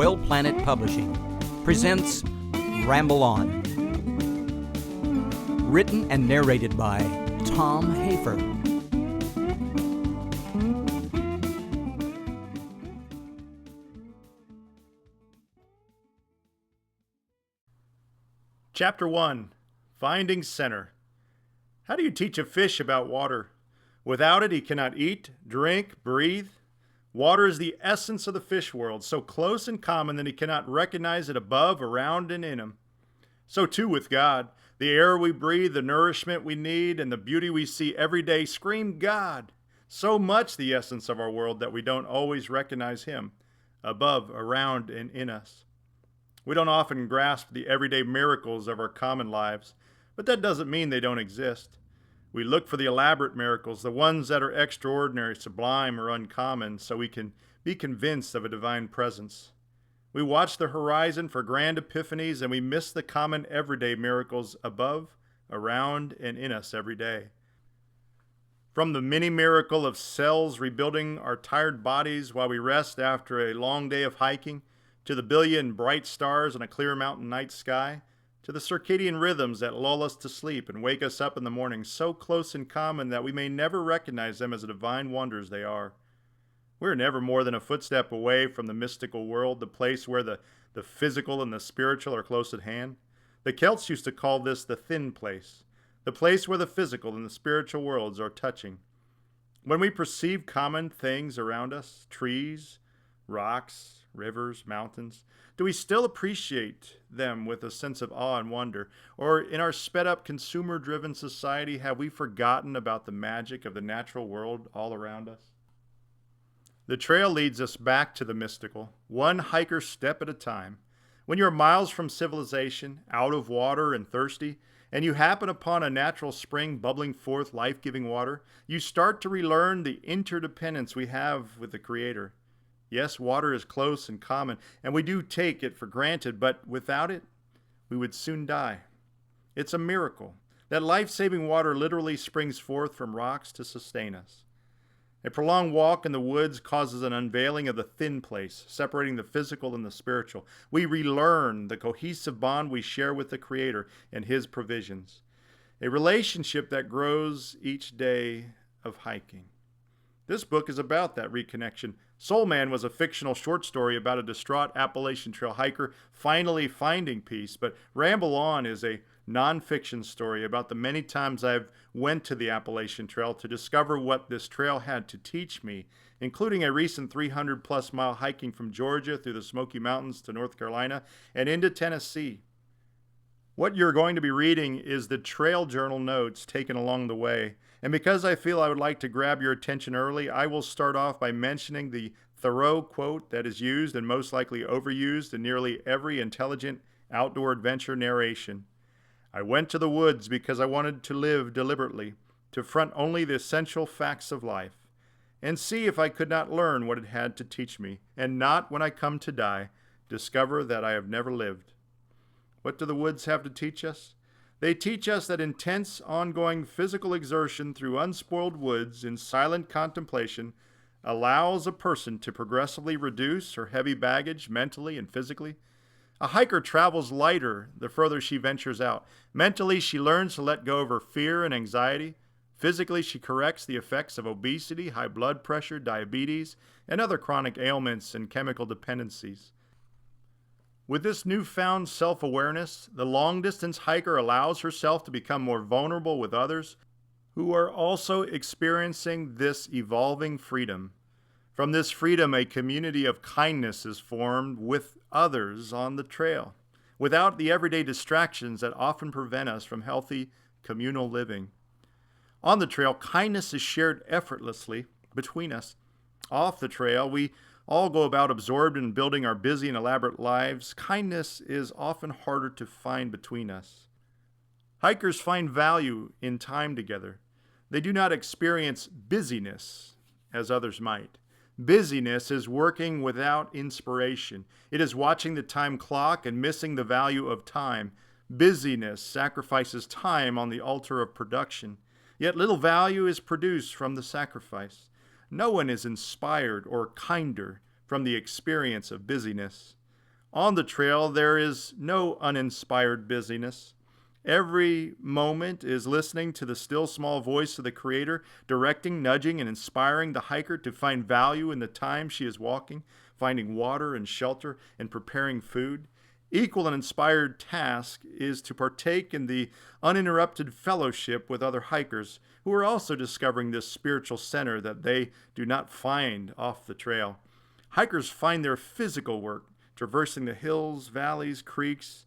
Well Planet Publishing presents Ramble On. Written and narrated by Tom Hafer. Chapter 1. Finding Center. How do you teach a fish about water? Without it, he cannot eat, drink, breathe. Water is the essence of the fish world, so close and common that he cannot recognize it above, around, and in him. So too with God. The air we breathe, the nourishment we need, and the beauty we see every day scream God. So much the essence of our world that we don't always recognize him, above, around, and in us. We don't often grasp the everyday miracles of our common lives, but that doesn't mean they don't exist. We look for the elaborate miracles, the ones that are extraordinary, sublime, or uncommon, so we can be convinced of a divine presence. We watch the horizon for grand epiphanies, and we miss the common everyday miracles above, around, and in us every day. From the mini miracle of cells rebuilding our tired bodies while we rest after a long day of hiking, to the billion bright stars in a clear mountain night sky, to the circadian rhythms that lull us to sleep and wake us up in the morning, so close and common that we may never recognize them as the divine wonders they are. We're never more than a footstep away from the mystical world, the place where the physical and the spiritual are close at hand. The Celts used to call this the thin place, the place where the physical and the spiritual worlds are touching. When we perceive common things around us, trees, rocks, rivers, mountains, do we still appreciate them with a sense of awe and wonder? Or in our sped-up, consumer-driven society, have we forgotten about the magic of the natural world all around us? The trail leads us back to the mystical, one hiker's step at a time. When you're miles from civilization, out of water and thirsty, and you happen upon a natural spring bubbling forth life-giving water, you start to relearn the interdependence we have with the Creator. Yes, water is close and common, and we do take it for granted, but without it, we would soon die. It's a miracle that life-saving water literally springs forth from rocks to sustain us. A prolonged walk in the woods causes an unveiling of the thin place, separating the physical and the spiritual. We relearn the cohesive bond we share with the Creator and His provisions, a relationship that grows each day of hiking. This book is about that reconnection. Soul Man was a fictional short story about a distraught Appalachian Trail hiker finally finding peace, but Ramble On is a nonfiction story about the many times I've went to the Appalachian Trail to discover what this trail had to teach me, including a recent 300-plus mile hiking from Georgia through the Smoky Mountains to North Carolina and into Tennessee. What you're going to be reading is the trail journal notes taken along the way. And because I feel I would like to grab your attention early, I will start off by mentioning the Thoreau quote that is used and most likely overused in nearly every intelligent outdoor adventure narration. I went to the woods because I wanted to live deliberately, to front only the essential facts of life, and see if I could not learn what it had to teach me, and not, when I come to die, discover that I have never lived. What do the woods have to teach us? They teach us that intense, ongoing physical exertion through unspoiled woods in silent contemplation allows a person to progressively reduce her heavy baggage mentally and physically. A hiker travels lighter the further she ventures out. Mentally, she learns to let go of her fear and anxiety. Physically, she corrects the effects of obesity, high blood pressure, diabetes, and other chronic ailments and chemical dependencies. With this newfound self-awareness, the long-distance hiker allows herself to become more vulnerable with others who are also experiencing this evolving freedom. From this freedom, a community of kindness is formed with others on the trail, without the everyday distractions that often prevent us from healthy communal living. On the trail, kindness is shared effortlessly between us. Off the trail, we all go about absorbed in building our busy and elaborate lives. Kindness is often harder to find between us. Hikers find value in time together. They do not experience busyness as others might. Busyness is working without inspiration. It is watching the time clock and missing the value of time. Busyness sacrifices time on the altar of production, yet little value is produced from the sacrifice. No one is inspired or kinder from the experience of busyness. On the trail, there is no uninspired busyness. Every moment is listening to the still small voice of the Creator, directing, nudging, and inspiring the hiker to find value in the time she is walking, finding water and shelter, and preparing food. Equal and inspired task is to partake in the uninterrupted fellowship with other hikers who are also discovering this spiritual center that they do not find off the trail. Hikers find their physical work, traversing the hills, valleys, creeks,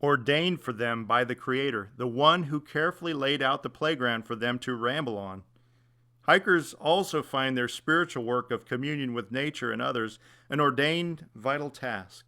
ordained for them by the Creator, the one who carefully laid out the playground for them to ramble on. Hikers also find their spiritual work of communion with nature and others an ordained, vital task.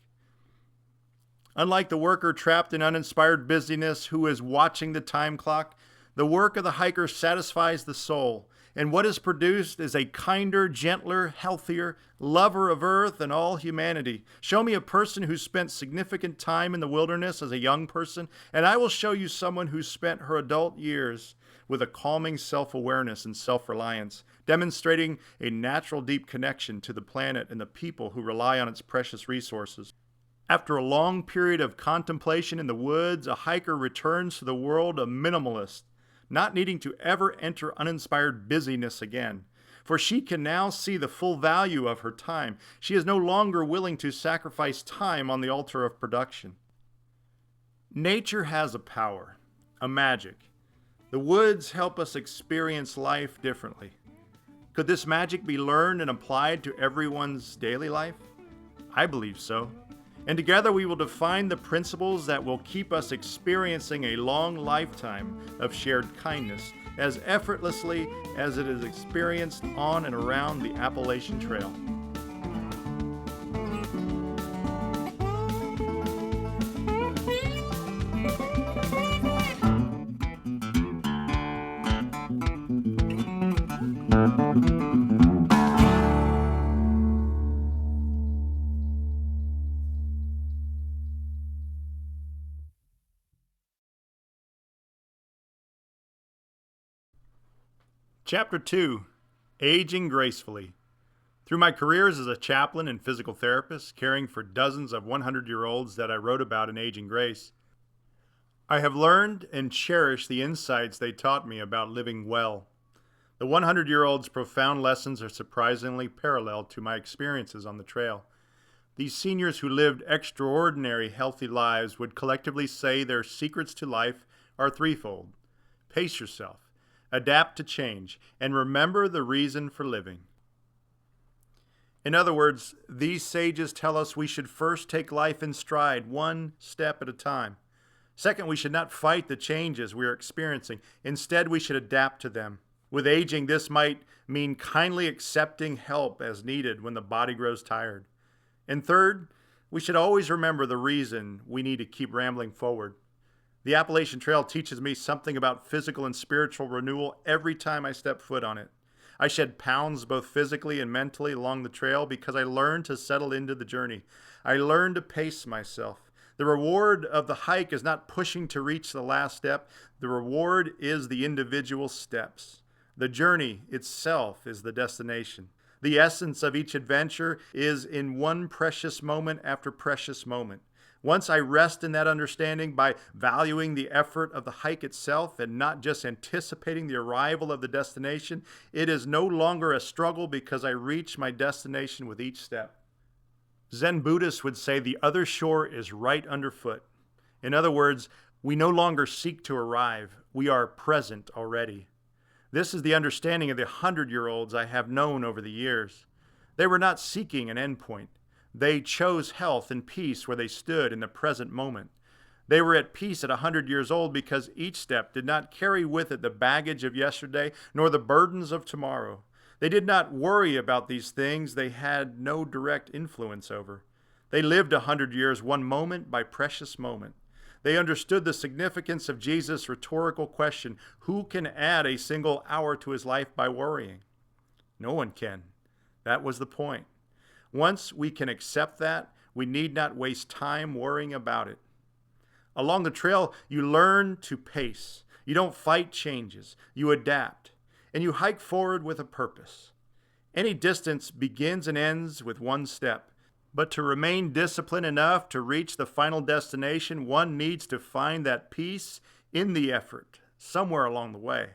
Unlike the worker trapped in uninspired busyness who is watching the time clock, the work of the hiker satisfies the soul, and what is produced is a kinder, gentler, healthier, lover of earth and all humanity. Show me a person who spent significant time in the wilderness as a young person, and I will show you someone who spent her adult years with a calming self-awareness and self-reliance, demonstrating a natural deep connection to the planet and the people who rely on its precious resources. After a long period of contemplation in the woods, a hiker returns to the world a minimalist, not needing to ever enter uninspired busyness again. For she can now see the full value of her time. She is no longer willing to sacrifice time on the altar of production. Nature has a power, a magic. The woods help us experience life differently. Could this magic be learned and applied to everyone's daily life? I believe so. And together we will define the principles that will keep us experiencing a long lifetime of shared kindness as effortlessly as it is experienced on and around the Appalachian Trail. Chapter 2, Aging Gracefully. Through my careers as a chaplain and physical therapist, caring for dozens of 100-year-olds that I wrote about in Aging Grace, I have learned and cherished the insights they taught me about living well. The 100-year-olds' profound lessons are surprisingly parallel to my experiences on the trail. These seniors who lived extraordinary, healthy lives would collectively say their secrets to life are threefold. Pace yourself. Adapt to change, and remember the reason for living. In other words, these sages tell us we should first take life in stride, one step at a time. Second, we should not fight the changes we are experiencing. Instead, we should adapt to them. With aging, this might mean kindly accepting help as needed when the body grows tired. And third, we should always remember the reason we need to keep rambling forward. The Appalachian Trail teaches me something about physical and spiritual renewal every time I step foot on it. I shed pounds both physically and mentally along the trail because I learned to settle into the journey. I learned to pace myself. The reward of the hike is not pushing to reach the last step. The reward is the individual steps. The journey itself is the destination. The essence of each adventure is in one precious moment after precious moment. Once I rest in that understanding by valuing the effort of the hike itself and not just anticipating the arrival of the destination, it is no longer a struggle because I reach my destination with each step. Zen Buddhists would say the other shore is right underfoot. In other words, we no longer seek to arrive. We are present already. This is the understanding of the 100-year-olds I have known over the years. They were not seeking an endpoint. They chose health and peace where they stood in the present moment. They were at peace at 100 years old because each step did not carry with it the baggage of yesterday nor the burdens of tomorrow. They did not worry about these things they had no direct influence over. They lived 100 years, one moment by precious moment. They understood the significance of Jesus' rhetorical question, who can add a single hour to his life by worrying? No one can. That was the point. Once we can accept that, we need not waste time worrying about it. Along the trail, you learn to pace. You don't fight changes. You adapt. And you hike forward with a purpose. Any distance begins and ends with one step. But to remain disciplined enough to reach the final destination, one needs to find that peace in the effort, somewhere along the way.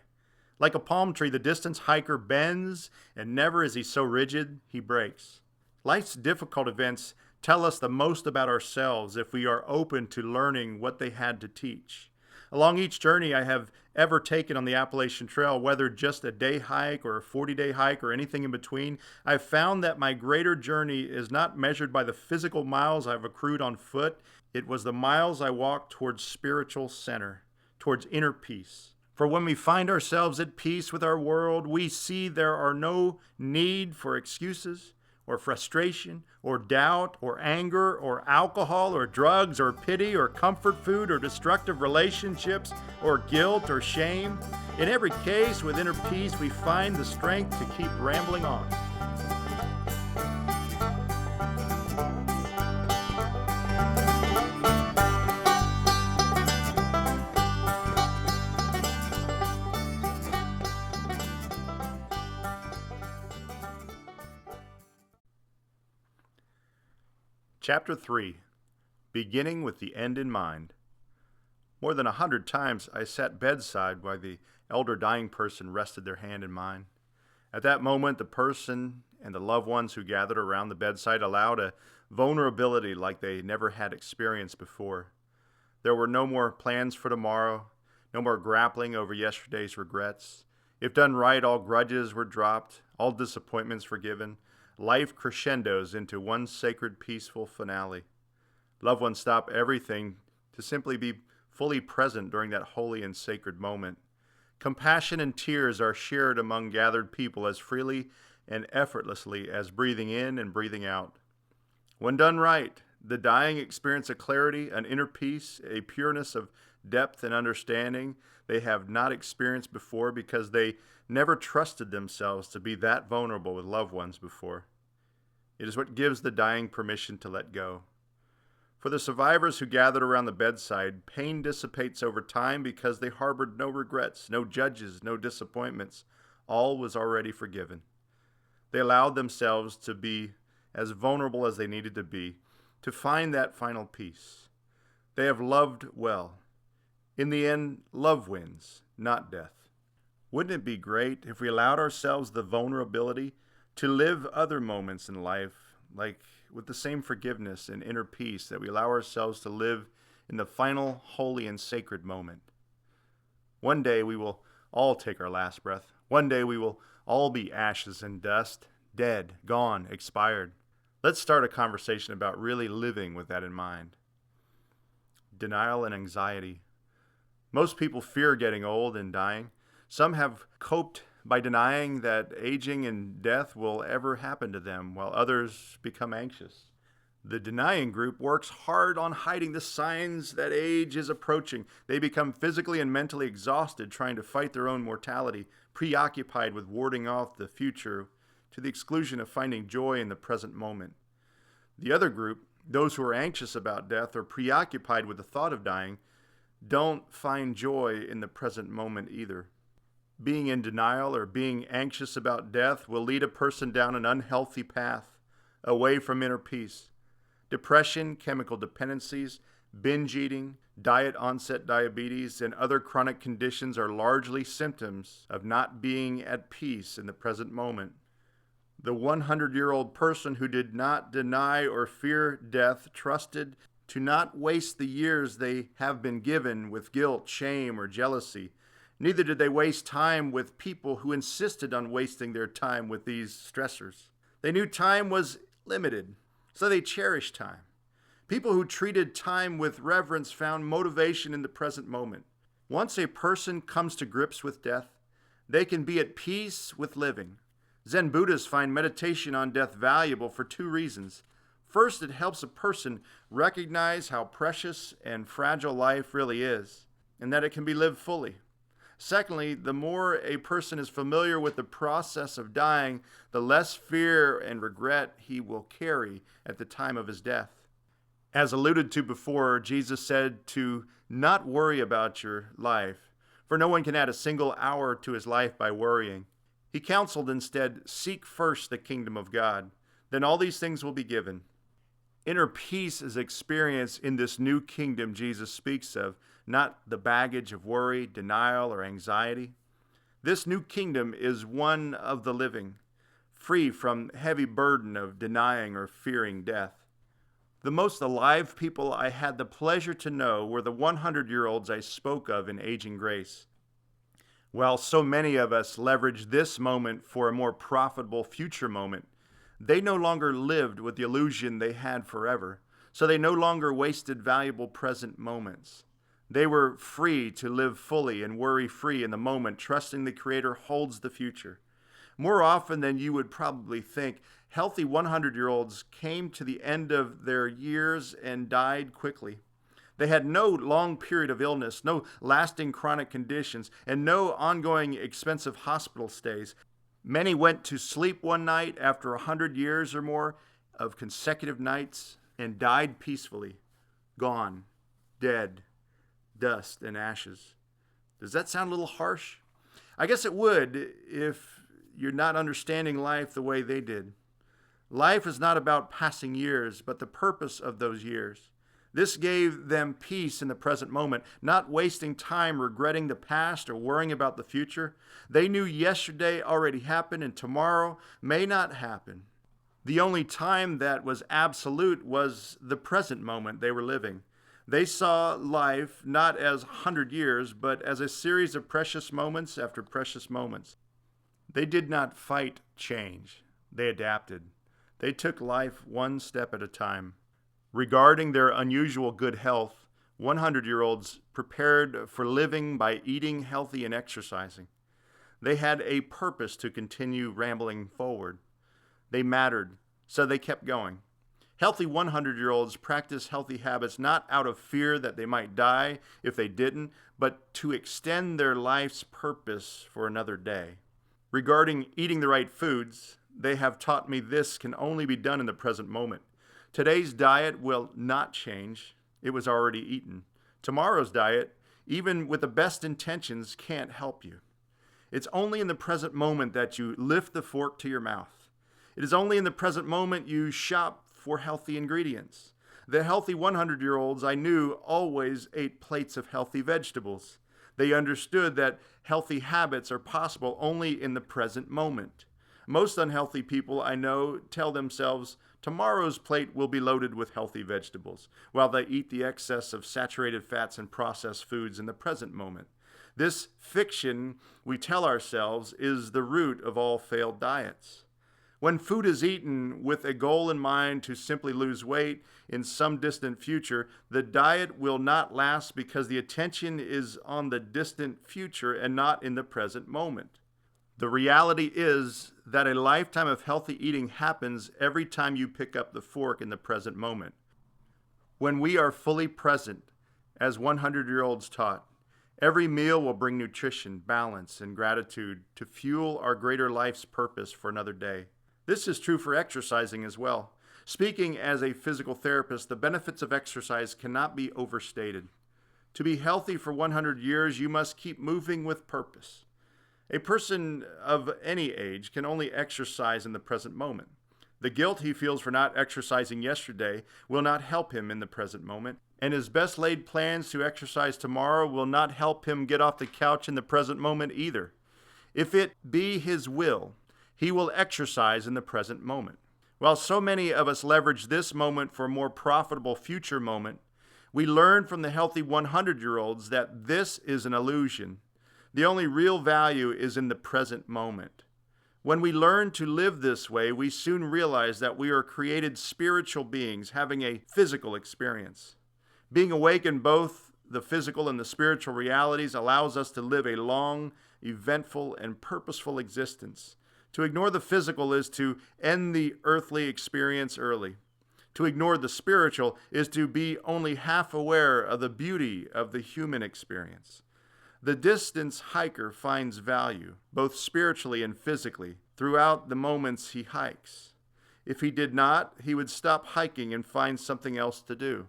Like a palm tree, the distance hiker bends, and never is he so rigid, he breaks. Life's difficult events tell us the most about ourselves if we are open to learning what they had to teach. Along each journey I have ever taken on the Appalachian Trail, whether just a day hike or a 40-day hike or anything in between, I've found that my greater journey is not measured by the physical miles I've accrued on foot. It was the miles I walked towards spiritual center, towards inner peace. For when we find ourselves at peace with our world, we see there are no need for excuses, or frustration, or doubt, or anger, or alcohol, or drugs, or pity, or comfort food, or destructive relationships, or guilt, or shame. In every case, with inner peace, we find the strength to keep rambling on. Chapter 3. Beginning with the End in Mind. More than 100 times I sat bedside while the elder dying person rested their hand in mine. At that moment, the person and the loved ones who gathered around the bedside allowed a vulnerability like they never had experienced before. There were no more plans for tomorrow, no more grappling over yesterday's regrets. If done right, all grudges were dropped, all disappointments forgiven. Life crescendos into one sacred, peaceful finale. Loved ones stop everything to simply be fully present during that holy and sacred moment. Compassion and tears are shared among gathered people as freely and effortlessly as breathing in and breathing out. When done right, the dying experience a clarity, an inner peace, a pureness of depth and understanding they have not experienced before because they never trusted themselves to be that vulnerable with loved ones before. It is what gives the dying permission to let go. For the survivors who gathered around the bedside, pain dissipates over time because they harbored no regrets, no judges, no disappointments. All was already forgiven. They allowed themselves to be as vulnerable as they needed to be, to find that final peace. They have loved well. In the end, love wins, not death. Wouldn't it be great if we allowed ourselves the vulnerability to live other moments in life, like with the same forgiveness and inner peace that we allow ourselves to live in the final holy and sacred moment? One day we will all take our last breath. One day we will all be ashes and dust, dead, gone, expired. Let's start a conversation about really living with that in mind. Denial and anxiety. Most people fear getting old and dying. Some have coped by denying that aging and death will ever happen to them, while others become anxious. The denying group works hard on hiding the signs that age is approaching. They become physically and mentally exhausted trying to fight their own mortality, preoccupied with warding off the future to the exclusion of finding joy in the present moment. The other group, those who are anxious about death or preoccupied with the thought of dying, don't find joy in the present moment either. Being in denial or being anxious about death will lead a person down an unhealthy path, away from inner peace. Depression, chemical dependencies, binge eating, diet-onset diabetes, and other chronic conditions are largely symptoms of not being at peace in the present moment. The 100-year-old person who did not deny or fear death trusted to not waste the years they have been given with guilt, shame, or jealousy. Neither did they waste time with people who insisted on wasting their time with these stressors. They knew time was limited, so they cherished time. People who treated time with reverence found motivation in the present moment. Once a person comes to grips with death, they can be at peace with living. Zen Buddhists find meditation on death valuable for two reasons. First, it helps a person recognize how precious and fragile life really is, and that it can be lived fully. Secondly, the more a person is familiar with the process of dying, the less fear and regret he will carry at the time of his death. As alluded to before, Jesus said to not worry about your life, for no one can add a single hour to his life by worrying. He counseled instead, seek first the kingdom of God, then all these things will be given. Inner peace is experienced in this new kingdom Jesus speaks of, not the baggage of worry, denial, or anxiety. This new kingdom is one of the living, free from heavy burden of denying or fearing death. The most alive people I had the pleasure to know were the 100-year-olds I spoke of in Aging Grace. While so many of us leverage this moment for a more profitable future moment, they no longer lived with the illusion they had forever, so they no longer wasted valuable present moments. They were free to live fully and worry-free in the moment, trusting the Creator holds the future. More often than you would probably think, healthy 100-year-olds came to the end of their years and died quickly. They had no long period of illness, no lasting chronic conditions, and no ongoing expensive hospital stays. Many went to sleep one night after 100 years or more of consecutive nights and died peacefully, gone, dead, dust and ashes. Does that sound a little harsh? I guess it would if you're not understanding life the way they did. Life is not about passing years, but the purpose of those years. This gave them peace in the present moment, not wasting time regretting the past or worrying about the future. They knew yesterday already happened and tomorrow may not happen. The only time that was absolute was the present moment they were living. They saw life not as 100 years, but as a series of precious moments after precious moments. They did not fight change. They adapted. They took life one step at a time. Regarding their unusual good health, 100-year-olds prepared for living by eating healthy and exercising. They had a purpose to continue rambling forward. They mattered, so they kept going. Healthy 100-year-olds practice healthy habits not out of fear that they might die if they didn't, but to extend their life's purpose for another day. Regarding eating the right foods, they have taught me this can only be done in the present moment. Today's diet will not change. It was already eaten. Tomorrow's diet, even with the best intentions, can't help you. It's only in the present moment that you lift the fork to your mouth. It is only in the present moment you shop for healthy ingredients. The healthy 100-year-olds I knew always ate plates of healthy vegetables. They understood that healthy habits are possible only in the present moment. Most unhealthy people I know tell themselves tomorrow's plate will be loaded with healthy vegetables, while they eat the excess of saturated fats and processed foods in the present moment. This fiction we tell ourselves is the root of all failed diets. When food is eaten with a goal in mind to simply lose weight in some distant future, the diet will not last because the attention is on the distant future and not in the present moment. The reality is that a lifetime of healthy eating happens every time you pick up the fork in the present moment. When we are fully present, as 100-year-olds taught, every meal will bring nutrition, balance, and gratitude to fuel our greater life's purpose for another day. This is true for exercising as well. Speaking as a physical therapist, the benefits of exercise cannot be overstated. To be healthy for 100 years, you must keep moving with purpose. A person of any age can only exercise in the present moment. The guilt he feels for not exercising yesterday will not help him in the present moment, and his best laid plans to exercise tomorrow will not help him get off the couch in the present moment either. If it be his will, he will exercise in the present moment. While so many of us leverage this moment for a more profitable future moment, we learn from the healthy 100-year-olds that this is an illusion. The only real value is in the present moment. When we learn to live this way, we soon realize that we are created spiritual beings having a physical experience. Being awake in both the physical and the spiritual realities allows us to live a long, eventful, and purposeful existence. To ignore the physical is to end the earthly experience early. To ignore the spiritual is to be only half aware of the beauty of the human experience. The distance hiker finds value, both spiritually and physically, throughout the moments he hikes. If he did not, he would stop hiking and find something else to do.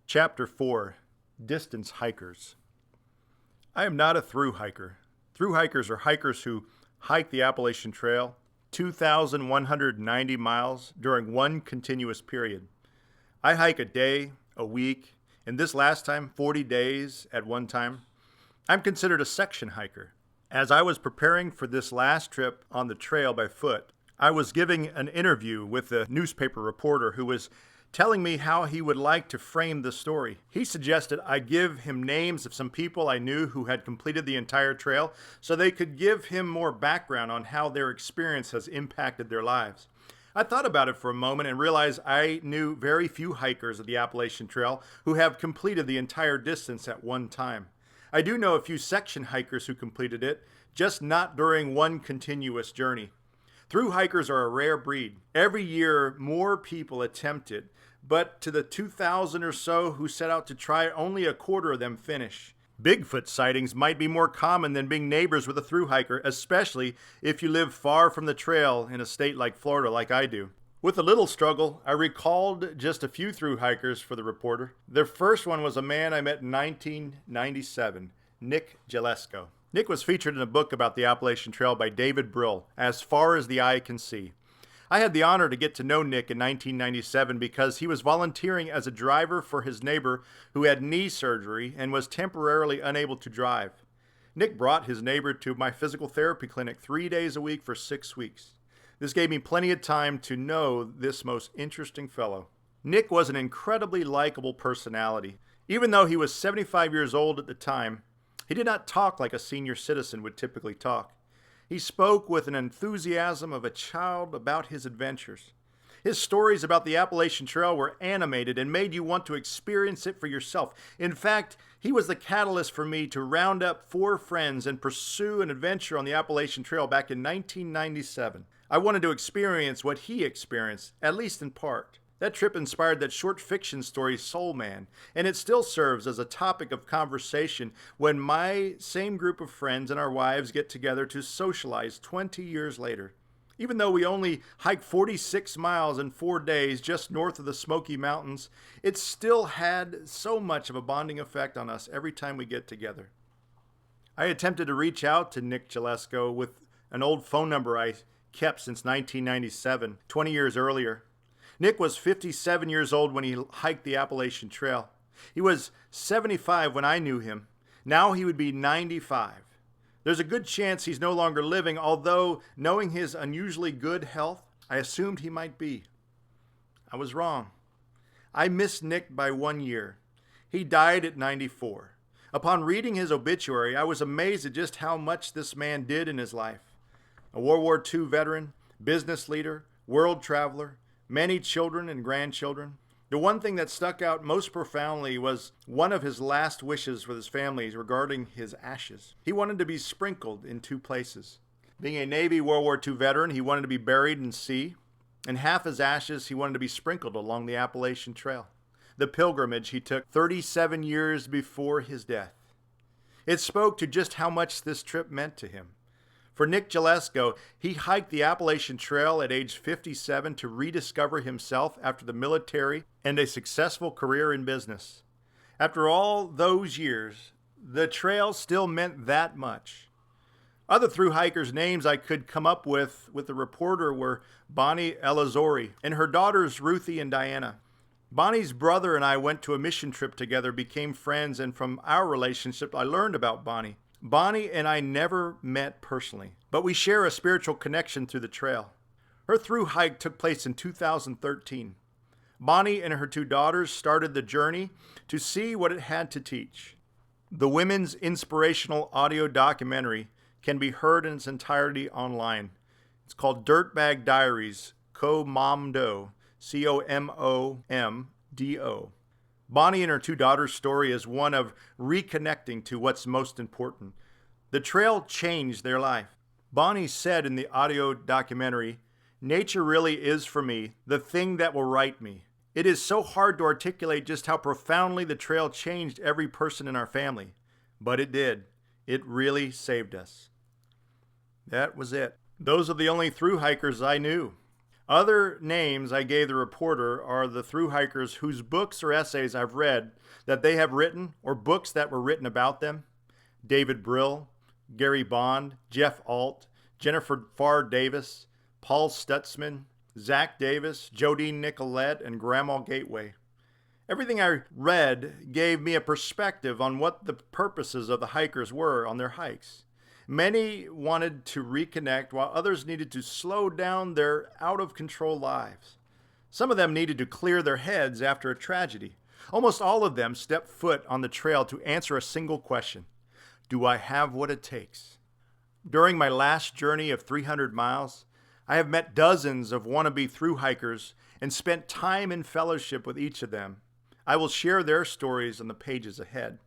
Chapter 4, Distance Hikers. I am not a through hiker. Through hikers are hikers who hike the Appalachian Trail 2,190 miles during one continuous period. I hike a day, a week, and this last time, 40 days at one time. I'm considered a section hiker. As I was preparing for this last trip on the trail by foot, I was giving an interview with a newspaper reporter who was telling me how he would like to frame the story. He suggested I give him names of some people I knew who had completed the entire trail so they could give him more background on how their experience has impacted their lives. I thought about it for a moment and realized I knew very few hikers of the Appalachian Trail who have completed the entire distance at one time. I do know a few section hikers who completed it, just not during one continuous journey. Through hikers are a rare breed. Every year, more people attempt it, but to the 2,000 or so who set out to try, only a quarter of them finish. Bigfoot sightings might be more common than being neighbors with a through hiker, especially if you live far from the trail in a state like Florida, like I do. With a little struggle, I recalled just a few through hikers for the reporter. The first one was a man I met in 1997, Nick Gillespie. Nick was featured in a book about the Appalachian Trail by David Brill, As Far as the Eye Can See. I had the honor to get to know Nick in 1997 because he was volunteering as a driver for his neighbor who had knee surgery and was temporarily unable to drive. Nick brought his neighbor to my physical therapy clinic 3 days a week for 6 weeks. This gave me plenty of time to know this most interesting fellow. Nick was an incredibly likable personality. Even though he was 75 years old at the time, he did not talk like a senior citizen would typically talk. He spoke with an enthusiasm of a child about his adventures. His stories about the Appalachian Trail were animated and made you want to experience it for yourself. In fact, he was the catalyst for me to round up 4 friends and pursue an adventure on the Appalachian Trail back in 1997. I wanted to experience what he experienced, at least in part. That trip inspired that short fiction story Soul Man, and it still serves as a topic of conversation when my same group of friends and our wives get together to socialize 20 years later. Even though we only hiked 46 miles in 4 days just north of the Smoky Mountains, it still had so much of a bonding effect on us every time we get together. I attempted to reach out to Nick Gillespie with an old phone number I kept since 1997, 20 years earlier. Nick was 57 years old when he hiked the Appalachian Trail. He was 75 when I knew him. Now he would be 95. There's a good chance he's no longer living, although knowing his unusually good health, I assumed he might be. I was wrong. I missed Nick by 1 year. He died at 94. Upon reading his obituary, I was amazed at just how much this man did in his life. A World War II veteran, business leader, world traveler, many children and grandchildren. The one thing that stuck out most profoundly was one of his last wishes with his family regarding his ashes. He wanted to be sprinkled in 2 places. Being a Navy World War II veteran, he wanted to be buried in sea, and half his ashes he wanted to be sprinkled along the Appalachian Trail, the pilgrimage he took 37 years before his death. It spoke to just how much this trip meant to him. For Nick Gillespie, he hiked the Appalachian Trail at age 57 to rediscover himself after the military and a successful career in business. After all those years, the trail still meant that much. Other through hikers' names I could come up with the reporter were Bonnie Elazori and her daughters Ruthie and Diana. Bonnie's brother and I went to a mission trip together, became friends, and from our relationship I learned about Bonnie. Bonnie and I never met personally, but we share a spiritual connection through the trail. Her through hike took place in 2013. Bonnie and her 2 daughters started the journey to see what it had to teach. The women's inspirational audio documentary can be heard in its entirety online. It's called Dirtbag Diaries, Comomdo, Comomdo. Bonnie and her 2 daughters' story is one of reconnecting to what's most important. The trail changed their life. Bonnie said in the audio documentary, "Nature really is for me the thing that will right me. It is so hard to articulate just how profoundly the trail changed every person in our family. But it did. It really saved us." That was it. Those are the only through hikers I knew. Other names I gave the reporter are the thru hikers whose books or essays I've read that they have written or books that were written about them. David Brill, Gary Bond, Jeff Alt, Jennifer Farr Davis, Paul Stutzman, Zach Davis, Jodine Nicolette, and Grandma Gateway. Everything I read gave me a perspective on what the purposes of the hikers were on their hikes. Many wanted to reconnect, while others needed to slow down their out-of-control lives. Some of them needed to clear their heads after a tragedy. Almost all of them stepped foot on the trail to answer a single question: do I have what it takes? During my last journey of 300 miles, I have met dozens of wannabe thru hikers and spent time in fellowship with each of them. I will share their stories on the pages ahead.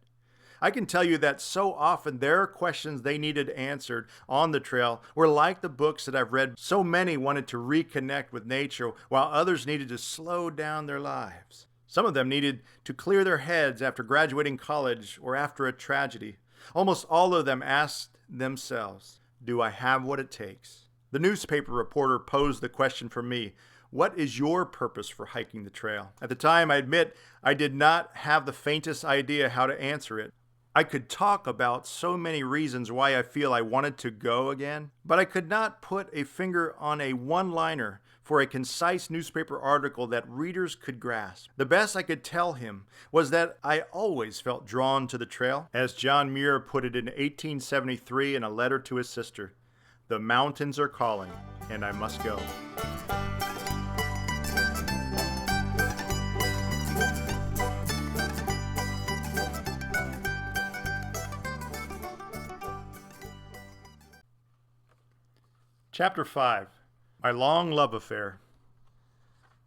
I can tell you that so often their questions they needed answered on the trail were like the books that I've read. So many wanted to reconnect with nature, while others needed to slow down their lives. Some of them needed to clear their heads after graduating college or after a tragedy. Almost all of them asked themselves, do I have what it takes? The newspaper reporter posed the question for me: what is your purpose for hiking the trail? At the time, I admit I did not have the faintest idea how to answer it. I could talk about so many reasons why I feel I wanted to go again, but I could not put a finger on a one-liner for a concise newspaper article that readers could grasp. The best I could tell him was that I always felt drawn to the trail. As John Muir put it in 1873 in a letter to his sister, "The mountains are calling, and I must go." Chapter 5. My Long Love Affair.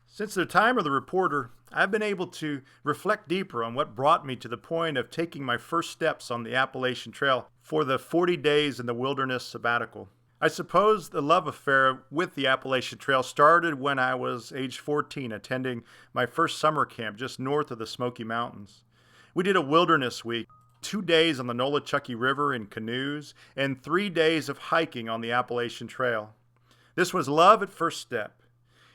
Since the time of the reporter, I've been able to reflect deeper on what brought me to the point of taking my first steps on the Appalachian Trail for the 40 days in the wilderness sabbatical. I suppose the love affair with the Appalachian Trail started when I was age 14, attending my first summer camp just north of the Smoky Mountains. We did a wilderness week, 2 days on the Nolichucky River in canoes, and 3 days of hiking on the Appalachian Trail. This was love at first step.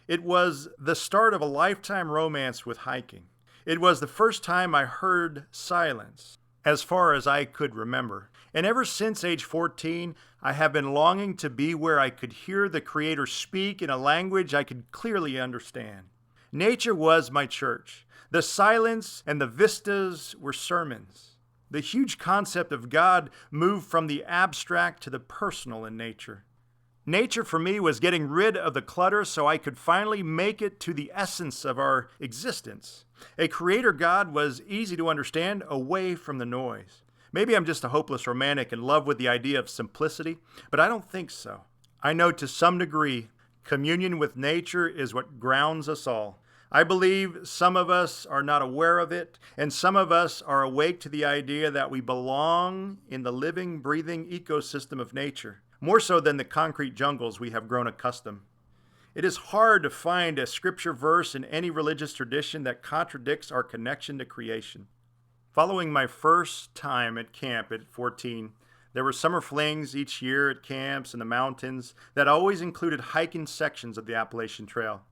It was the start of a lifetime romance with hiking. It was the first time I heard silence, as far as I could remember. And ever since age 14, I have been longing to be where I could hear the Creator speak in a language I could clearly understand. Nature was my church. The silence and the vistas were sermons. The huge concept of God moved from the abstract to the personal in nature. Nature for me was getting rid of the clutter so I could finally make it to the essence of our existence. A creator God was easy to understand, away from the noise. Maybe I'm just a hopeless romantic in love with the idea of simplicity, but I don't think so. I know to some degree, communion with nature is what grounds us all. I believe some of us are not aware of it, and some of us are awake to the idea that we belong in the living, breathing ecosystem of nature, more so than the concrete jungles we have grown accustomed. It is hard to find a scripture verse in any religious tradition that contradicts our connection to creation. Following my first time at camp at 14, there were summer flings each year at camps in the mountains that always included hiking sections of the Appalachian Trail.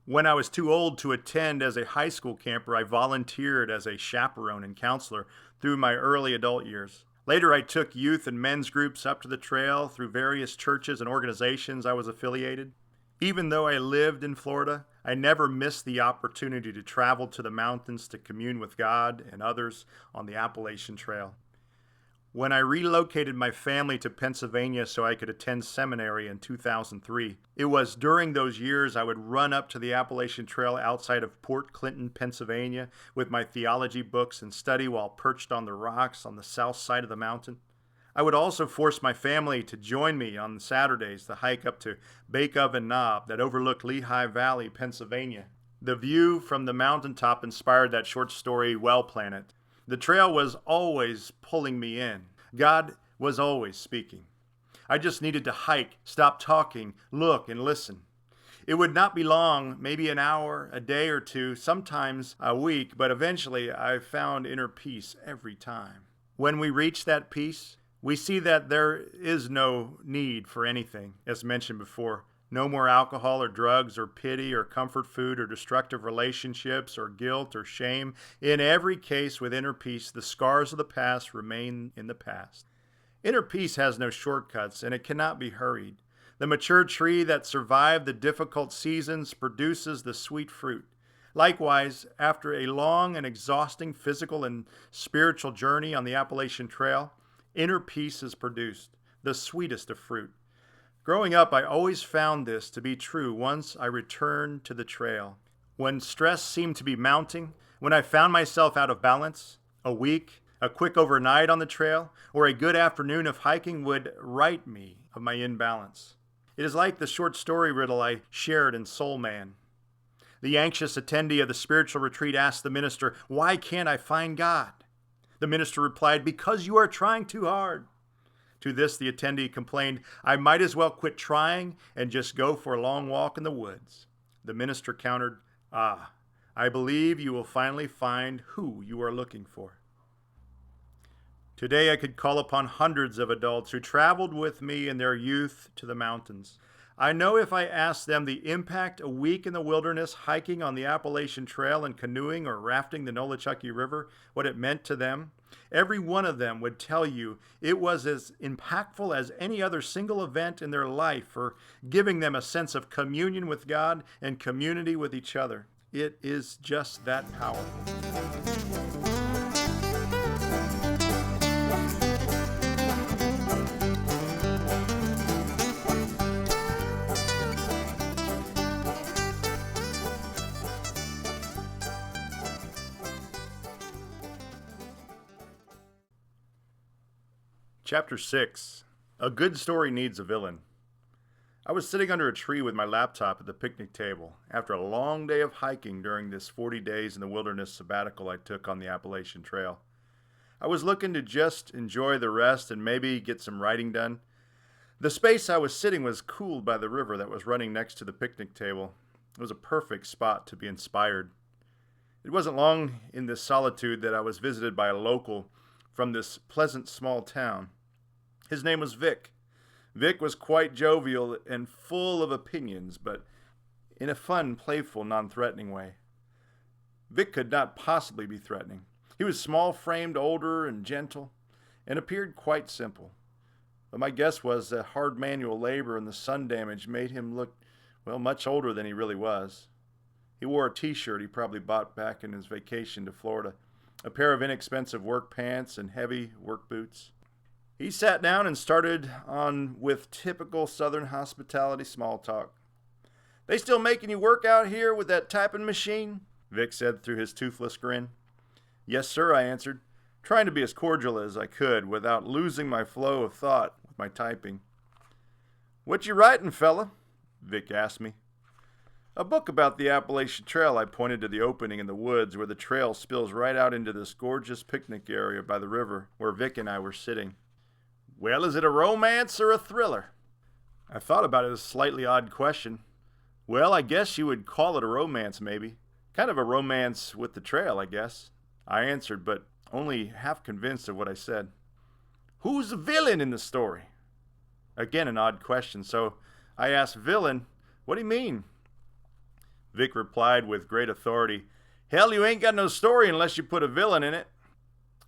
When I was too old to attend as a high school camper, I volunteered as a chaperone and counselor through my early adult years. Later, I took youth and men's groups up to the trail through various churches and organizations I was affiliated. Even though I lived in Florida, I never missed the opportunity to travel to the mountains to commune with God and others on the Appalachian Trail. When I relocated my family to Pennsylvania so I could attend seminary in 2003, it was during those years I would run up to the Appalachian Trail outside of Port Clinton, Pennsylvania, with my theology books and study while perched on the rocks on the south side of the mountain. I would also force my family to join me on Saturdays to hike up to Bake Oven Knob that overlooked Lehigh Valley, Pennsylvania. The view from the mountaintop inspired that short story, Well Planet. The trail was always pulling me in. God was always speaking. I just needed to hike, stop talking, look, and listen. It would not be long, maybe an hour, a day or two, sometimes a week, but eventually I found inner peace every time. When we reach that peace, we see that there is no need for anything, as mentioned before. No more alcohol or drugs or pity or comfort food or destructive relationships or guilt or shame. In every case with inner peace, the scars of the past remain in the past. Inner peace has no shortcuts, and it cannot be hurried. The mature tree that survived the difficult seasons produces the sweet fruit. Likewise, after a long and exhausting physical and spiritual journey on the Appalachian Trail, inner peace is produced, the sweetest of fruit. Growing up, I always found this to be true once I returned to the trail. When stress seemed to be mounting, when I found myself out of balance, a week, a quick overnight on the trail, or a good afternoon of hiking would right me of my imbalance. It is like the short story riddle I shared in Soul Man. The anxious attendee of the spiritual retreat asked the minister, "Why can't I find God?" The minister replied, "Because you are trying too hard." To this, the attendee complained, "I might as well quit trying and just go for a long walk in the woods." The minister countered, I believe you will finally find who you are looking for." Today I could call upon hundreds of adults who traveled with me in their youth to the mountains. I know if I asked them the impact a week in the wilderness hiking on the Appalachian Trail and canoeing or rafting the Nolichucky River, what it meant to them, every one of them would tell you it was as impactful as any other single event in their life for giving them a sense of communion with God and community with each other. It is just that powerful. Chapter 6. A good story needs a villain. I was sitting under a tree with my laptop at the picnic table after a long day of hiking during this 40 days in the wilderness sabbatical I took on the Appalachian Trail. I was looking to just enjoy the rest and maybe get some writing done. The space I was sitting was cooled by the river that was running next to the picnic table. It was a perfect spot to be inspired. It wasn't long in this solitude that I was visited by a local from this pleasant small town. His name was Vic. Vic was quite jovial and full of opinions, but in a fun, playful, non-threatening way. Vic could not possibly be threatening. He was small-framed, older, and gentle, and appeared quite simple. But my guess was that hard manual labor and the sun damage made him look, much older than he really was. He wore a t-shirt he probably bought back in his vacation to Florida, a pair of inexpensive work pants, and heavy work boots. He sat down and started on with typical Southern hospitality small talk. "They still making you work out here with that typing machine?" Vic said through his toothless grin. "Yes, sir," I answered, trying to be as cordial as I could without losing my flow of thought with my typing. "What you writing, fella?" Vic asked me. "A book about the Appalachian Trail." I pointed to the opening in the woods where the trail spills right out into this gorgeous picnic area by the river where Vic and I were sitting. "Well, is it a romance or a thriller?" I thought about it as a slightly odd question. "Well, I guess you would call it a romance, maybe. Kind of a romance with the trail, I guess," I answered, but only half convinced of what I said. "Who's the villain in the story?" Again, an odd question, so I asked, "Villain? What do you mean?" Vic replied with great authority, "Hell, you ain't got no story unless you put a villain in it."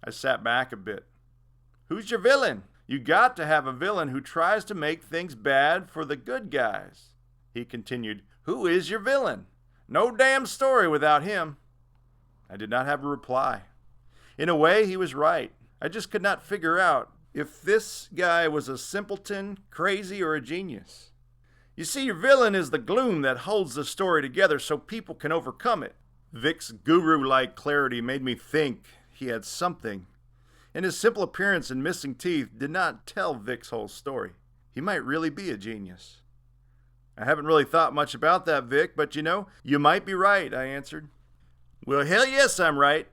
I sat back a bit. "Who's your villain? You got to have a villain who tries to make things bad for the good guys." He continued, "Who is your villain? No damn story without him." I did not have a reply. In a way, he was right. I just could not figure out if this guy was a simpleton, crazy, or a genius. "You see, your villain is the gloom that holds the story together so people can overcome it." Vic's guru-like clarity made me think he had something, and his simple appearance and missing teeth did not tell Vic's whole story. He might really be a genius. "I haven't really thought much about that, Vic, but you might be right," I answered. "Well, hell yes, I'm right,"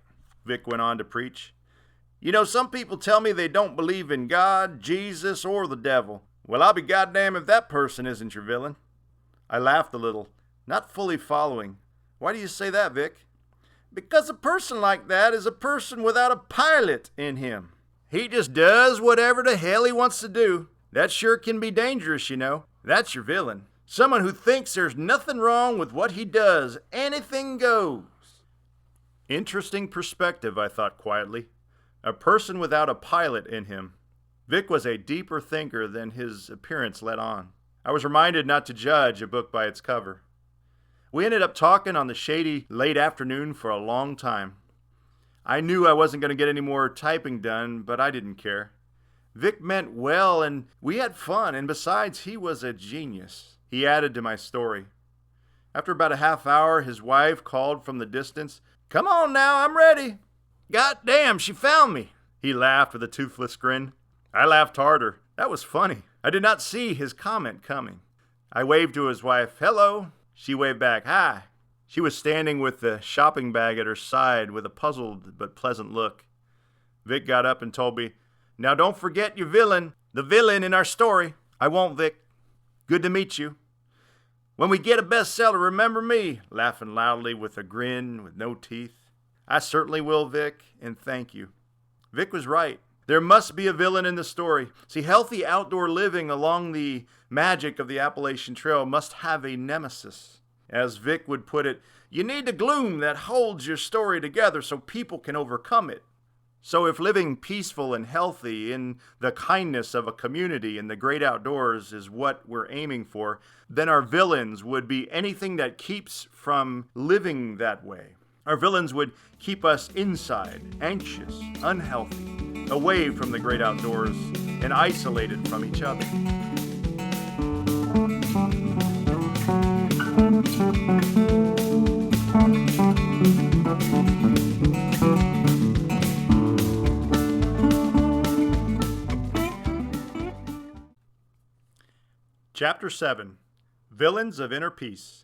Vic went on to preach. "Some people tell me they don't believe in God, Jesus, or the devil. Well, I'll be goddamn if that person isn't your villain." I laughed a little, not fully following. "Why do you say that, Vic?" "Because a person like that is a person without a pilot in him. He just does whatever the hell he wants to do. That sure can be dangerous, That's your villain. Someone who thinks there's nothing wrong with what he does. Anything goes. Interesting perspective, I thought quietly. A person without a pilot in him. Vic was a deeper thinker than his appearance let on. I was reminded not to judge a book by its cover. We ended up talking on the shady late afternoon for a long time. I knew I wasn't going to get any more typing done, but I didn't care. Vic meant well, and we had fun, and besides, he was a genius. He added to my story. After about a half hour, his wife called from the distance, "Come on now, I'm ready." "God damn, she found me." He laughed with a toothless grin. I laughed harder. That was funny. I did not see his comment coming. I waved to his wife, "Hello." She waved back, "Hi." She was standing with the shopping bag at her side with a puzzled but pleasant look. Vic got up and told me, "Now don't forget your villain, the villain in our story." "I won't, Vic. Good to meet you. When we get a bestseller, remember me," laughing loudly with a grin with no teeth. "I certainly will, Vic, and thank you." Vic was right. There must be a villain in the story. See, healthy outdoor living along the magic of the Appalachian Trail must have a nemesis. As Vic would put it, you need the gloom that holds your story together so people can overcome it. So if living peaceful and healthy in the kindness of a community in the great outdoors is what we're aiming for, then our villains would be anything that keeps from living that way. Our villains would keep us inside, anxious, unhealthy, away from the great outdoors, and isolated from each other. Chapter 7. Villains of Inner Peace.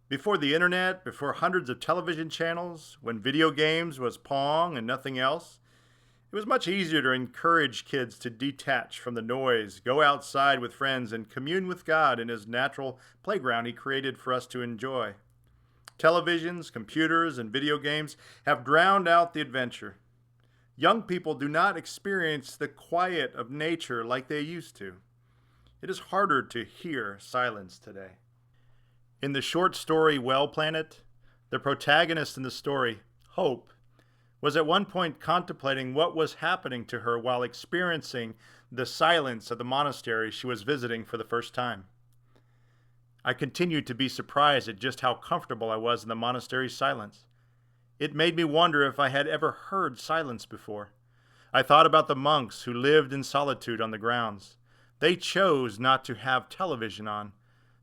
Before the internet, before hundreds of television channels, when video games was Pong and nothing else, it was much easier to encourage kids to detach from the noise, go outside with friends, and commune with God in his natural playground he created for us to enjoy. Televisions, computers, and video games have drowned out the adventure. Young people do not experience the quiet of nature like they used to. It is harder to hear silence today. In the short story Well Planet, the protagonist in the story, Hope, was at one point contemplating what was happening to her while experiencing the silence of the monastery she was visiting for the first time. I continued to be surprised at just how comfortable I was in the monastery's silence. It made me wonder if I had ever heard silence before. I thought about the monks who lived in solitude on the grounds. They chose not to have television on,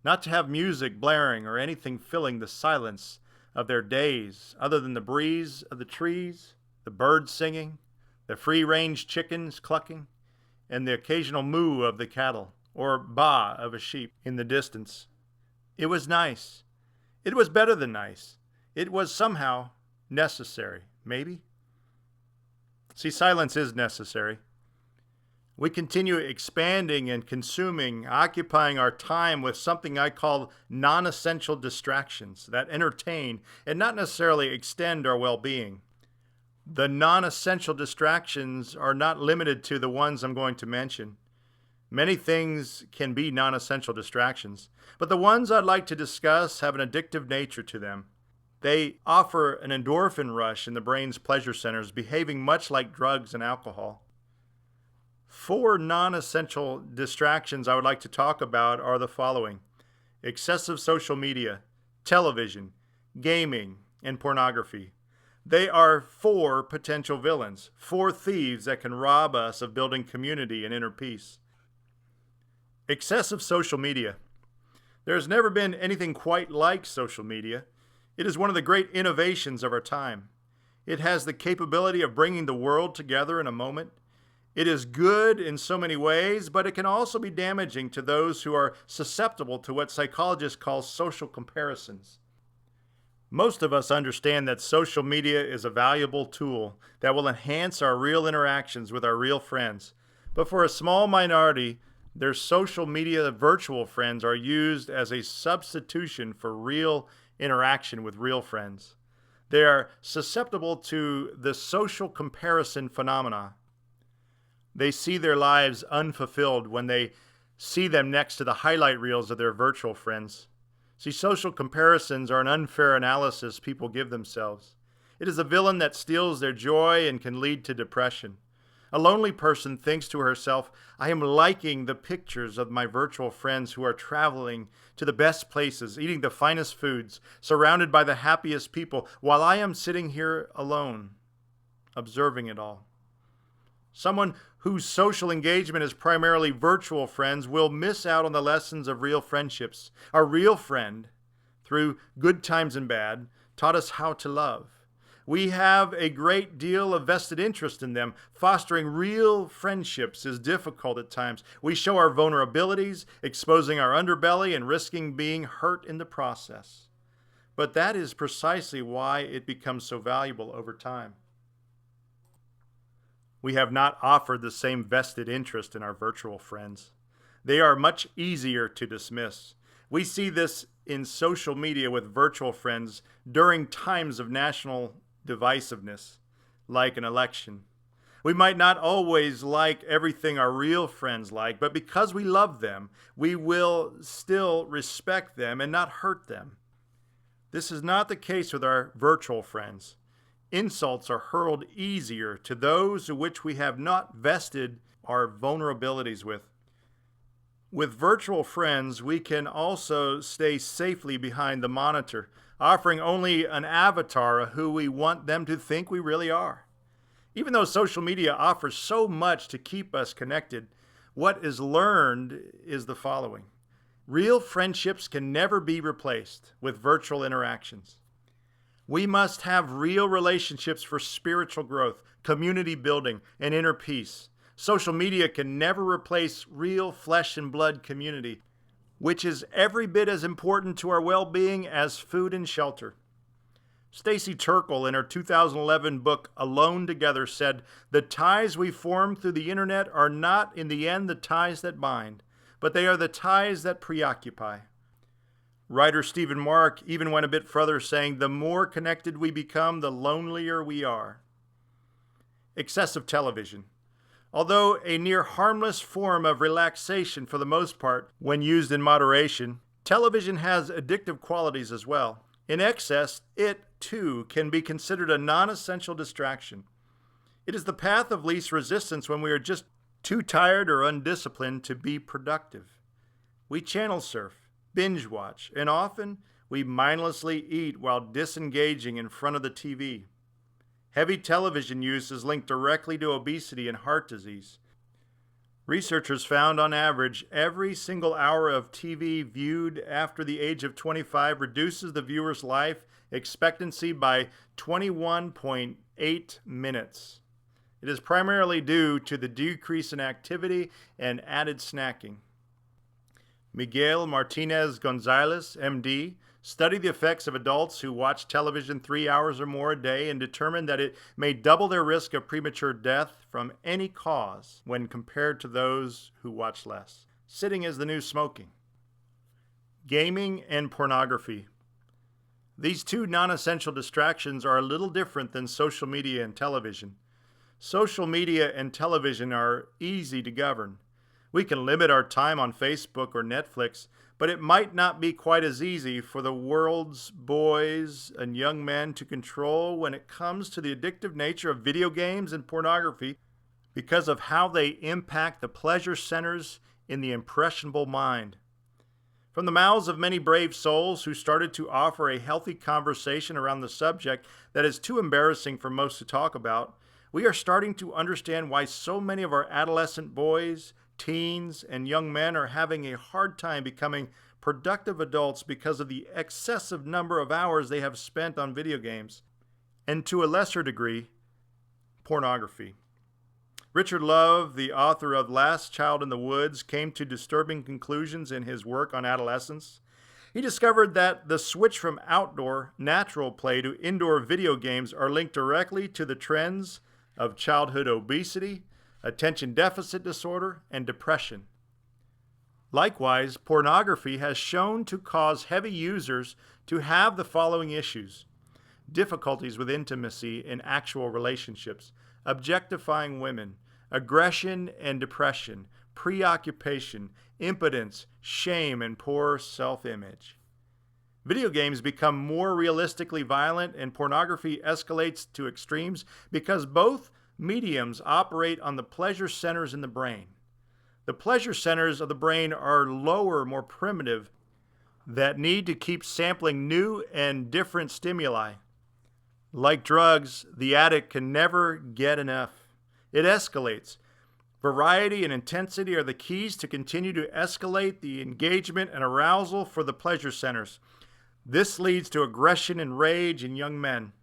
not to have music blaring or anything filling the silence of their days other than the breeze of the trees, the birds singing, the free-range chickens clucking, and the occasional moo of the cattle or baa of a sheep in the distance. It was nice. It was better than nice. It was somehow necessary, maybe? See, silence is necessary. We continue expanding and consuming, occupying our time with something I call non-essential distractions that entertain and not necessarily extend our well-being. The non-essential distractions are not limited to the ones I'm going to mention. Many things can be non-essential distractions, but the ones I'd like to discuss have an addictive nature to them. They offer an endorphin rush in the brain's pleasure centers, behaving much like drugs and alcohol. 4 non-essential distractions I would like to talk about are the following: excessive social media, television, gaming, and pornography. They are 4 potential villains, 4 thieves that can rob us of building community and inner peace. Excessive social media. There has never been anything quite like social media. It is one of the great innovations of our time. It has the capability of bringing the world together in a moment. It is good in so many ways, but it can also be damaging to those who are susceptible to what psychologists call social comparisons. Most of us understand that social media is a valuable tool that will enhance our real interactions with our real friends. But for a small minority, their social media virtual friends are used as a substitution for real interaction with real friends. They are susceptible to the social comparison phenomena. They see their lives unfulfilled when they see them next to the highlight reels of their virtual friends. See, social comparisons are an unfair analysis people give themselves. It is a villain that steals their joy and can lead to depression. A lonely person thinks to herself, I am liking the pictures of my virtual friends who are traveling to the best places, eating the finest foods, surrounded by the happiest people, while I am sitting here alone, observing it all. Someone whose social engagement is primarily virtual friends will miss out on the lessons of real friendships. Our real friend, through good times and bad, taught us how to love. We have a great deal of vested interest in them. Fostering real friendships is difficult at times. We show our vulnerabilities, exposing our underbelly and risking being hurt in the process. But that is precisely why it becomes so valuable over time. We have not offered the same vested interest in our virtual friends. They are much easier to dismiss. We see this in social media with virtual friends during times of national divisiveness, like an election. We might not always like everything our real friends like, but because we love them, we will still respect them and not hurt them. This is not the case with our virtual friends. Insults are hurled easier to those to which we have not vested our vulnerabilities with. With virtual friends, we can also stay safely behind the monitor, offering only an avatar of who we want them to think we really are. Even though social media offers so much to keep us connected, what is learned is the following. Real friendships can never be replaced with virtual interactions. We must have real relationships for spiritual growth, community building, and inner peace. Social media can never replace real flesh and blood community, which is every bit as important to our well-being as food and shelter. Stacy Turkle, in her 2011 book Alone Together, said, "The ties we form through the internet are not in the end the ties that bind, but they are the ties that preoccupy." Writer Stephen Mark even went a bit further, saying, "The more connected we become, the lonelier we are." Excessive television. Although a near harmless form of relaxation for the most part when used in moderation, television has addictive qualities as well. In excess, it, too, can be considered a non-essential distraction. It is the path of least resistance when we are just too tired or undisciplined to be productive. We channel surf, binge watch, and often we mindlessly eat while disengaging in front of the TV. Heavy television use is linked directly to obesity and heart disease. Researchers found on average every single hour of TV viewed after the age of 25 reduces the viewer's life expectancy by 21.8 minutes. It is primarily due to the decrease in activity and added snacking. Miguel Martinez Gonzalez, MD, studied the effects of adults who watch television 3 hours or more a day and determined that it may double their risk of premature death from any cause when compared to those who watch less. Sitting is the new smoking. Gaming and pornography. These two non-essential distractions are a little different than social media and television. Social media and television are easy to govern. We can limit our time on Facebook or Netflix, but it might not be quite as easy for the world's boys and young men to control when it comes to the addictive nature of video games and pornography because of how they impact the pleasure centers in the impressionable mind. From the mouths of many brave souls who started to offer a healthy conversation around the subject that is too embarrassing for most to talk about, we are starting to understand why so many of our adolescent boys, teens, and young men are having a hard time becoming productive adults because of the excessive number of hours they have spent on video games, and to a lesser degree, pornography. Richard Love, the author of Last Child in the Woods, came to disturbing conclusions in his work on adolescence. He discovered that the switch from outdoor, natural play to indoor video games are linked directly to the trends of childhood obesity, attention deficit disorder, and depression. Likewise, pornography has shown to cause heavy users to have the following issues: difficulties with intimacy in actual relationships, objectifying women, aggression and depression, preoccupation, impotence, shame, and poor self-image. Video games become more realistically violent and pornography escalates to extremes because both mediums operate on the pleasure centers in the brain. The pleasure centers of the brain are lower, more primitive, that need to keep sampling new and different stimuli. Like drugs, the addict can never get enough. It escalates. Variety and intensity are the keys to continue to escalate the engagement and arousal for the pleasure centers. This leads to aggression and rage in young men.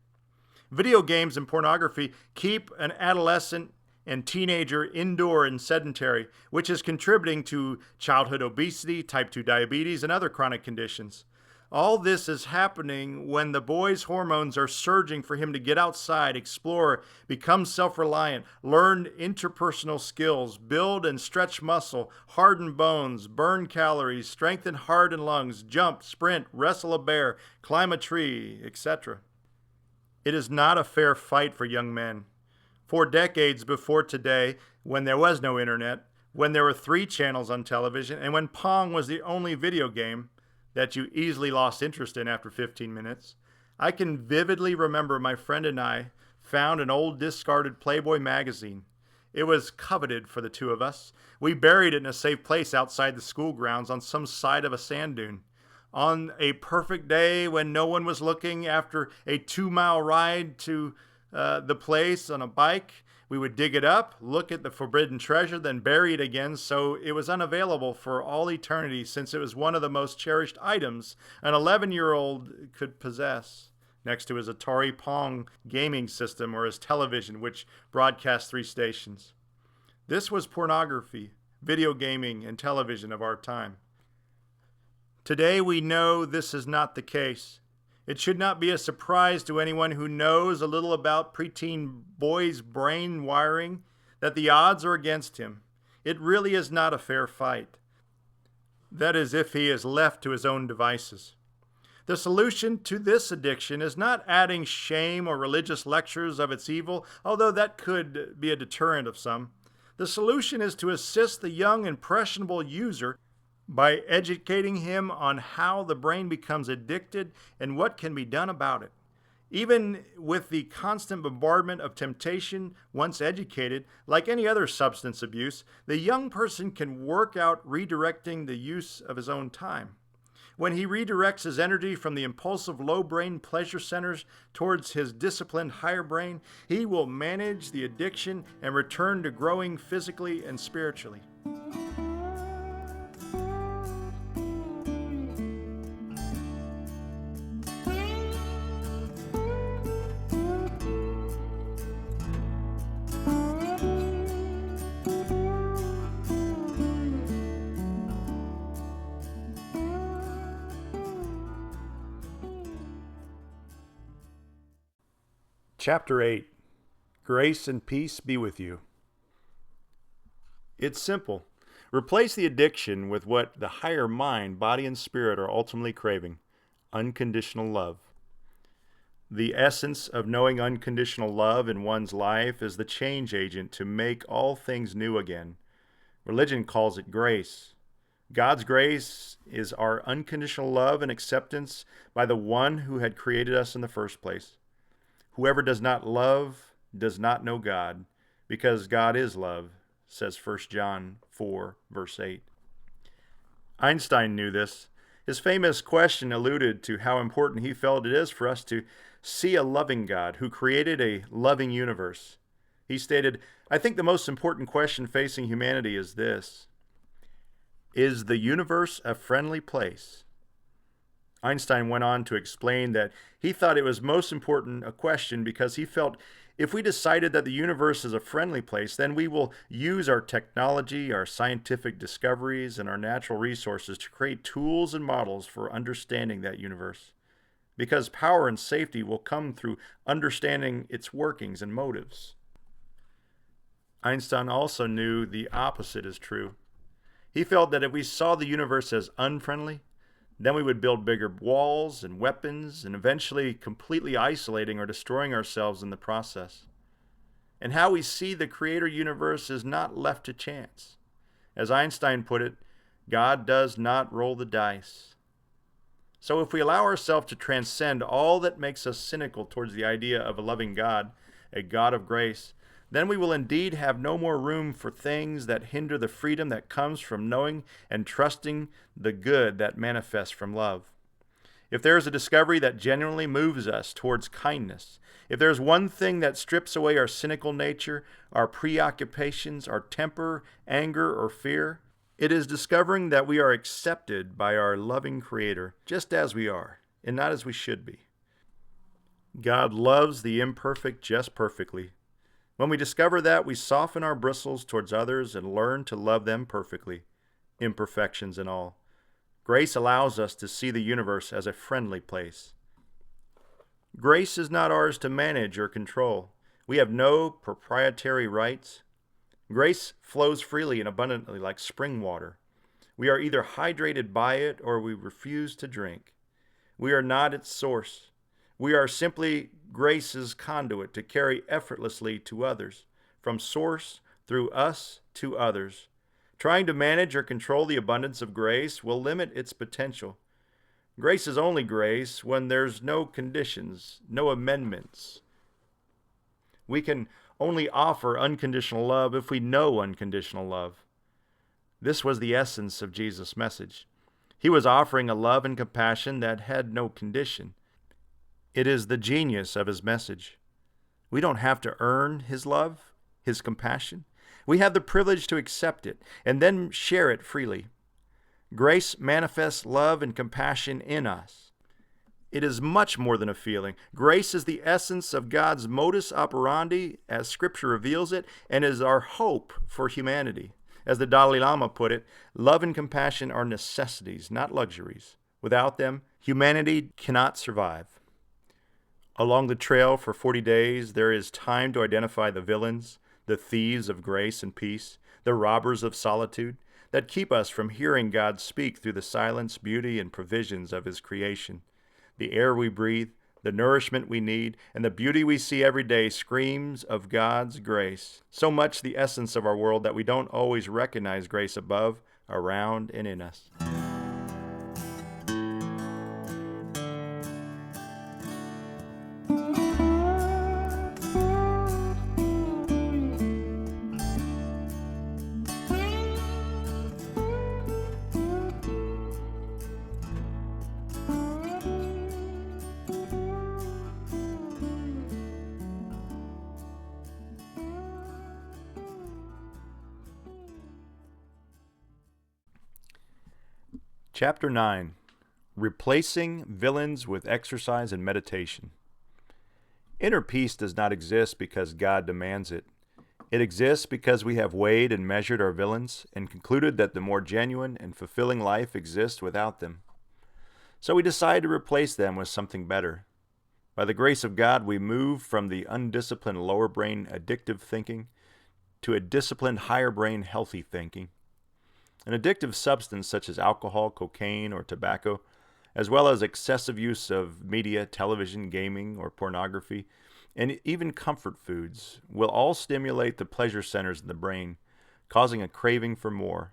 Video games and pornography keep an adolescent and teenager indoor and sedentary, which is contributing to childhood obesity, type 2 diabetes, and other chronic conditions. All this is happening when the boy's hormones are surging for him to get outside, explore, become self-reliant, learn interpersonal skills, build and stretch muscle, harden bones, burn calories, strengthen heart and lungs, jump, sprint, wrestle a bear, climb a tree, etc. It is not a fair fight for young men. 4 decades before today, when there was no internet, when there were 3 channels on television, and when Pong was the only video game that you easily lost interest in after 15 minutes, I can vividly remember my friend and I found an old discarded Playboy magazine. It was coveted for the 2 of us. We buried it in a safe place outside the school grounds on some side of a sand dune. On a perfect day when no one was looking, after a 2-mile ride to the place on a bike, we would dig it up, look at the forbidden treasure, then bury it again so it was unavailable for all eternity, since it was one of the most cherished items an 11-year-old could possess, next to his Atari Pong gaming system or his television, which broadcast 3 stations. This was pornography, video gaming, and television of our time. Today we know this is not the case. It should not be a surprise to anyone who knows a little about preteen boys' brain wiring that the odds are against him. It really is not a fair fight. That is, if he is left to his own devices. The solution to this addiction is not adding shame or religious lectures of its evil, although that could be a deterrent of some. The solution is to assist the young, impressionable user by educating him on how the brain becomes addicted and what can be done about it. Even with the constant bombardment of temptation, once educated, like any other substance abuse, the young person can work out redirecting the use of his own time. When he redirects his energy from the impulsive low brain pleasure centers towards his disciplined higher brain, he will manage the addiction and return to growing physically and spiritually. Chapter 8. Grace and peace be with you. It's simple. Replace the addiction with what the higher mind, body, and spirit are ultimately craving: unconditional love. The essence of knowing unconditional love in one's life is the change agent to make all things new again. Religion calls it grace. God's grace is our unconditional love and acceptance by the one who had created us in the first place. Whoever does not love does not know God, because God is love, says 1 John 4, verse 8. Einstein knew this. His famous question alluded to how important he felt it is for us to see a loving God who created a loving universe. He stated, "I think the most important question facing humanity is this: is the universe a friendly place?" Einstein went on to explain that he thought it was most important a question because he felt if we decided that the universe is a friendly place, then we will use our technology, our scientific discoveries, and our natural resources to create tools and models for understanding that universe. Because power and safety will come through understanding its workings and motives. Einstein also knew the opposite is true. He felt that if we saw the universe as unfriendly, then we would build bigger walls and weapons and eventually completely isolating or destroying ourselves in the process. And how we see the creator universe is not left to chance. As Einstein put it, God does not roll the dice. So if we allow ourselves to transcend all that makes us cynical towards the idea of a loving God, a God of grace, then we will indeed have no more room for things that hinder the freedom that comes from knowing and trusting the good that manifests from love. If there is a discovery that genuinely moves us towards kindness, if there is one thing that strips away our cynical nature, our preoccupations, our temper, anger, or fear, it is discovering that we are accepted by our loving Creator just as we are, and not as we should be. God loves the imperfect just perfectly. When we discover that, we soften our bristles towards others and learn to love them perfectly, imperfections and all. Grace allows us to see the universe as a friendly place. Grace is not ours to manage or control. We have no proprietary rights. Grace flows freely and abundantly like spring water. We are either hydrated by it or we refuse to drink. We are not its source. We are simply grace's conduit to carry effortlessly to others, from source through us to others. Trying to manage or control the abundance of grace will limit its potential. Grace is only grace when there's no conditions, no amendments. We can only offer unconditional love if we know unconditional love. This was the essence of Jesus' message. He was offering a love and compassion that had no condition. It is the genius of his message. We don't have to earn his love, his compassion. We have the privilege to accept it and then share it freely. Grace manifests love and compassion in us. It is much more than a feeling. Grace is the essence of God's modus operandi, as Scripture reveals it, and is our hope for humanity. As the Dalai Lama put it, love and compassion are necessities, not luxuries. Without them, humanity cannot survive. Along the trail for 40 days, there is time to identify the villains, the thieves of grace and peace, the robbers of solitude, that keep us from hearing God speak through the silence, beauty, and provisions of his creation. The air we breathe, the nourishment we need, and the beauty we see every day screams of God's grace. So much the essence of our world that we don't always recognize grace above, around, and in us. Chapter 9. Replacing Villains with Exercise and Meditation. Inner peace does not exist because God demands it. It exists because we have weighed and measured our villains and concluded that the more genuine and fulfilling life exists without them. So we decide to replace them with something better. By the grace of God, we move from the undisciplined lower brain addictive thinking to a disciplined higher brain healthy thinking. An addictive substance such as alcohol, cocaine, or tobacco, as well as excessive use of media, television, gaming, or pornography, and even comfort foods, will all stimulate the pleasure centers in the brain, causing a craving for more.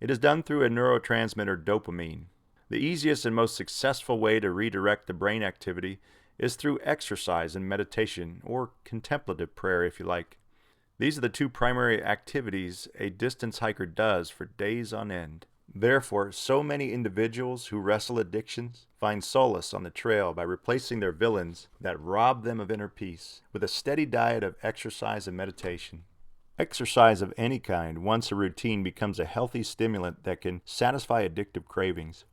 It is done through a neurotransmitter dopamine. The easiest and most successful way to redirect the brain activity is through exercise and meditation, or contemplative prayer if you like. These are the two primary activities a distance hiker does for days on end. Therefore, so many individuals who wrestle addictions find solace on the trail by replacing their villains that rob them of inner peace with a steady diet of exercise and meditation. Exercise of any kind, once a routine, becomes a healthy stimulant that can satisfy addictive cravings.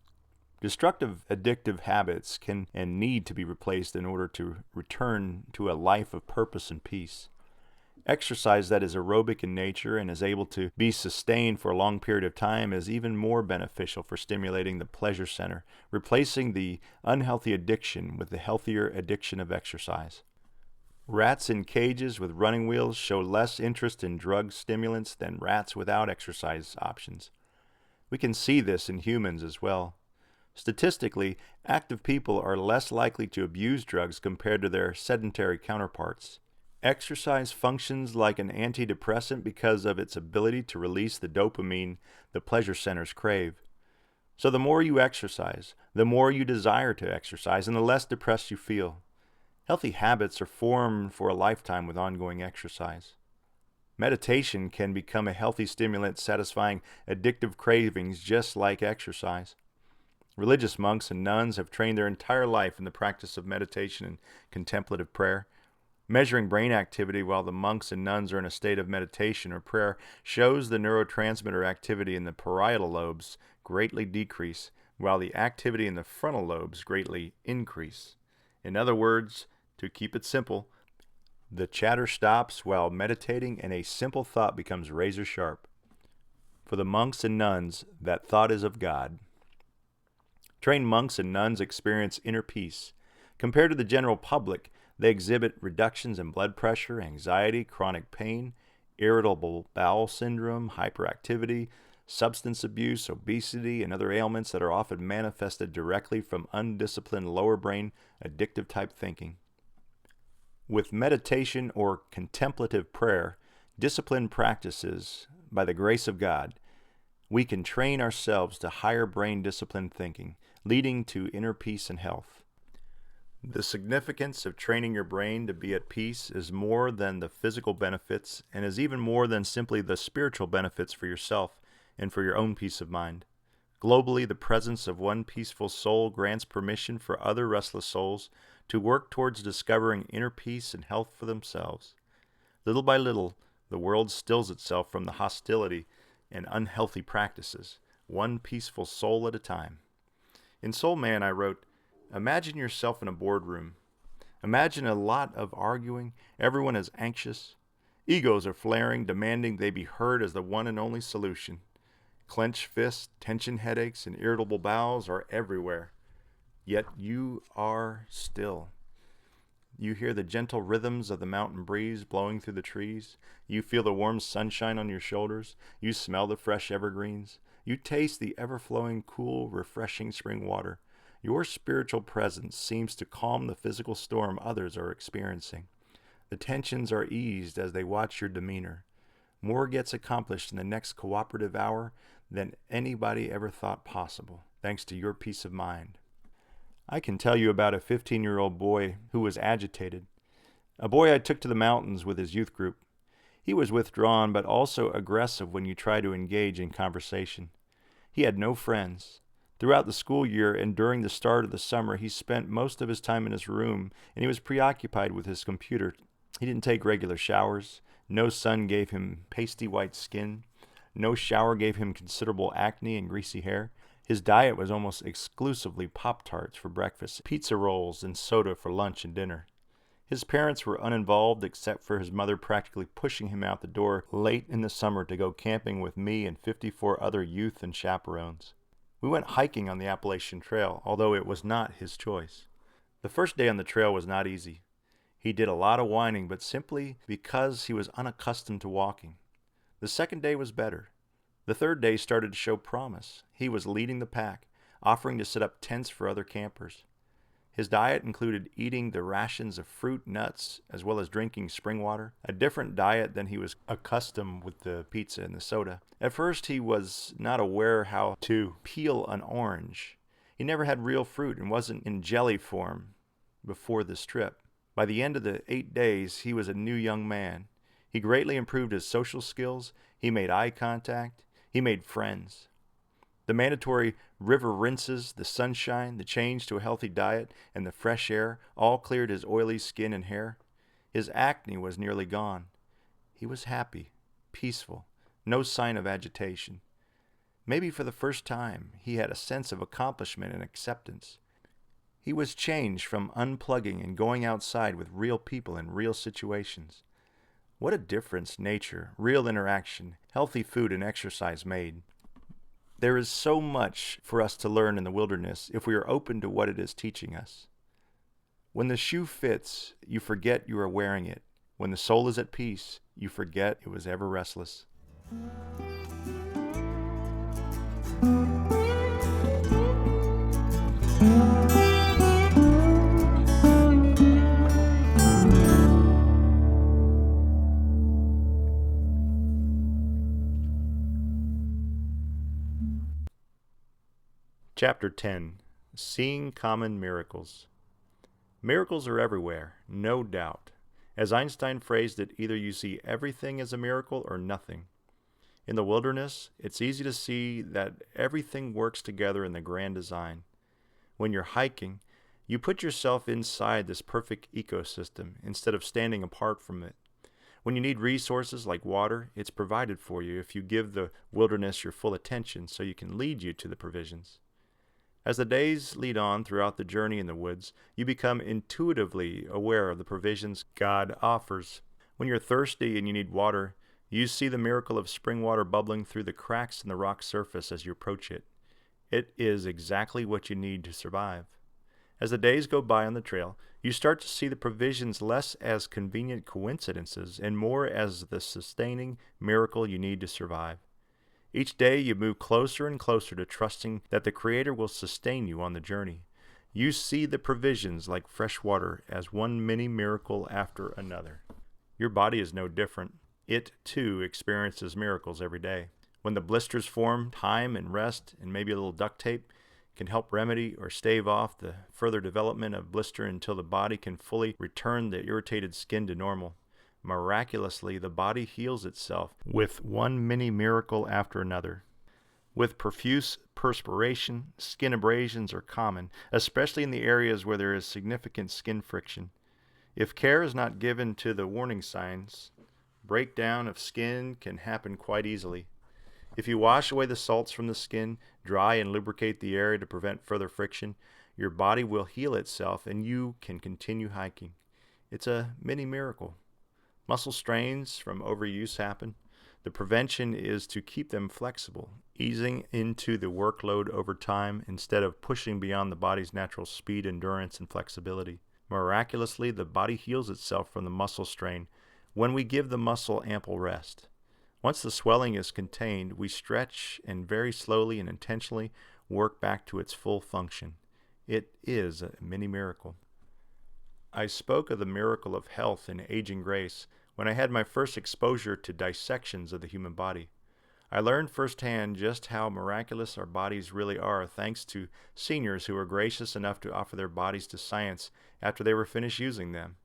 Destructive addictive habits can and need to be replaced in order to return to a life of purpose and peace. Exercise that is aerobic in nature and is able to be sustained for a long period of time is even more beneficial for stimulating the pleasure center, replacing the unhealthy addiction with the healthier addiction of exercise. Rats in cages with running wheels show less interest in drug stimulants than rats without exercise options. We can see this in humans as well. Statistically, active people are less likely to abuse drugs compared to their sedentary counterparts. Exercise functions like an antidepressant because of its ability to release the dopamine the pleasure centers crave. So the more you exercise, the more you desire to exercise, and the less depressed you feel. Healthy habits are formed for a lifetime with ongoing exercise. Meditation can become a healthy stimulant satisfying addictive cravings just like exercise. Religious monks and nuns have trained their entire life in the practice of meditation and contemplative prayer. Measuring brain activity while the monks and nuns are in a state of meditation or prayer shows the neurotransmitter activity in the parietal lobes greatly decrease, while the activity in the frontal lobes greatly increase. In other words, to keep it simple, the chatter stops while meditating and a simple thought becomes razor sharp. For the monks and nuns, that thought is of God. Trained monks and nuns experience inner peace. Compared to the general public, they exhibit reductions in blood pressure, anxiety, chronic pain, irritable bowel syndrome, hyperactivity, substance abuse, obesity, and other ailments that are often manifested directly from undisciplined lower brain addictive type thinking. With meditation or contemplative prayer, disciplined practices, by the grace of God, we can train ourselves to higher brain disciplined thinking, leading to inner peace and health. The significance of training your brain to be at peace is more than the physical benefits and is even more than simply the spiritual benefits for yourself and for your own peace of mind. Globally, the presence of one peaceful soul grants permission for other restless souls to work towards discovering inner peace and health for themselves. Little by little, the world stills itself from the hostility and unhealthy practices, one peaceful soul at a time. In Soul Man, I wrote, imagine yourself in a boardroom. Imagine a lot of arguing. Everyone is anxious. Egos are flaring, demanding they be heard as the one and only solution. Clenched fists, tension headaches, and irritable bowels are everywhere. Yet you are still. You hear the gentle rhythms of the mountain breeze blowing through the trees. You feel the warm sunshine on your shoulders. You smell the fresh evergreens. You taste the ever-flowing, cool, refreshing spring water. Your spiritual presence seems to calm the physical storm others are experiencing. The tensions are eased as they watch your demeanor. More gets accomplished in the next cooperative hour than anybody ever thought possible, thanks to your peace of mind. I can tell you about a 15-year-old boy who was agitated. A boy I took to the mountains with his youth group. He was withdrawn but also aggressive when you try to engage in conversation. He had no friends. Throughout the school year and during the start of the summer, he spent most of his time in his room, and he was preoccupied with his computer. He didn't take regular showers. No sun gave him pasty white skin. No shower gave him considerable acne and greasy hair. His diet was almost exclusively Pop-Tarts for breakfast, pizza rolls, and soda for lunch and dinner. His parents were uninvolved except for his mother practically pushing him out the door late in the summer to go camping with me and 54 other youth and chaperones. We went hiking on the Appalachian Trail, although it was not his choice. The first day on the trail was not easy. He did a lot of whining, but simply because he was unaccustomed to walking. The second day was better. The third day started to show promise. He was leading the pack, offering to set up tents for other campers. His diet included eating the rations of fruit, nuts, as well as drinking spring water, a different diet than he was accustomed with the pizza and the soda. At first, he was not aware how to peel an orange. He never had real fruit and wasn't in jelly form before this trip. By the end of the 8 days, he was a new young man. He greatly improved his social skills. He made eye contact. He made friends. The mandatory river rinses, the sunshine, the change to a healthy diet, and the fresh air all cleared his oily skin and hair. His acne was nearly gone. He was happy, peaceful, no sign of agitation. Maybe for the first time, he had a sense of accomplishment and acceptance. He was changed from unplugging and going outside with real people in real situations. What a difference nature, real interaction, healthy food, and exercise made. There is so much for us to learn in the wilderness if we are open to what it is teaching us. When the shoe fits, you forget you are wearing it. When the soul is at peace, you forget it was ever restless. Chapter 10. Seeing Common Miracles. Miracles are everywhere, no doubt. As Einstein phrased it, either you see everything as a miracle or nothing. In the wilderness, it's easy to see that everything works together in the grand design. When you're hiking, you put yourself inside this perfect ecosystem instead of standing apart from it. When you need resources like water, it's provided for you if you give the wilderness your full attention so you can lead you to the provisions. As the days lead on throughout the journey in the woods, you become intuitively aware of the provisions God offers. When you're thirsty and you need water, you see the miracle of spring water bubbling through the cracks in the rock surface as you approach it. It is exactly what you need to survive. As the days go by on the trail, you start to see the provisions less as convenient coincidences and more as the sustaining miracle you need to survive. Each day you move closer and closer to trusting that the Creator will sustain you on the journey. You see the provisions like fresh water as one mini miracle after another. Your body is no different. It, too, experiences miracles every day. When the blisters form, time and rest and maybe a little duct tape can help remedy or stave off the further development of blister until the body can fully return the irritated skin to normal. Miraculously, the body heals itself with one mini miracle after another. With profuse perspiration, skin abrasions are common, especially in the areas where there is significant skin friction. If care is not given to the warning signs, breakdown of skin can happen quite easily. If you wash away the salts from the skin, dry and lubricate the area to prevent further friction, your body will heal itself and you can continue hiking. It's a mini miracle. Muscle strains from overuse happen. The prevention is to keep them flexible, easing into the workload over time instead of pushing beyond the body's natural speed, endurance, and flexibility. Miraculously, the body heals itself from the muscle strain when we give the muscle ample rest. Once the swelling is contained, we stretch and very slowly and intentionally work back to its full function. It is a mini miracle. I spoke of the miracle of health and aging grace when I had my first exposure to dissections of the human body. I learned firsthand just how miraculous our bodies really are thanks to seniors who were gracious enough to offer their bodies to science after they were finished using them.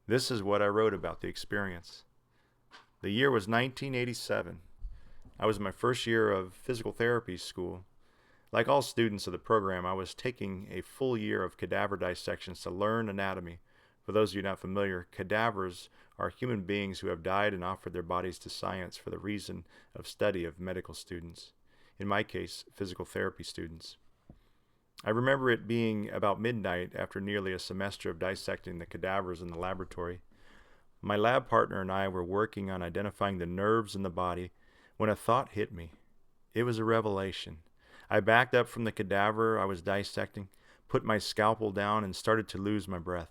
This is what I wrote about the experience. The year was 1987. I was in my first year of physical therapy school. Like all students of the program, I was taking a full year of cadaver dissections to learn anatomy. For those of you not familiar, cadavers are human beings who have died and offered their bodies to science for the reason of study of medical students. In my case, physical therapy students. I remember it being about midnight after nearly a semester of dissecting the cadavers in the laboratory. My lab partner and I were working on identifying the nerves in the body when a thought hit me. It was a revelation. I backed up from the cadaver I was dissecting, put my scalpel down, and started to lose my breath.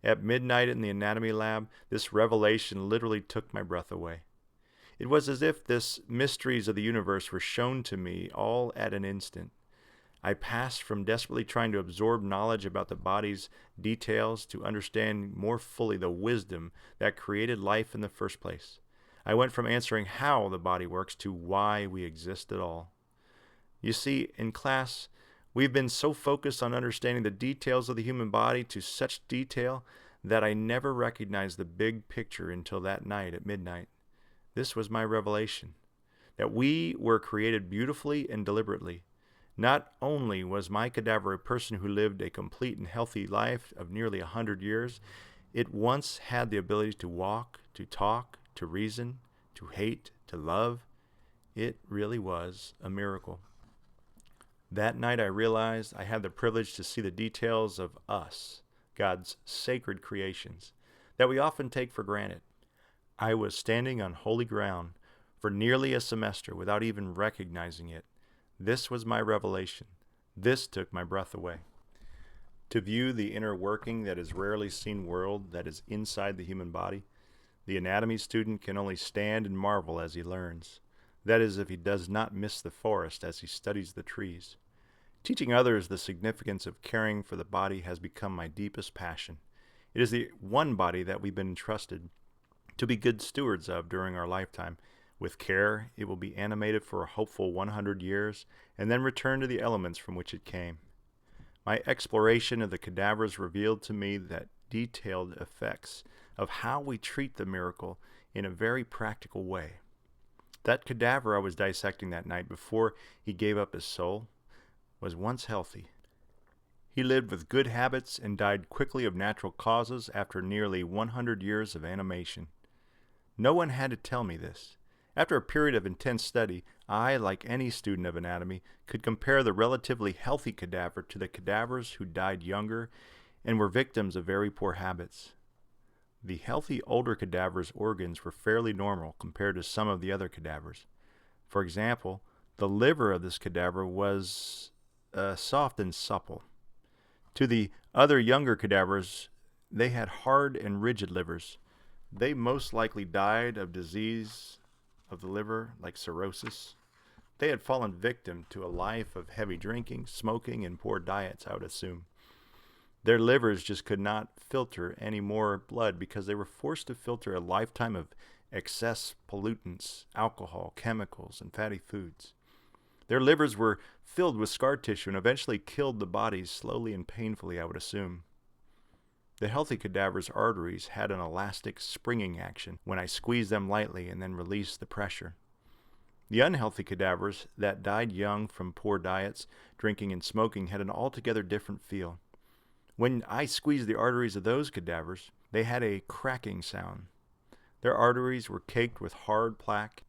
At midnight in the anatomy lab, this revelation literally took my breath away. It was as if the mysteries of the universe were shown to me all at an instant. I passed from desperately trying to absorb knowledge about the body's details to understand more fully the wisdom that created life in the first place. I went from answering how the body works to why we exist at all. You see, in class, we've been so focused on understanding the details of the human body to such detail that I never recognized the big picture until that night at midnight. This was my revelation, that we were created beautifully and deliberately. Not only was my cadaver a person who lived a complete and healthy life of nearly 100 years, it once had the ability to walk, to talk, to reason, to hate, to love. It really was a miracle. That night I realized I had the privilege to see the details of us, God's sacred creations, that we often take for granted. I was standing on holy ground for nearly a semester without even recognizing it. This was my revelation. This took my breath away. To view the inner working that is rarely seen world that is inside the human body, the anatomy student can only stand and marvel as he learns. That is, if he does not miss the forest as he studies the trees. Teaching others the significance of caring for the body has become my deepest passion. It is the one body that we've been entrusted to be good stewards of during our lifetime. With care, it will be animated for a hopeful 100 years and then return to the elements from which it came. My exploration of the cadavers revealed to me that detailed effects of how we treat the miracle in a very practical way. That cadaver I was dissecting that night before he gave up his soul was once healthy. He lived with good habits and died quickly of natural causes after nearly 100 years of animation. No one had to tell me this. After a period of intense study, I, like any student of anatomy, could compare the relatively healthy cadaver to the cadavers who died younger and were victims of very poor habits. The healthy older cadaver's organs were fairly normal compared to some of the other cadavers. For example, the liver of this cadaver was soft and supple. To the other younger cadavers, they had hard and rigid livers. They most likely died of disease of the liver, like cirrhosis. They had fallen victim to a life of heavy drinking, smoking, and poor diets, I would assume. Their livers just could not filter any more blood because they were forced to filter a lifetime of excess pollutants, alcohol, chemicals, and fatty foods. Their livers were filled with scar tissue and eventually killed the bodies slowly and painfully, I would assume. The healthy cadaver's arteries had an elastic springing action when I squeezed them lightly and then released the pressure. The unhealthy cadavers that died young from poor diets, drinking, and smoking had an altogether different feel. When I squeezed the arteries of those cadavers, they had a cracking sound. Their arteries were caked with hard plaque.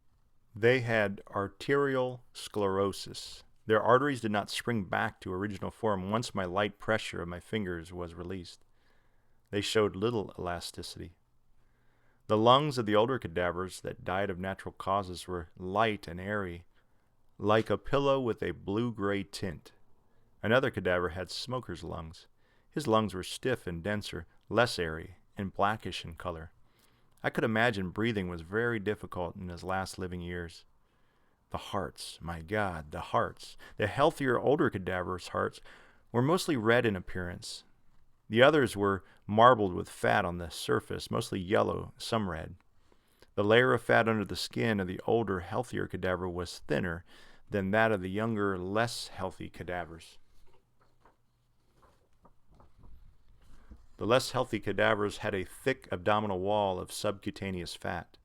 They had arterial sclerosis. Their arteries did not spring back to original form once my light pressure of my fingers was released. They showed little elasticity. The lungs of the older cadavers that died of natural causes were light and airy, like a pillow with a blue-gray tint. Another cadaver had smoker's lungs. His lungs were stiff and denser, less airy, and blackish in color. I could imagine breathing was very difficult in his last living years. The hearts, my God, the hearts. The healthier, older cadavers' hearts were mostly red in appearance. The others were marbled with fat on the surface, mostly yellow, some red. The layer of fat under the skin of the older, healthier cadaver was thinner than that of the younger, less healthy cadavers. The less healthy cadavers had a thick abdominal wall of subcutaneous fat.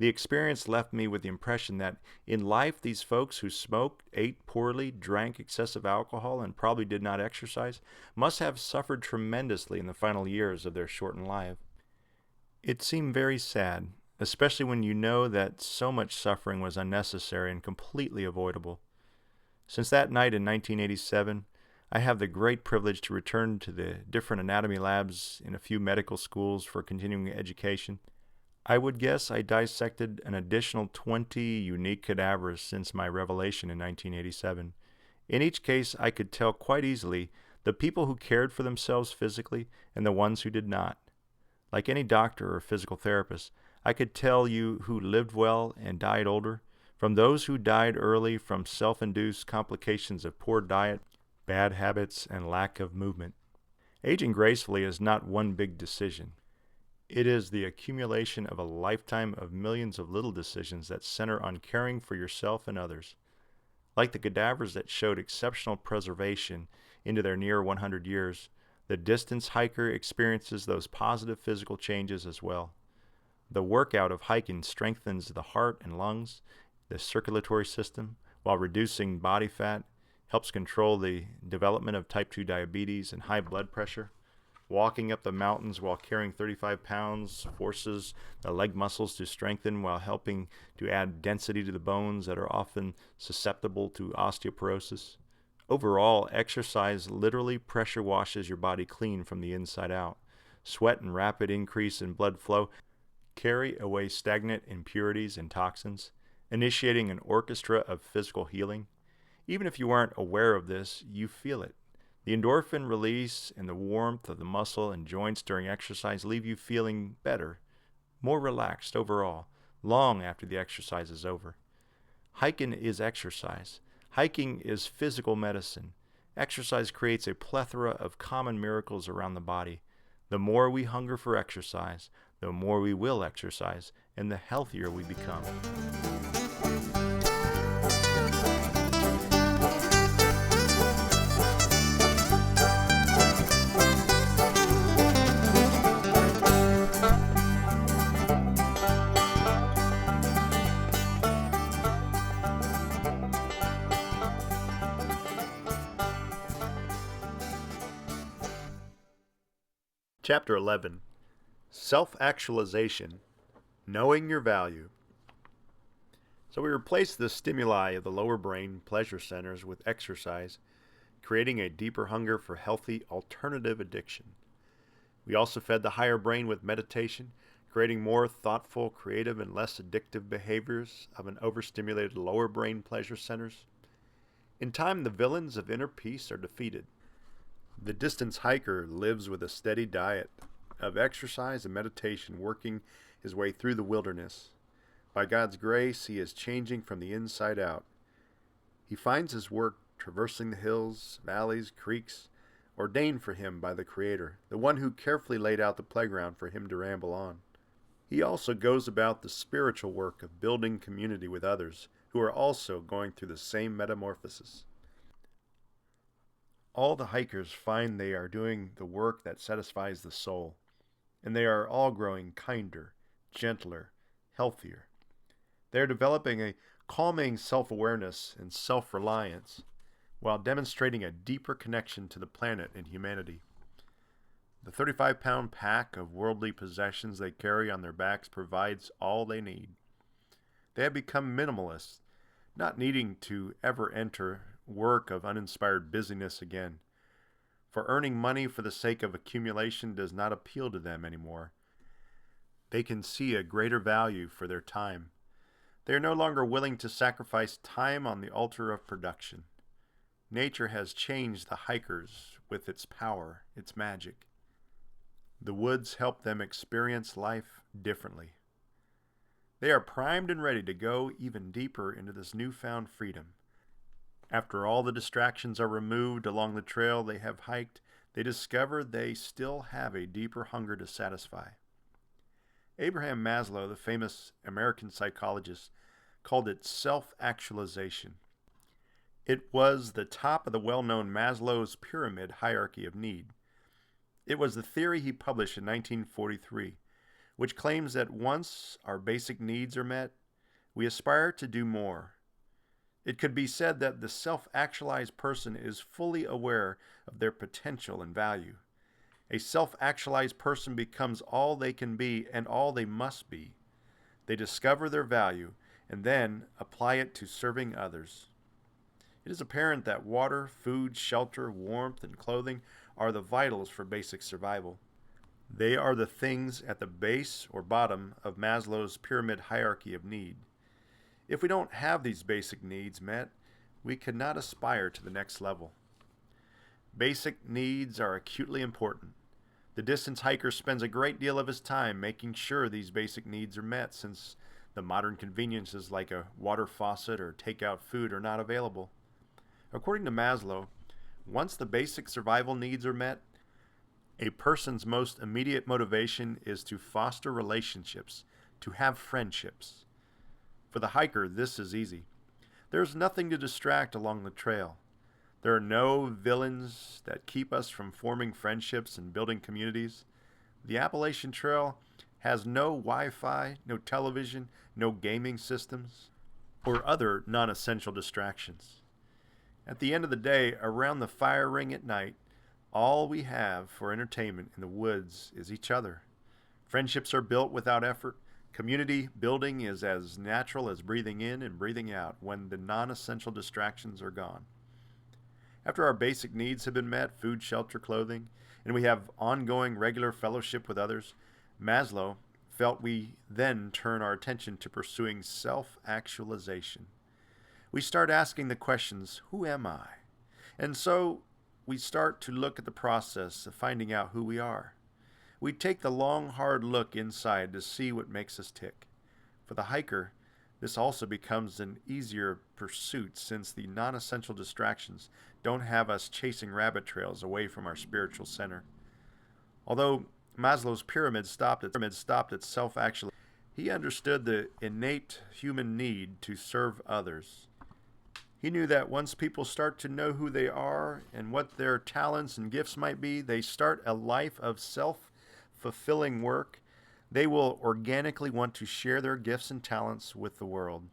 The experience left me with the impression that in life these folks who smoked, ate poorly, drank excessive alcohol, and probably did not exercise must have suffered tremendously in the final years of their shortened life. It seemed very sad, especially when you know that so much suffering was unnecessary and completely avoidable. Since that night in 1987, I have the great privilege to return to the different anatomy labs in a few medical schools for continuing education. I would guess I dissected an additional 20 unique cadavers since my revelation in 1987. In each case, I could tell quite easily the people who cared for themselves physically and the ones who did not. Like any doctor or physical therapist, I could tell you who lived well and died older, from those who died early from self-induced complications of poor diet, bad habits, and lack of movement. Aging gracefully is not one big decision. It is the accumulation of a lifetime of millions of little decisions that center on caring for yourself and others. Like the cadavers that showed exceptional preservation into their near 100 years, the distance hiker experiences those positive physical changes as well. The workout of hiking strengthens the heart and lungs, the circulatory system, while reducing body fat, helps control the development of type 2 diabetes and high blood pressure. Walking up the mountains while carrying 35 pounds forces the leg muscles to strengthen while helping to add density to the bones that are often susceptible to osteoporosis. Overall, exercise literally pressure washes your body clean from the inside out. Sweat and rapid increase in blood flow carry away stagnant impurities and toxins, initiating an orchestra of physical healing. Even if you aren't aware of this, you feel it. The endorphin release and the warmth of the muscle and joints during exercise leave you feeling better, more relaxed overall, long after the exercise is over. Hiking is exercise. Hiking is physical medicine. Exercise creates a plethora of common miracles around the body. The more we hunger for exercise, the more we will exercise and the healthier we become. Chapter 11. Self-actualization, knowing your value. So we replace the stimuli of the lower brain pleasure centers with exercise, creating a deeper hunger for healthy alternative addiction. We also fed the higher brain with meditation, creating more thoughtful, creative, and less addictive behaviors of an overstimulated lower brain pleasure centers. In time, the villains of inner peace are defeated. The distance hiker lives with a steady diet of exercise and meditation, working his way through the wilderness. By God's grace, he is changing from the inside out. He finds his work traversing the hills, valleys, creeks, ordained for him by the Creator, the one who carefully laid out the playground for him to ramble on. He also goes about the spiritual work of building community with others who are also going through the same metamorphosis. All the hikers find they are doing the work that satisfies the soul, and they are all growing kinder, gentler, healthier. They are developing a calming self-awareness and self-reliance while demonstrating a deeper connection to the planet and humanity. The 35-pound pack of worldly possessions they carry on their backs provides all they need. They have become minimalists, not needing to ever enter work of uninspired busyness again. For earning money for the sake of accumulation does not appeal to them anymore. They can see a greater value for their time. They are no longer willing to sacrifice time on the altar of production. Nature has changed the hikers with its power, its magic. The woods help them experience life differently. They are primed and ready to go even deeper into this newfound freedom. After all the distractions are removed along the trail they have hiked, they discover they still have a deeper hunger to satisfy. Abraham Maslow, the famous American psychologist, called it self-actualization. It was the top of the well-known Maslow's pyramid hierarchy of need. It was the theory he published in 1943, which claims that once our basic needs are met, we aspire to do more. It could be said that the self-actualized person is fully aware of their potential and value. A self-actualized person becomes all they can be and all they must be. They discover their value and then apply it to serving others. It is apparent that water, food, shelter, warmth, and clothing are the vitals for basic survival. They are the things at the base or bottom of Maslow's pyramid hierarchy of need. If we don't have these basic needs met, we cannot aspire to the next level. Basic needs are acutely important. The distance hiker spends a great deal of his time making sure these basic needs are met, since the modern conveniences like a water faucet or takeout food are not available. According to Maslow, once the basic survival needs are met, a person's most immediate motivation is to foster relationships, to have friendships. For the hiker, this is easy. There is nothing to distract along the trail. There are no villains that keep us from forming friendships and building communities. The Appalachian Trail has no Wi-Fi, no television, no gaming systems, or other non-essential distractions. At the end of the day, around the fire ring at night, all we have for entertainment in the woods is each other. Friendships are built without effort. Community building is as natural as breathing in and breathing out when the non-essential distractions are gone. After our basic needs have been met, food, shelter, clothing, and we have ongoing regular fellowship with others, Maslow felt we then turn our attention to pursuing self-actualization. We start asking the questions, who am I? And so we start to look at the process of finding out who we are. We take the long, hard look inside to see what makes us tick. For the hiker, this also becomes an easier pursuit, since the non-essential distractions don't have us chasing rabbit trails away from our spiritual center. Although Maslow's pyramid stopped at self-actualization. He understood the innate human need to serve others. He knew that once people start to know who they are and what their talents and gifts might be, they start a life of self-fulfilling work. They will organically want to share their gifts and talents with the world,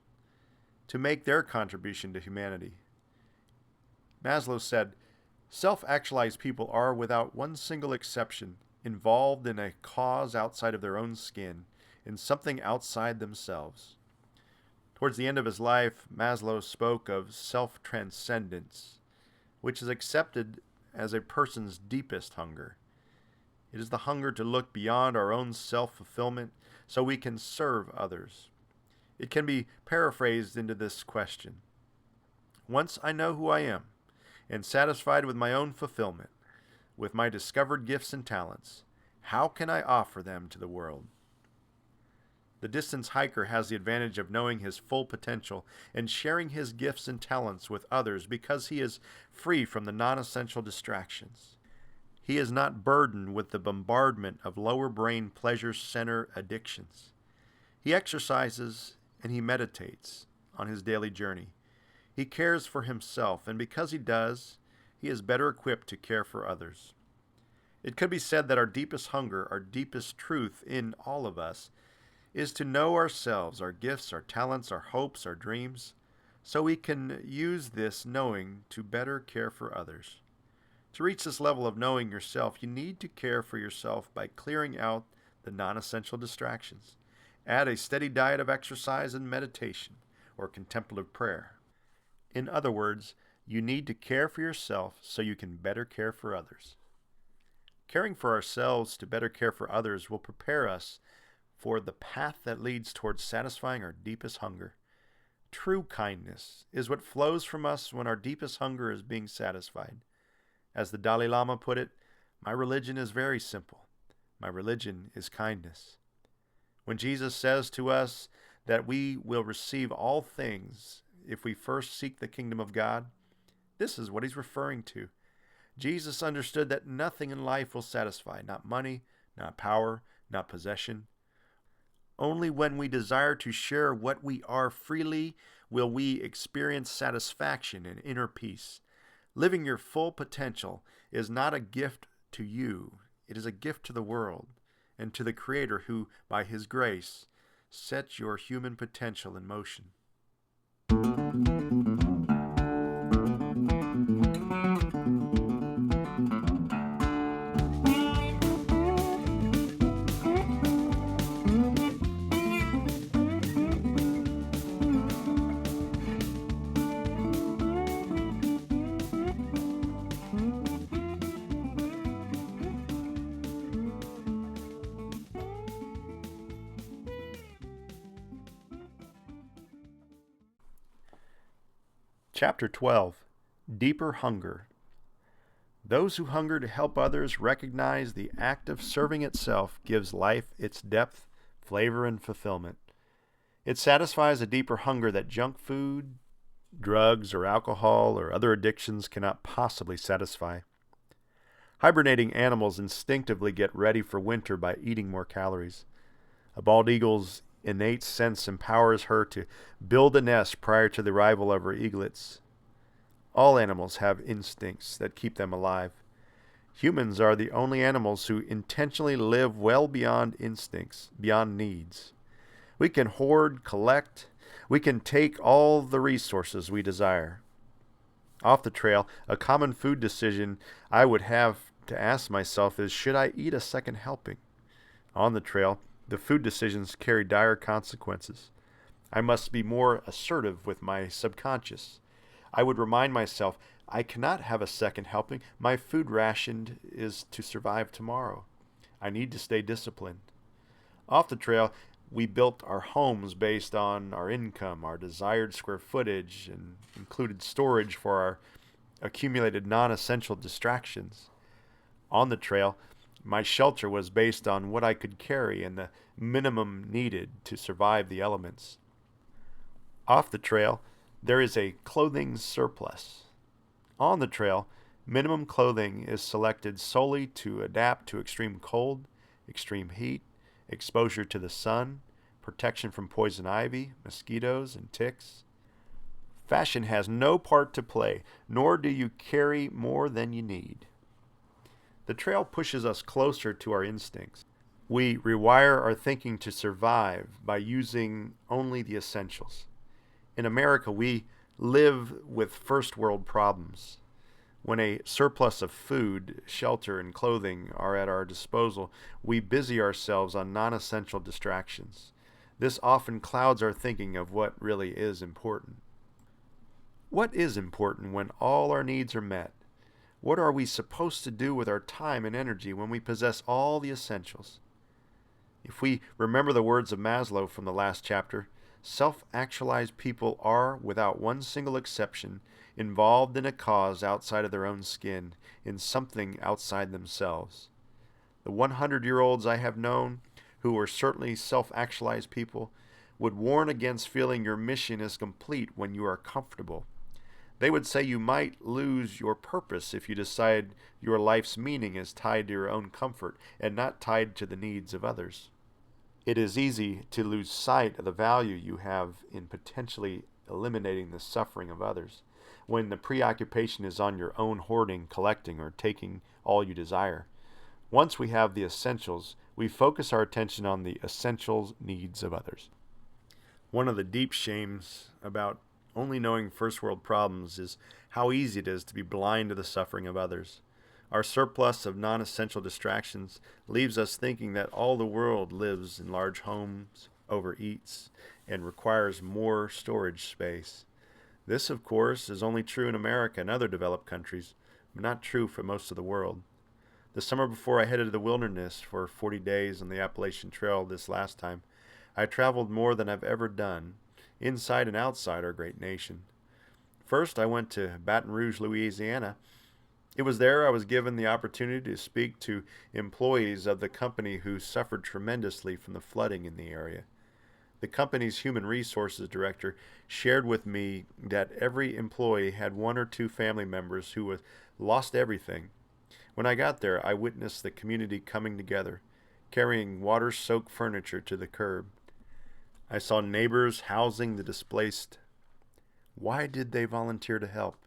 to make their contribution to humanity. Maslow said, self-actualized people are, without one single exception, involved in a cause outside of their own skin, in something outside themselves. Towards the end of his life, Maslow spoke of self-transcendence, which is accepted as a person's deepest hunger. It is the hunger to look beyond our own self-fulfillment so we can serve others. It can be paraphrased into this question. Once I know who I am and satisfied with my own fulfillment, with my discovered gifts and talents, how can I offer them to the world? The distance hiker has the advantage of knowing his full potential and sharing his gifts and talents with others because he is free from the non-essential distractions. He is not burdened with the bombardment of lower brain pleasure center addictions. He exercises and he meditates on his daily journey. He cares for himself, and because he does, he is better equipped to care for others. It could be said that our deepest hunger, our deepest truth in all of us, is to know ourselves, our gifts, our talents, our hopes, our dreams, so we can use this knowing to better care for others. To reach this level of knowing yourself, you need to care for yourself by clearing out the non-essential distractions. Add a steady diet of exercise and meditation, or contemplative prayer. In other words, you need to care for yourself so you can better care for others. Caring for ourselves to better care for others will prepare us for the path that leads towards satisfying our deepest hunger. True kindness is what flows from us when our deepest hunger is being satisfied. As the Dalai Lama put it, my religion is very simple. My religion is kindness. When Jesus says to us that we will receive all things if we first seek the kingdom of God, this is what he's referring to. Jesus understood that nothing in life will satisfy, not money, not power, not possession. Only when we desire to share what we are freely will we experience satisfaction and inner peace. Living your full potential is not a gift to you. It is a gift to the world and to the Creator who, by His grace, sets your human potential in motion. Chapter 12. Deeper Hunger. Those who hunger to help others recognize the act of serving itself gives life its depth, flavor, and fulfillment. It satisfies a deeper hunger that junk food, drugs, or alcohol, or other addictions cannot possibly satisfy. Hibernating animals instinctively get ready for winter by eating more calories. A bald eagle's innate sense empowers her to build a nest prior to the arrival of her eaglets. All animals have instincts that keep them alive. Humans are the only animals who intentionally live well beyond instincts, beyond needs. We can hoard, collect. We can take all the resources we desire. Off the trail, a common food decision I would have to ask myself is, should I eat a second helping? On the trail, the food decisions carry dire consequences. I must be more assertive with my subconscious. I would remind myself, I cannot have a second helping. My food ration is to survive tomorrow. I need to stay disciplined. Off the trail, we built our homes based on our income, our desired square footage, and included storage for our accumulated non-essential distractions. On the trail, my shelter was based on what I could carry and the minimum needed to survive the elements. Off the trail, there is a clothing surplus. On the trail, minimum clothing is selected solely to adapt to extreme cold, extreme heat, exposure to the sun, protection from poison ivy, mosquitoes, and ticks. Fashion has no part to play, nor do you carry more than you need. The trail pushes us closer to our instincts. We rewire our thinking to survive by using only the essentials. In America, we live with first world problems. When a surplus of food, shelter, and clothing are at our disposal, we busy ourselves on non-essential distractions. This often clouds our thinking of what really is important. What is important when all our needs are met? What are we supposed to do with our time and energy when we possess all the essentials? If we remember the words of Maslow from the last chapter, self-actualized people are, without one single exception, involved in a cause outside of their own skin, in something outside themselves. The 100-year-olds I have known, who were certainly self-actualized people, would warn against feeling your mission is complete when you are comfortable. They would say you might lose your purpose if you decide your life's meaning is tied to your own comfort and not tied to the needs of others. It is easy to lose sight of the value you have in potentially eliminating the suffering of others when the preoccupation is on your own hoarding, collecting, or taking all you desire. Once we have the essentials, we focus our attention on the essential needs of others. One of the deep shames about only knowing first world problems is how easy it is to be blind to the suffering of others. Our surplus of non-essential distractions leaves us thinking that all the world lives in large homes, overeats, and requires more storage space. This, of course, is only true in America and other developed countries, but not true for most of the world. The summer before I headed to the wilderness for 40 days on the Appalachian Trail this last time, I traveled more than I've ever done, inside and outside our great nation. First, I went to Baton Rouge, Louisiana. It was there I was given the opportunity to speak to employees of the company who suffered tremendously from the flooding in the area. The company's human resources director shared with me that every employee had one or two family members who had lost everything. When I got there, I witnessed the community coming together, carrying water-soaked furniture to the curb. I saw neighbors housing the displaced. Why did they volunteer to help?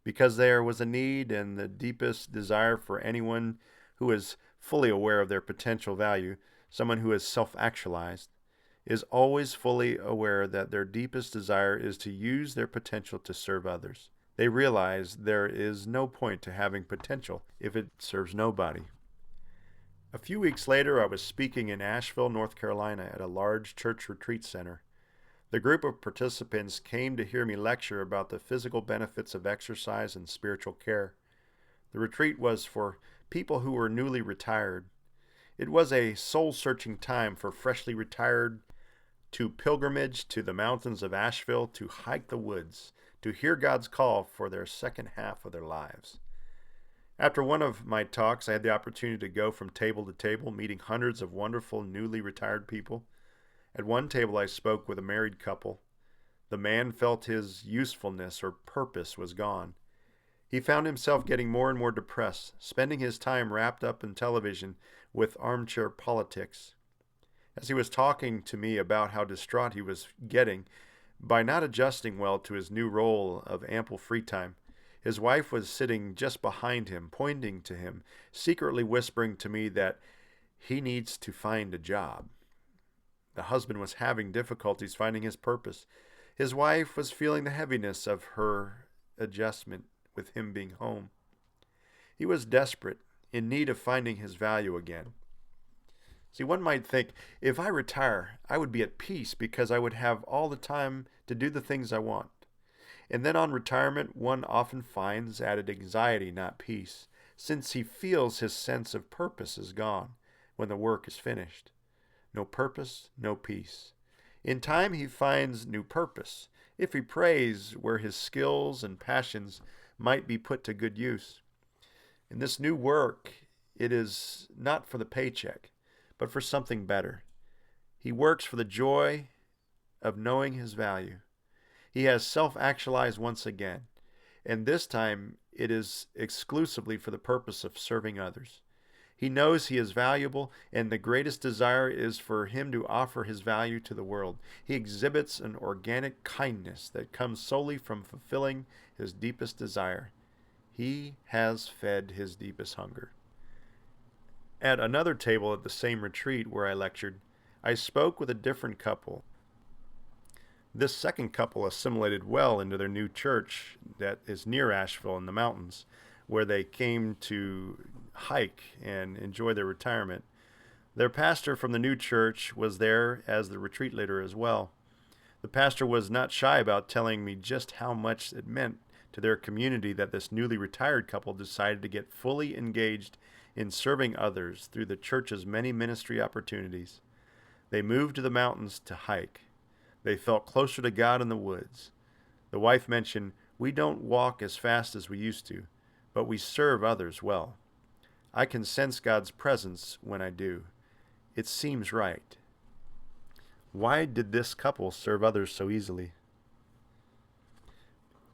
Because there was a need and the deepest desire for anyone who is fully aware of their potential value, someone who is self-actualized, is always fully aware that their deepest desire is to use their potential to serve others. They realize there is no point to having potential if it serves nobody. A few weeks later, I was speaking in Asheville, North Carolina at a large church retreat center. The group of participants came to hear me lecture about the physical benefits of exercise and spiritual care. The retreat was for people who were newly retired. It was a soul-searching time for freshly retired to pilgrimage to the mountains of Asheville, to hike the woods, to hear God's call for their second half of their lives. After one of my talks, I had the opportunity to go from table to table, meeting hundreds of wonderful newly retired people. At one table, I spoke with a married couple. The man felt his usefulness or purpose was gone. He found himself getting more and more depressed, spending his time wrapped up in television with armchair politics. As he was talking to me about how distraught he was getting by not adjusting well to his new role of ample free time, his wife was sitting just behind him, pointing to him, secretly whispering to me that he needs to find a job. The husband was having difficulties finding his purpose. His wife was feeling the heaviness of her adjustment with him being home. He was desperate, in need of finding his value again. See, one might think, if I retire, I would be at peace because I would have all the time to do the things I want. And then on retirement, one often finds added anxiety, not peace, since he feels his sense of purpose is gone when the work is finished. No purpose, no peace. In time, he finds new purpose, if he prays where his skills and passions might be put to good use. In this new work, it is not for the paycheck, but for something better. He works for the joy of knowing his value. He has self-actualized once again, and this time it is exclusively for the purpose of serving others. He knows he is valuable, and the greatest desire is for him to offer his value to the world. He exhibits an organic kindness that comes solely from fulfilling his deepest desire. He has fed his deepest hunger. At another table at the same retreat where I lectured, I spoke with a different couple. This second couple assimilated well into their new church that is near Asheville in the mountains, where they came to hike and enjoy their retirement. Their pastor from the new church was there as the retreat leader as well. The pastor was not shy about telling me just how much it meant to their community that this newly retired couple decided to get fully engaged in serving others through the church's many ministry opportunities. They moved to the mountains to hike. They felt closer to God in the woods. The wife mentioned, "We don't walk as fast as we used to, but we serve others well. I can sense God's presence when I do. It seems right." Why did this couple serve others so easily?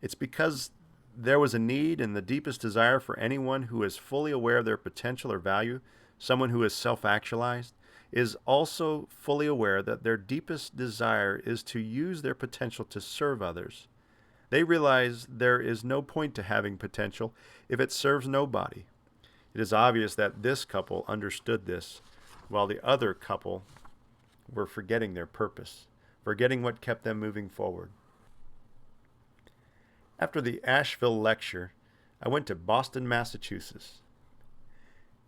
It's because there was a need and the deepest desire for anyone who is fully aware of their potential or value, someone who is self-actualized, is also fully aware that their deepest desire is to use their potential to serve others. They realize there is no point to having potential if it serves nobody. It is obvious that this couple understood this, while the other couple were forgetting their purpose, forgetting what kept them moving forward. After the Asheville lecture, I went to Boston, Massachusetts.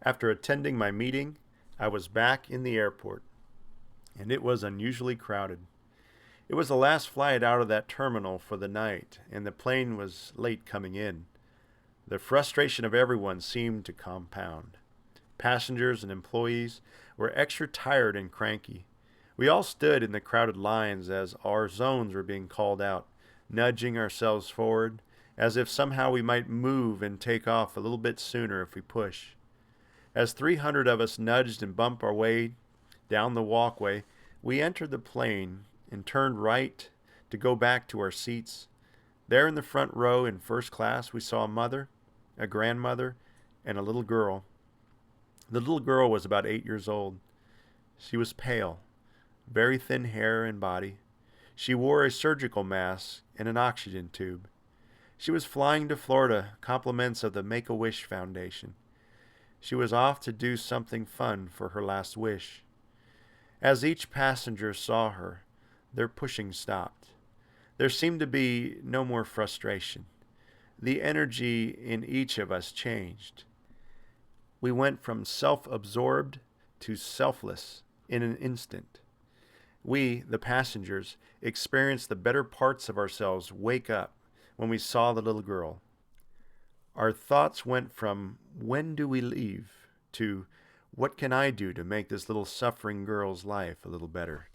After attending my meeting, I was back in the airport, and it was unusually crowded. It was the last flight out of that terminal for the night, and the plane was late coming in. The frustration of everyone seemed to compound. Passengers and employees were extra tired and cranky. We all stood in the crowded lines as our zones were being called out, nudging ourselves forward, as if somehow we might move and take off a little bit sooner if we push. As 300 of us nudged and bumped our way down the walkway, we entered the plane and turned right to go back to our seats. There in the front row in first class, we saw a mother, a grandmother, and a little girl. The little girl was about 8 years old. She was pale, very thin hair and body. She wore a surgical mask and an oxygen tube. She was flying to Florida, compliments of the Make-A-Wish Foundation. She was off to do something fun for her last wish. As each passenger saw her, their pushing stopped. There seemed to be no more frustration. The energy in each of us changed. We went from self-absorbed to selfless in an instant. We, the passengers, experienced the better parts of ourselves wake up when we saw the little girl. Our thoughts went from, "When do we leave?" to, "What can I do to make this little suffering girl's life a little better?"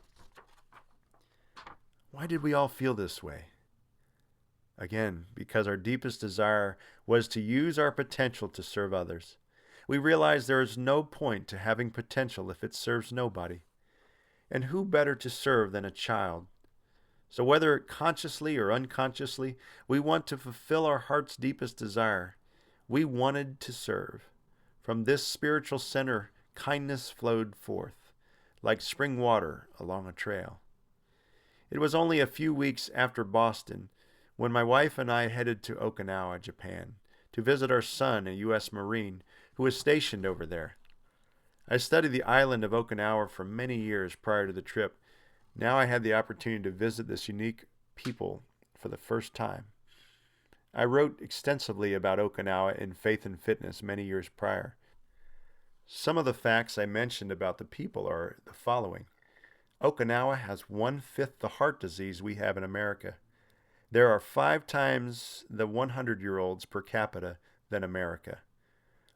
Why did we all feel this way? Again, because our deepest desire was to use our potential to serve others. We realized there is no point to having potential if it serves nobody. And who better to serve than a child? So whether consciously or unconsciously, we want to fulfill our heart's deepest desire. We wanted to serve. From this spiritual center, kindness flowed forth, like spring water along a trail. It was only a few weeks after Boston when my wife and I headed to Okinawa, Japan, to visit our son, a U.S. Marine, who was stationed over there. I studied the island of Okinawa for many years prior to the trip. Now I had the opportunity to visit this unique people for the first time. I wrote extensively about Okinawa in Faith and Fitness many years prior. Some of the facts I mentioned about the people are the following. Okinawa has 1/5 the heart disease we have in America. There are 5 times the 100-year-olds per capita than America.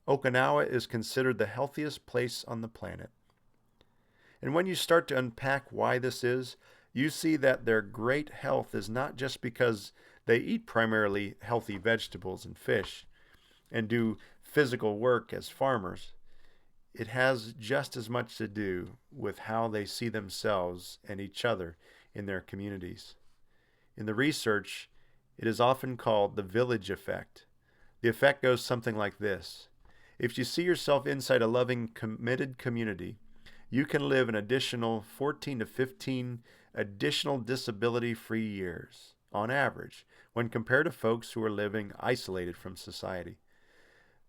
Okinawa is considered the healthiest place on the planet. And when you start to unpack why this is, you see that their great health is not just because they eat primarily healthy vegetables and fish and do physical work as farmers. It has just as much to do with how they see themselves and each other in their communities. In the research, it is often called the village effect. The effect goes something like this. If you see yourself inside a loving, committed community, you can live an additional 14 to 15 additional disability-free years, on average, when compared to folks who are living isolated from society.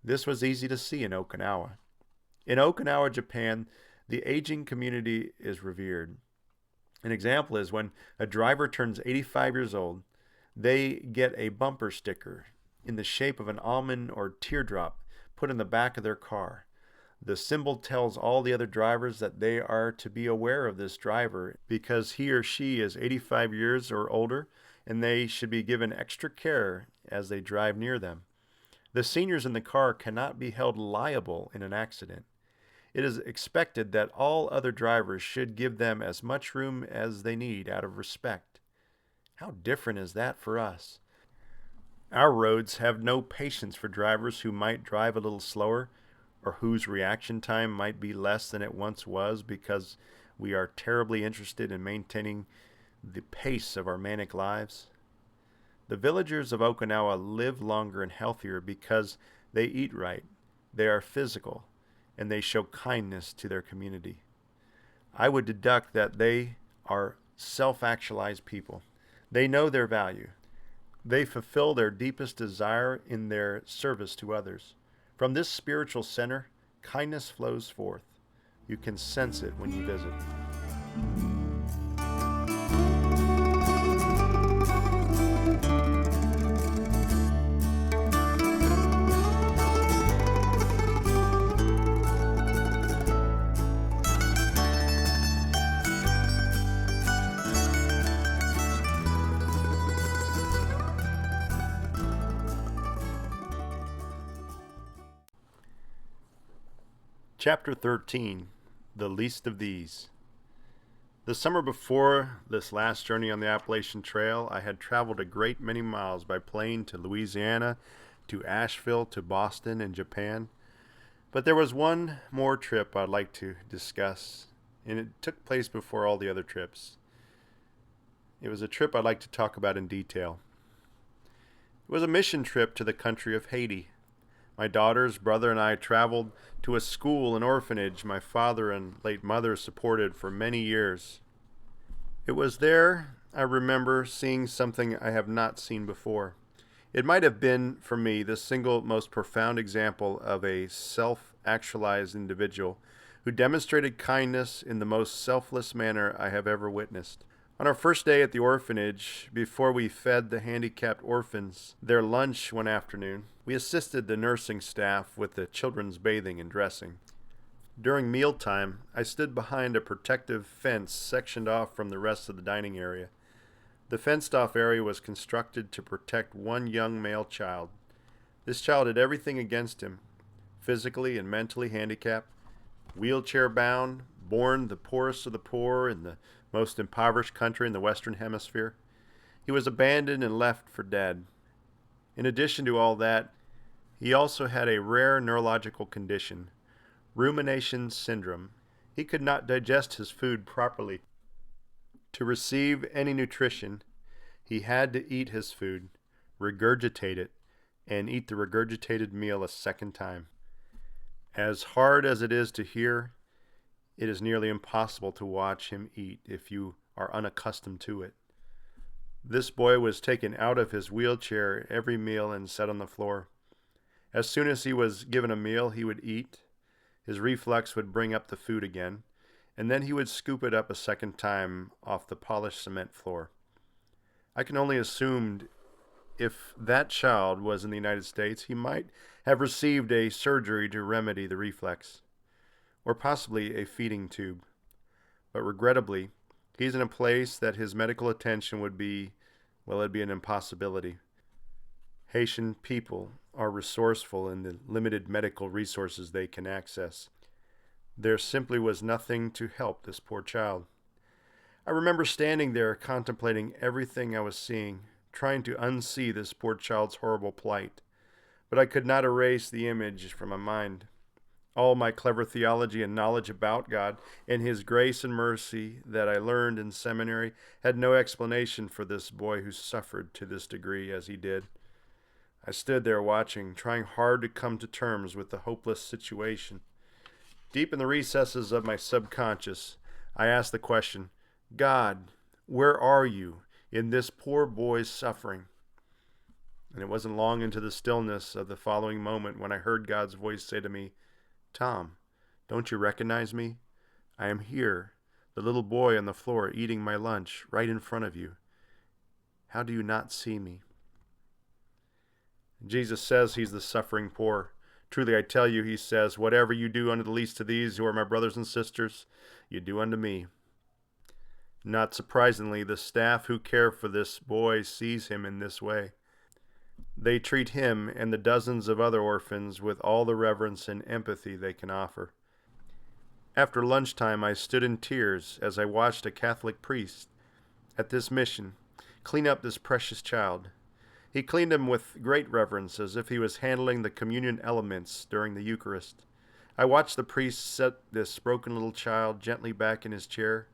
This was easy to see in Okinawa. In Okinawa, Japan, the aging community is revered. An example is when a driver turns 85 years old, they get a bumper sticker in the shape of an almond or teardrop put in the back of their car. The symbol tells all the other drivers that they are to be aware of this driver because he or she is 85 years or older, and they should be given extra care as they drive near them. The seniors in the car cannot be held liable in an accident. It is expected that all other drivers should give them as much room as they need out of respect. How different is that for us? Our roads have no patience for drivers who might drive a little slower or whose reaction time might be less than it once was because we are terribly interested in maintaining the pace of our manic lives. The villagers of Okinawa live longer and healthier because they eat right, they are physical, and they show kindness to their community. I would deduct that they are self-actualized people. They know their value. They fulfill their deepest desire in their service to others. From this spiritual center, kindness flows forth. You can sense it when you visit. Chapter 13, The Least of These. The summer before this last journey on the Appalachian Trail, I had traveled a great many miles by plane to Louisiana, to Asheville, to Boston, and Japan. But there was one more trip I'd like to discuss, and it took place before all the other trips. It was a trip I'd like to talk about in detail. It was a mission trip to the country of Haiti. My daughter's brother and I traveled to a school and orphanage my father and late mother supported for many years. It was there I remember seeing something I have not seen before. It might have been, for me, the single most profound example of a self-actualized individual who demonstrated kindness in the most selfless manner I have ever witnessed. On our first day at the orphanage, before we fed the handicapped orphans their lunch one afternoon, we assisted the nursing staff with the children's bathing and dressing. During mealtime, I stood behind a protective fence sectioned off from the rest of the dining area. The fenced-off area was constructed to protect one young male child. This child had everything against him: physically and mentally handicapped, wheelchair-bound, born the poorest of the poor in the most impoverished country in the Western Hemisphere. He was abandoned and left for dead. In addition to all that, he also had a rare neurological condition, rumination syndrome. He could not digest his food properly. To receive any nutrition, he had to eat his food, regurgitate it, and eat the regurgitated meal a second time. As hard as it is to hear, it is nearly impossible to watch him eat if you are unaccustomed to it. This boy was taken out of his wheelchair every meal and set on the floor. As soon as he was given a meal, he would eat. His reflex would bring up the food again, and then he would scoop it up a second time off the polished cement floor. I can only assume if that child was in the United States, he might have received a surgery to remedy the reflex, or possibly a feeding tube. But regrettably, he's in a place that his medical attention would be, well, it'd be an impossibility. Haitian people are resourceful in the limited medical resources they can access. There simply was nothing to help this poor child. I remember standing there contemplating everything I was seeing, trying to unsee this poor child's horrible plight, but I could not erase the image from my mind. All my clever theology and knowledge about God and His grace and mercy that I learned in seminary had no explanation for this boy who suffered to this degree as he did. I stood there watching, trying hard to come to terms with the hopeless situation. Deep in the recesses of my subconscious, I asked the question, God, where are you in this poor boy's suffering? And it wasn't long into the stillness of the following moment when I heard God's voice say to me, Tom, don't you recognize me? I am here, the little boy on the floor eating my lunch right in front of you. How do you not see me? Jesus says he's the suffering poor. Truly I tell you, he says, whatever you do unto the least of these who are my brothers and sisters, you do unto me. Not surprisingly, the staff who care for this boy sees him in this way. They treat him and the dozens of other orphans with all the reverence and empathy they can offer. After lunchtime, I stood in tears as I watched a Catholic priest at this mission clean up this precious child. He cleaned him with great reverence as if he was handling the communion elements during the Eucharist. I watched the priest set this broken little child gently back in his chair.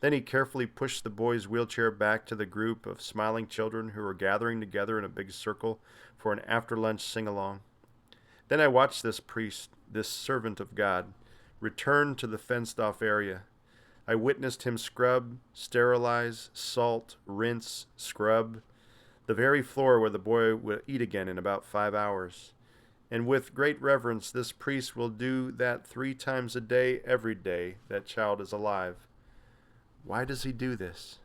Then he carefully pushed the boy's wheelchair back to the group of smiling children who were gathering together in a big circle for an after-lunch sing-along. Then I watched this priest, this servant of God, return to the fenced-off area. I witnessed him scrub, sterilize, salt, rinse, scrub the very floor where the boy will eat again in about 5 hours. And with great reverence, this priest will do that 3 times a day, every day that child is alive. Why does he do this?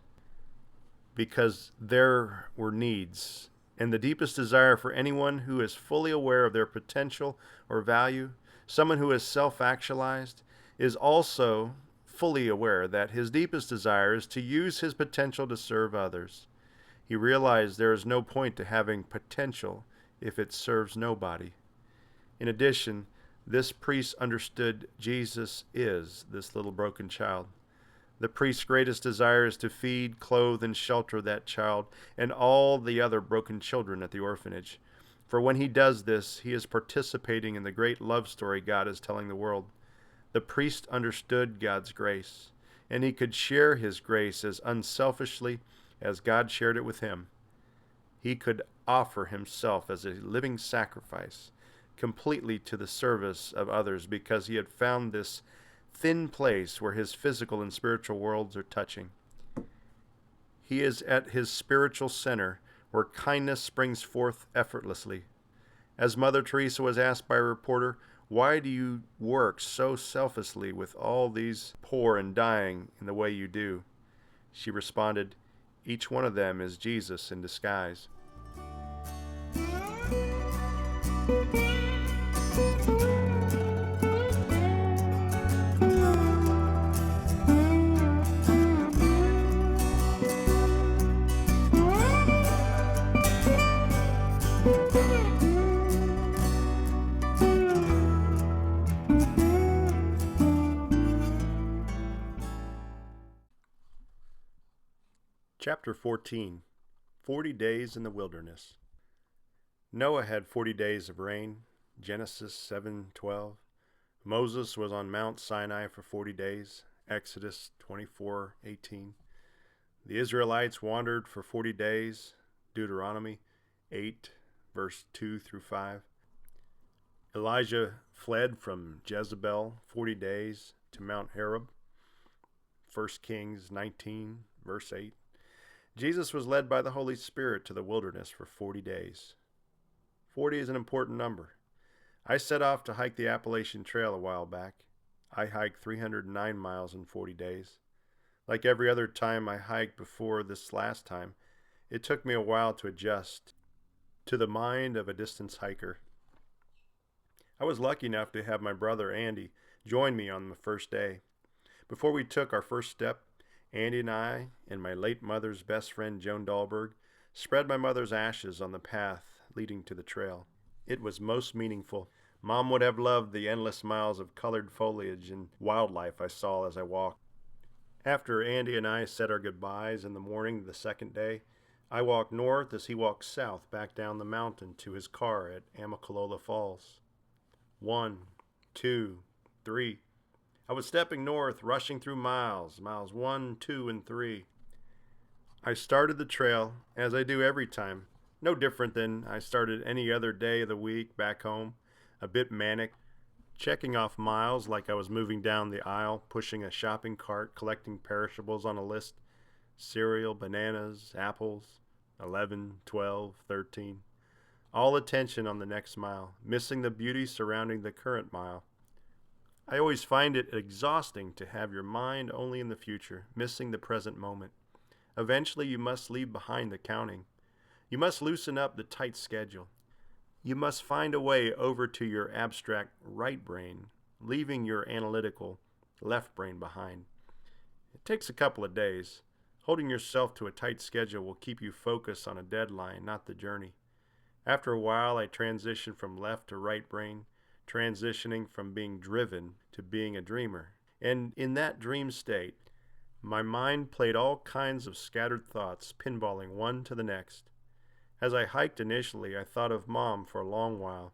Because there were needs, and the deepest desire for anyone who is fully aware of their potential or value, someone who is self-actualized, is also fully aware that his deepest desire is to use his potential to serve others. He realized there is no point to having potential if it serves nobody. In addition, this priest understood Jesus is this little broken child. The priest's greatest desire is to feed, clothe, and shelter that child and all the other broken children at the orphanage. For when he does this, he is participating in the great love story God is telling the world. The priest understood God's grace, and he could share his grace as unselfishly as God shared it with him. He could offer himself as a living sacrifice, completely to the service of others, because he had found this thin place where his physical and spiritual worlds are touching. He is at his spiritual center, where kindness springs forth effortlessly. As Mother Teresa was asked by a reporter, "Why do you work so selflessly with all these poor and dying in the way you do?" She responded, "Each one of them is Jesus in disguise." Chapter 14, 40 Days in the Wilderness. Noah had 40 days of rain, Genesis 7:12. Moses was on Mount Sinai for 40 days, Exodus 24:18. The Israelites wandered for 40 days, Deuteronomy 8, verse 2 through 5. Elijah fled from Jezebel 40 days to Mount Horeb, 1 Kings 19, verse 8. Jesus was led by the Holy Spirit to the wilderness for 40 days. 40 is an important number. I set off to hike the Appalachian Trail a while back. I hiked 309 miles in 40 days. Like every other time I hiked before this last time, it took me a while to adjust to the mind of a distance hiker. I was lucky enough to have my brother Andy join me on the first day. Before we took our first step, Andy and I and my late mother's best friend Joan Dahlberg spread my mother's ashes on the path leading to the trail. It was most meaningful. Mom would have loved the endless miles of colored foliage and wildlife I saw as I walked. After Andy and I said our goodbyes in the morning of the second day, I walked north as he walked south back down the mountain to his car at Amicalola Falls. 1, 2, 3. I was stepping north, rushing through miles 1, 2, and 3. I started the trail, as I do every time, No different than I started any other day of the week back home, a bit manic, checking off miles like I was moving down the aisle, pushing a shopping cart, collecting perishables on a list, cereal, bananas, apples, 11, 12, 13. All attention on the next mile, missing the beauty surrounding the current mile. I always find it exhausting to have your mind only in the future, missing the present moment. Eventually you must leave behind the counting. You must loosen up the tight schedule. You must find a way over to your abstract right brain, leaving your analytical left brain behind. It takes a couple of days. Holding yourself to a tight schedule will keep you focused on a deadline, not the journey. After a while, I transitioned from left to right brain, transitioning from being driven to being a dreamer. And in that dream state, my mind played all kinds of scattered thoughts, pinballing one to the next. As I hiked initially, I thought of Mom for a long while.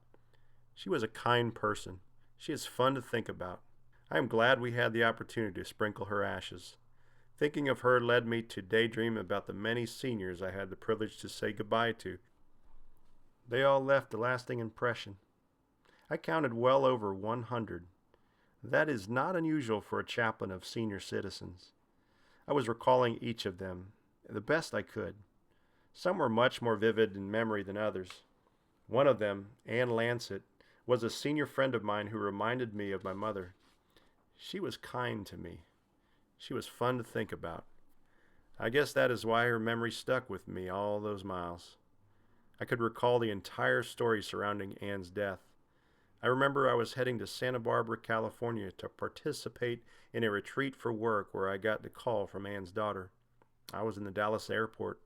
She was a kind person. She is fun to think about. I am glad we had the opportunity to sprinkle her ashes. Thinking of her led me to daydream about the many seniors I had the privilege to say goodbye to. They all left a lasting impression. I counted well over 100. That is not unusual for a chaplain of senior citizens. I was recalling each of them, the best I could. Some were much more vivid in memory than others. One of them, Ann Lancet, was a senior friend of mine who reminded me of my mother. She was kind to me. She was fun to think about. I guess that is why her memory stuck with me all those miles. I could recall the entire story surrounding Ann's death. I remember I was heading to Santa Barbara, California to participate in a retreat for work where I got the call from Ann's daughter. I was in the Dallas airport.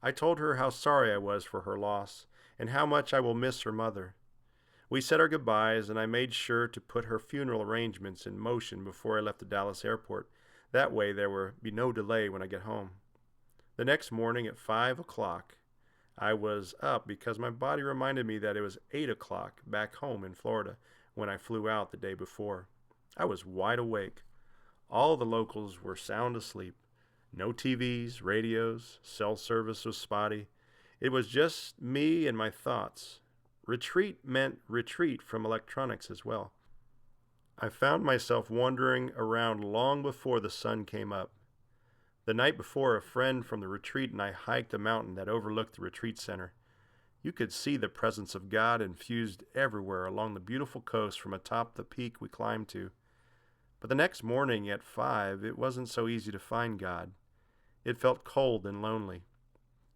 I told her how sorry I was for her loss and how much I will miss her mother. We said our goodbyes, and I made sure to put her funeral arrangements in motion before I left the Dallas airport. That way there would be no delay when I get home. The next morning at 5 o'clock, I was up because my body reminded me that it was 8 o'clock back home in Florida when I flew out the day before. I was wide awake. All the locals were sound asleep. No TVs, radios, cell service was spotty. It was just me and my thoughts. Retreat meant retreat from electronics as well. I found myself wandering around long before the sun came up. The night before, a friend from the retreat and I hiked a mountain that overlooked the retreat center. You could see the presence of God infused everywhere along the beautiful coast from atop the peak we climbed to. But the next morning at 5, it wasn't so easy to find God. It felt cold and lonely.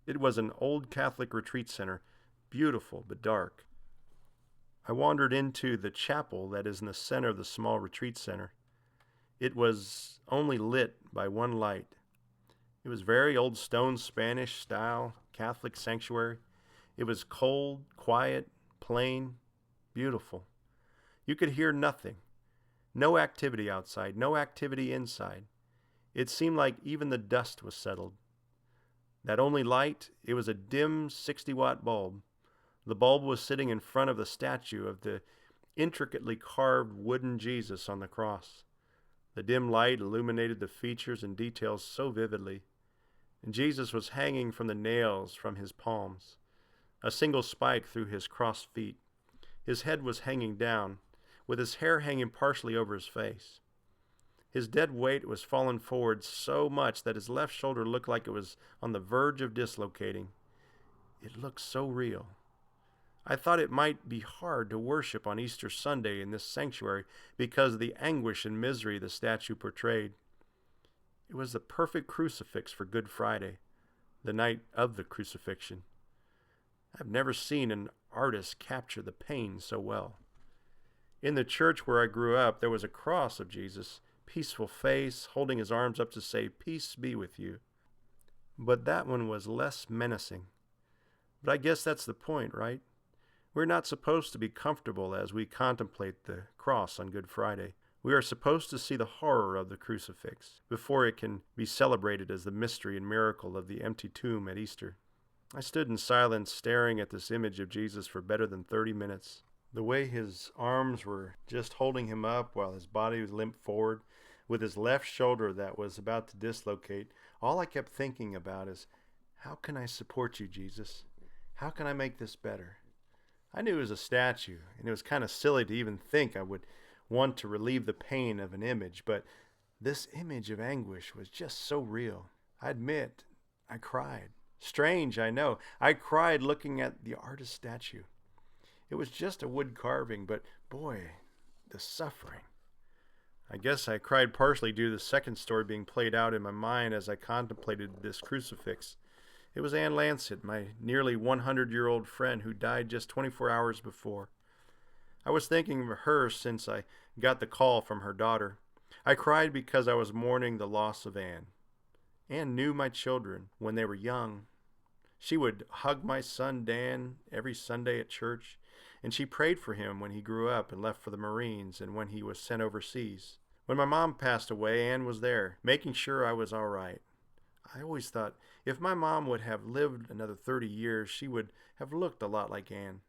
It was an old Catholic retreat center, beautiful but dark. I wandered into the chapel that is in the center of the small retreat center. It was only lit by one light. It was very old stone Spanish style Catholic sanctuary. It was cold, quiet, plain, beautiful. You could hear nothing. No activity outside, no activity inside. It seemed like even the dust was settled. That only light, it was a dim 60-watt bulb. The bulb was sitting in front of the statue of the intricately carved wooden Jesus on the cross. The dim light illuminated the features and details so vividly. And Jesus was hanging from the nails from his palms, a single spike through his crossed feet. His head was hanging down, with his hair hanging partially over his face. His dead weight was fallen forward so much that his left shoulder looked like it was on the verge of dislocating. It looked so real. I thought it might be hard to worship on Easter Sunday in this sanctuary because of the anguish and misery the statue portrayed. It was the perfect crucifix for Good Friday, the night of the crucifixion. I've never seen an artist capture the pain so well. In the church where I grew up, there was a cross of Jesus, peaceful face, holding his arms up to say, "Peace be with you." But that one was less menacing. But I guess that's the point, right? We're not supposed to be comfortable as we contemplate the cross on Good Friday. We are supposed to see the horror of the crucifix before it can be celebrated as the mystery and miracle of the empty tomb at Easter. I stood in silence staring at this image of Jesus for better than 30 minutes. The way his arms were just holding him up while his body was limped forward with his left shoulder that was about to dislocate, all I kept thinking about is, how can I support you, Jesus? How can I make this better? I knew it was a statue, and it was kind of silly to even think I would want to relieve the pain of an image, but this image of anguish was just so real. I admit, I cried. Strange, I know. I cried looking at the artist's statue. It was just a wood carving, but boy, the suffering. I guess I cried partially due to the second story being played out in my mind as I contemplated this crucifix. It was Ann Lancet, my nearly 100-year-old friend who died just 24 hours before. I was thinking of her since I got the call from her daughter. I cried because I was mourning the loss of Ann. Ann knew my children when they were young. She would hug my son Dan every Sunday at church, and she prayed for him when he grew up and left for the Marines and when he was sent overseas. When my mom passed away, Ann was there, making sure I was all right. I always thought if my mom would have lived another 30 years, she would have looked a lot like Ann.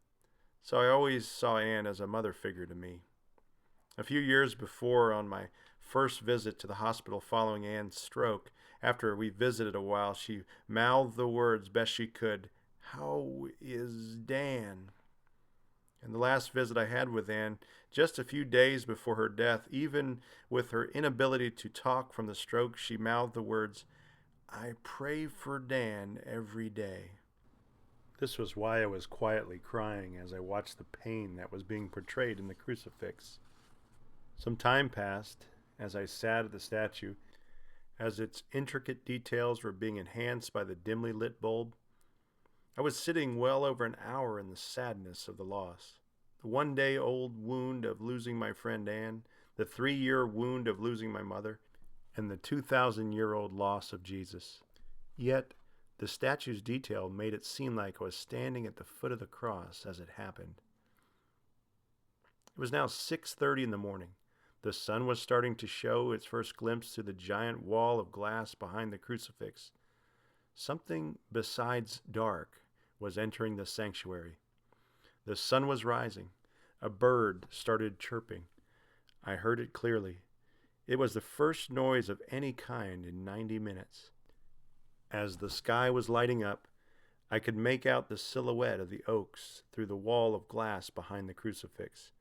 So I always saw Ann as a mother figure to me. A few years before, on my first visit to the hospital following Ann's stroke, after we visited a while, she mouthed the words best she could, "How is Dan?" And the last visit I had with Ann, just a few days before her death, even with her inability to talk from the stroke, she mouthed the words, "I pray for Dan every day." This was why I was quietly crying as I watched the pain that was being portrayed in the crucifix. Some time passed as I sat at the statue, as its intricate details were being enhanced by the dimly lit bulb. I was sitting well over an hour in the sadness of the loss. The one-day-old wound of losing my friend Ann, the 3-year wound of losing my mother, and the 2,000-year-old loss of Jesus. Yet, the statue's detail made it seem like I was standing at the foot of the cross as it happened. It was now 6:30 in the morning. The sun was starting to show its first glimpse through the giant wall of glass behind the crucifix. Something besides dark was entering the sanctuary. The sun was rising. A bird started chirping. I heard it clearly. It was the first noise of any kind in 90 minutes. As the sky was lighting up, I could make out the silhouette of the oaks through the wall of glass behind the crucifix.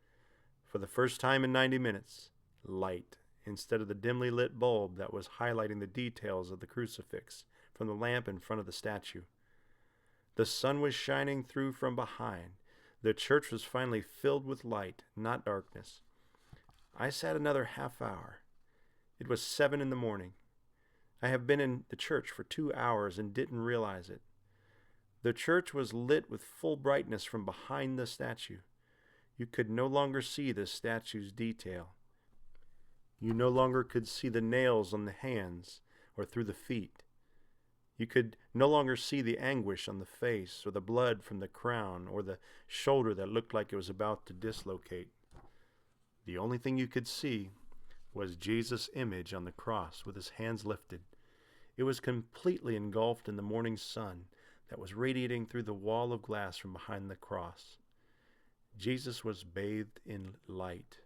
For the first time in 90 minutes, light, instead of the dimly lit bulb that was highlighting the details of the crucifix from the lamp in front of the statue. The sun was shining through from behind. The church was finally filled with light, not darkness. I sat another half hour. It was 7 in the morning. I have been in the church for 2 hours and didn't realize it. The church was lit with full brightness from behind the statue. You could no longer see the statue's detail. You no longer could see the nails on the hands or through the feet. You could no longer see the anguish on the face or the blood from the crown or the shoulder that looked like it was about to dislocate. The only thing you could see was Jesus' image on the cross with his hands lifted. It was completely engulfed in the morning sun that was radiating through the wall of glass from behind the cross. Jesus was bathed in light.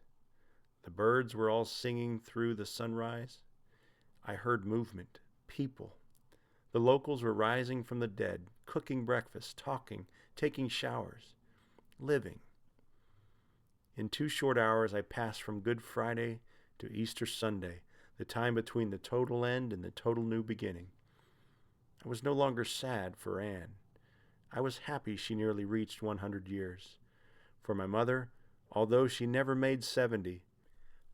The birds were all singing through the sunrise. I heard movement, people. The locals were rising from the dead, cooking breakfast, talking, taking showers, living. In 2 short hours, I passed from Good Friday to Easter Sunday, the time between the total end and the total new beginning. I was no longer sad for Ann. I was happy she nearly reached 100 years. For my mother, although she never made 70,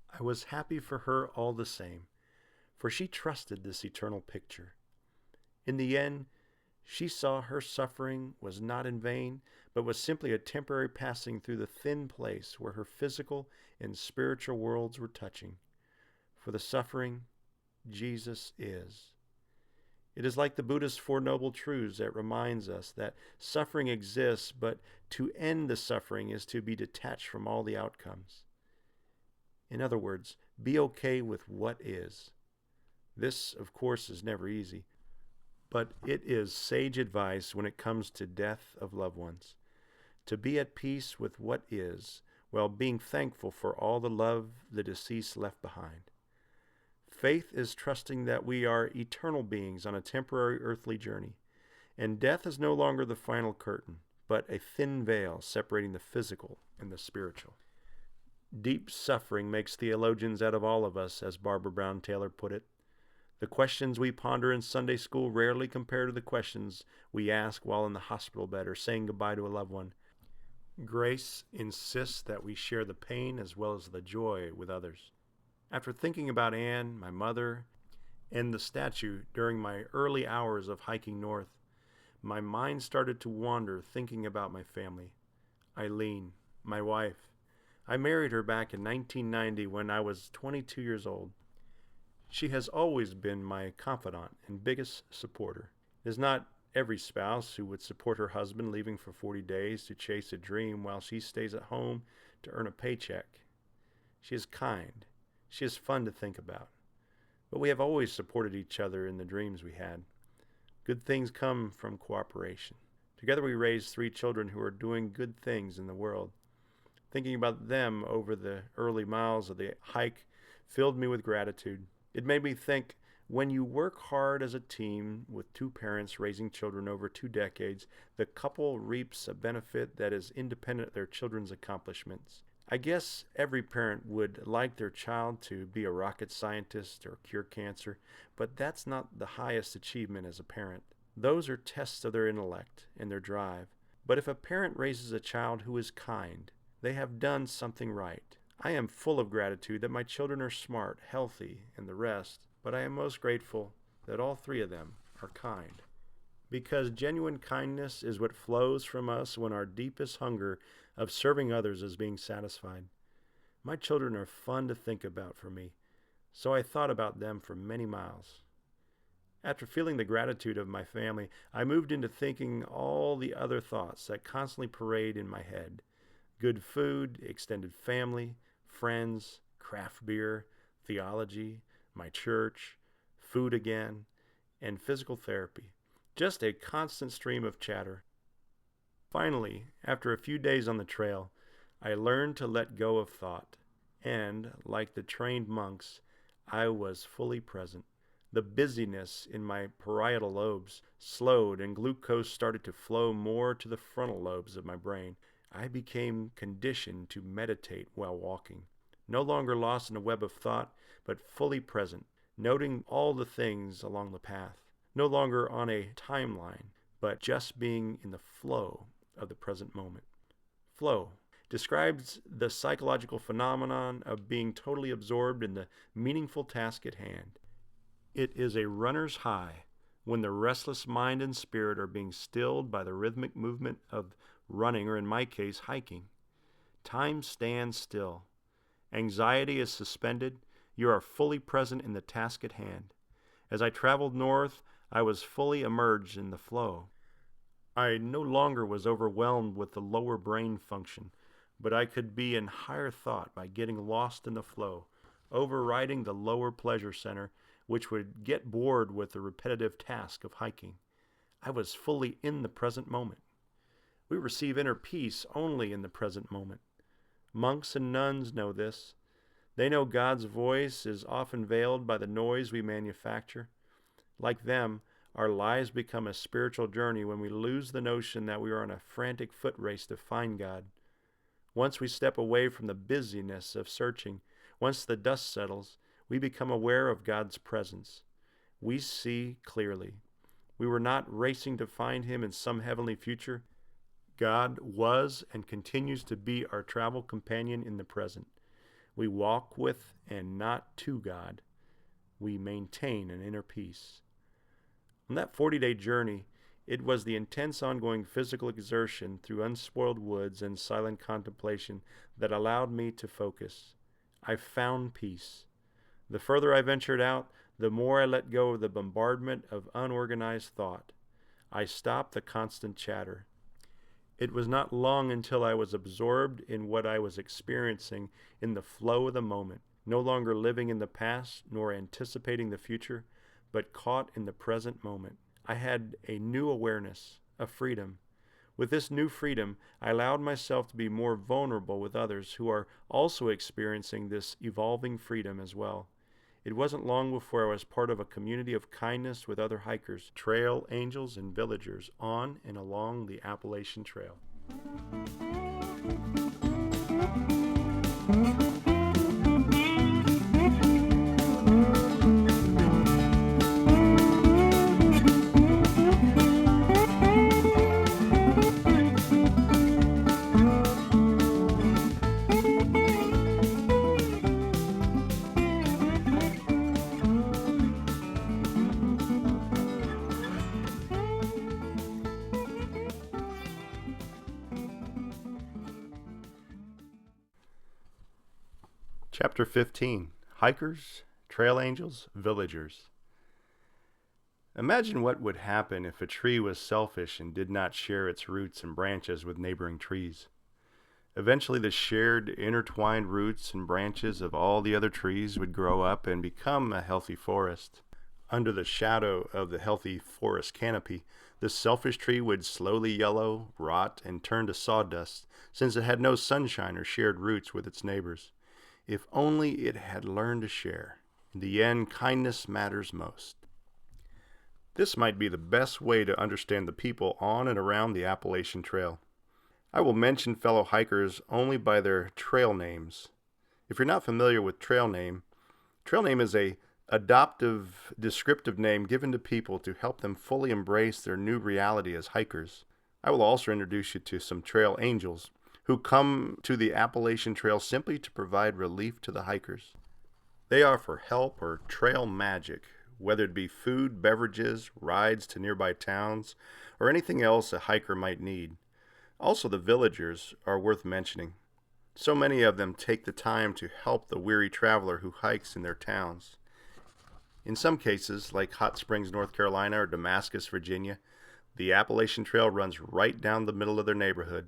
I was happy for her all the same, for she trusted this eternal picture. In the end, she saw her suffering was not in vain, but was simply a temporary passing through the thin place where her physical and spiritual worlds were touching. For the suffering, Jesus is. It is like the Buddhist Four Noble Truths that reminds us that suffering exists, but to end the suffering is to be detached from all the outcomes. In other words, be okay with what is. This, of course, is never easy, but it is sage advice when it comes to death of loved ones. To be at peace with what is, while being thankful for all the love the deceased left behind. Faith is trusting that we are eternal beings on a temporary earthly journey, And death is no longer the final curtain, but a thin veil separating the physical and the spiritual. Deep suffering makes theologians out of all of us, as Barbara Brown Taylor put it. The questions we ponder in Sunday school rarely compare to the questions we ask while in the hospital bed or saying goodbye to a loved one. Grace insists that we share the pain as well as the joy with others. After thinking about Anne, my mother, and the statue during my early hours of hiking north, my mind started to wander thinking about my family. Eileen, my wife. I married her back in 1990 when I was 22 years old. She has always been my confidant and biggest supporter. It is not every spouse who would support her husband leaving for 40 days to chase a dream while she stays at home to earn a paycheck. She is kind. She is fun to think about. But we have always supported each other in the dreams we had. Good things come from cooperation. Together we raised 3 children who are doing good things in the world. Thinking about them over the early miles of the hike filled me with gratitude. It made me think, when you work hard as a team with 2 parents raising children over 2 decades, the couple reaps a benefit that is independent of their children's accomplishments. I guess every parent would like their child to be a rocket scientist or cure cancer, but that's not the highest achievement as a parent. Those are tests of their intellect and their drive. But if a parent raises a child who is kind, they have done something right. I am full of gratitude that my children are smart, healthy, and the rest, but I am most grateful that all 3 of them are kind. Because genuine kindness is what flows from us when our deepest hunger of serving others is being satisfied. My children are fun to think about for me, so I thought about them for many miles. After feeling the gratitude of my family, I moved into thinking all the other thoughts that constantly parade in my head. Good food, extended family, friends, craft beer, theology, my church, food again, and physical therapy. Just a constant stream of chatter. Finally, after a few days on the trail, I learned to let go of thought, and, like the trained monks, I was fully present. The busyness in my parietal lobes slowed and glucose started to flow more to the frontal lobes of my brain. I became conditioned to meditate while walking, no longer lost in a web of thought, but fully present, noting all the things along the path, no longer on a timeline, but just being in the flow of the present moment. Flow describes the psychological phenomenon of being totally absorbed in the meaningful task at hand. It is a runner's high when the restless mind and spirit are being stilled by the rhythmic movement of running, or in my case, hiking. Time stands still. Anxiety is suspended. You are fully present in the task at hand. As I traveled north, I was fully immersed in the flow. I no longer was overwhelmed with the lower brain function, but I could be in higher thought by getting lost in the flow, overriding the lower pleasure center, which would get bored with the repetitive task of hiking. I was fully in the present moment. We receive inner peace only in the present moment. Monks and nuns know this. They know God's voice is often veiled by the noise we manufacture. Like them, our lives become a spiritual journey when we lose the notion that we are on a frantic foot race to find God. Once we step away from the busyness of searching, once the dust settles, we become aware of God's presence. We see clearly. We were not racing to find Him in some heavenly future. God was and continues to be our travel companion in the present. We walk with and not to God. We maintain an inner peace. On that 40-day journey, it was the intense ongoing physical exertion through unspoiled woods and silent contemplation that allowed me to focus. I found peace. The further I ventured out, the more I let go of the bombardment of unorganized thought. I stopped the constant chatter. It was not long until I was absorbed in what I was experiencing in the flow of the moment, no longer living in the past nor anticipating the future, but caught in the present moment. I had a new awareness, a freedom. With this new freedom, I allowed myself to be more vulnerable with others who are also experiencing this evolving freedom as well. It wasn't long before I was part of a community of kindness with other hikers, trail angels, and villagers on and along the Appalachian Trail. Chapter 15, Hikers, Trail Angels, Villagers. Imagine what would happen if a tree was selfish and did not share its roots and branches with neighboring trees. Eventually, the shared, intertwined roots and branches of all the other trees would grow up and become a healthy forest. Under the shadow of the healthy forest canopy, the selfish tree would slowly yellow, rot, and turn to sawdust, since it had no sunshine or shared roots with its neighbors. If only it had learned to share. In the end, kindness matters most. This might be the best way to understand the people on and around the Appalachian Trail. I will mention fellow hikers only by their trail names. If you're not familiar with trail name is a adoptive, descriptive name given to people to help them fully embrace their new reality as hikers. I will also introduce you to some trail angels who come to the Appalachian Trail simply to provide relief to the hikers. They offer help or trail magic, whether it be food, beverages, rides to nearby towns, or anything else a hiker might need. Also, the villagers are worth mentioning. So many of them take the time to help the weary traveler who hikes in their towns. In some cases, like Hot Springs, North Carolina, or Damascus, Virginia, the Appalachian Trail runs right down the middle of their neighborhood.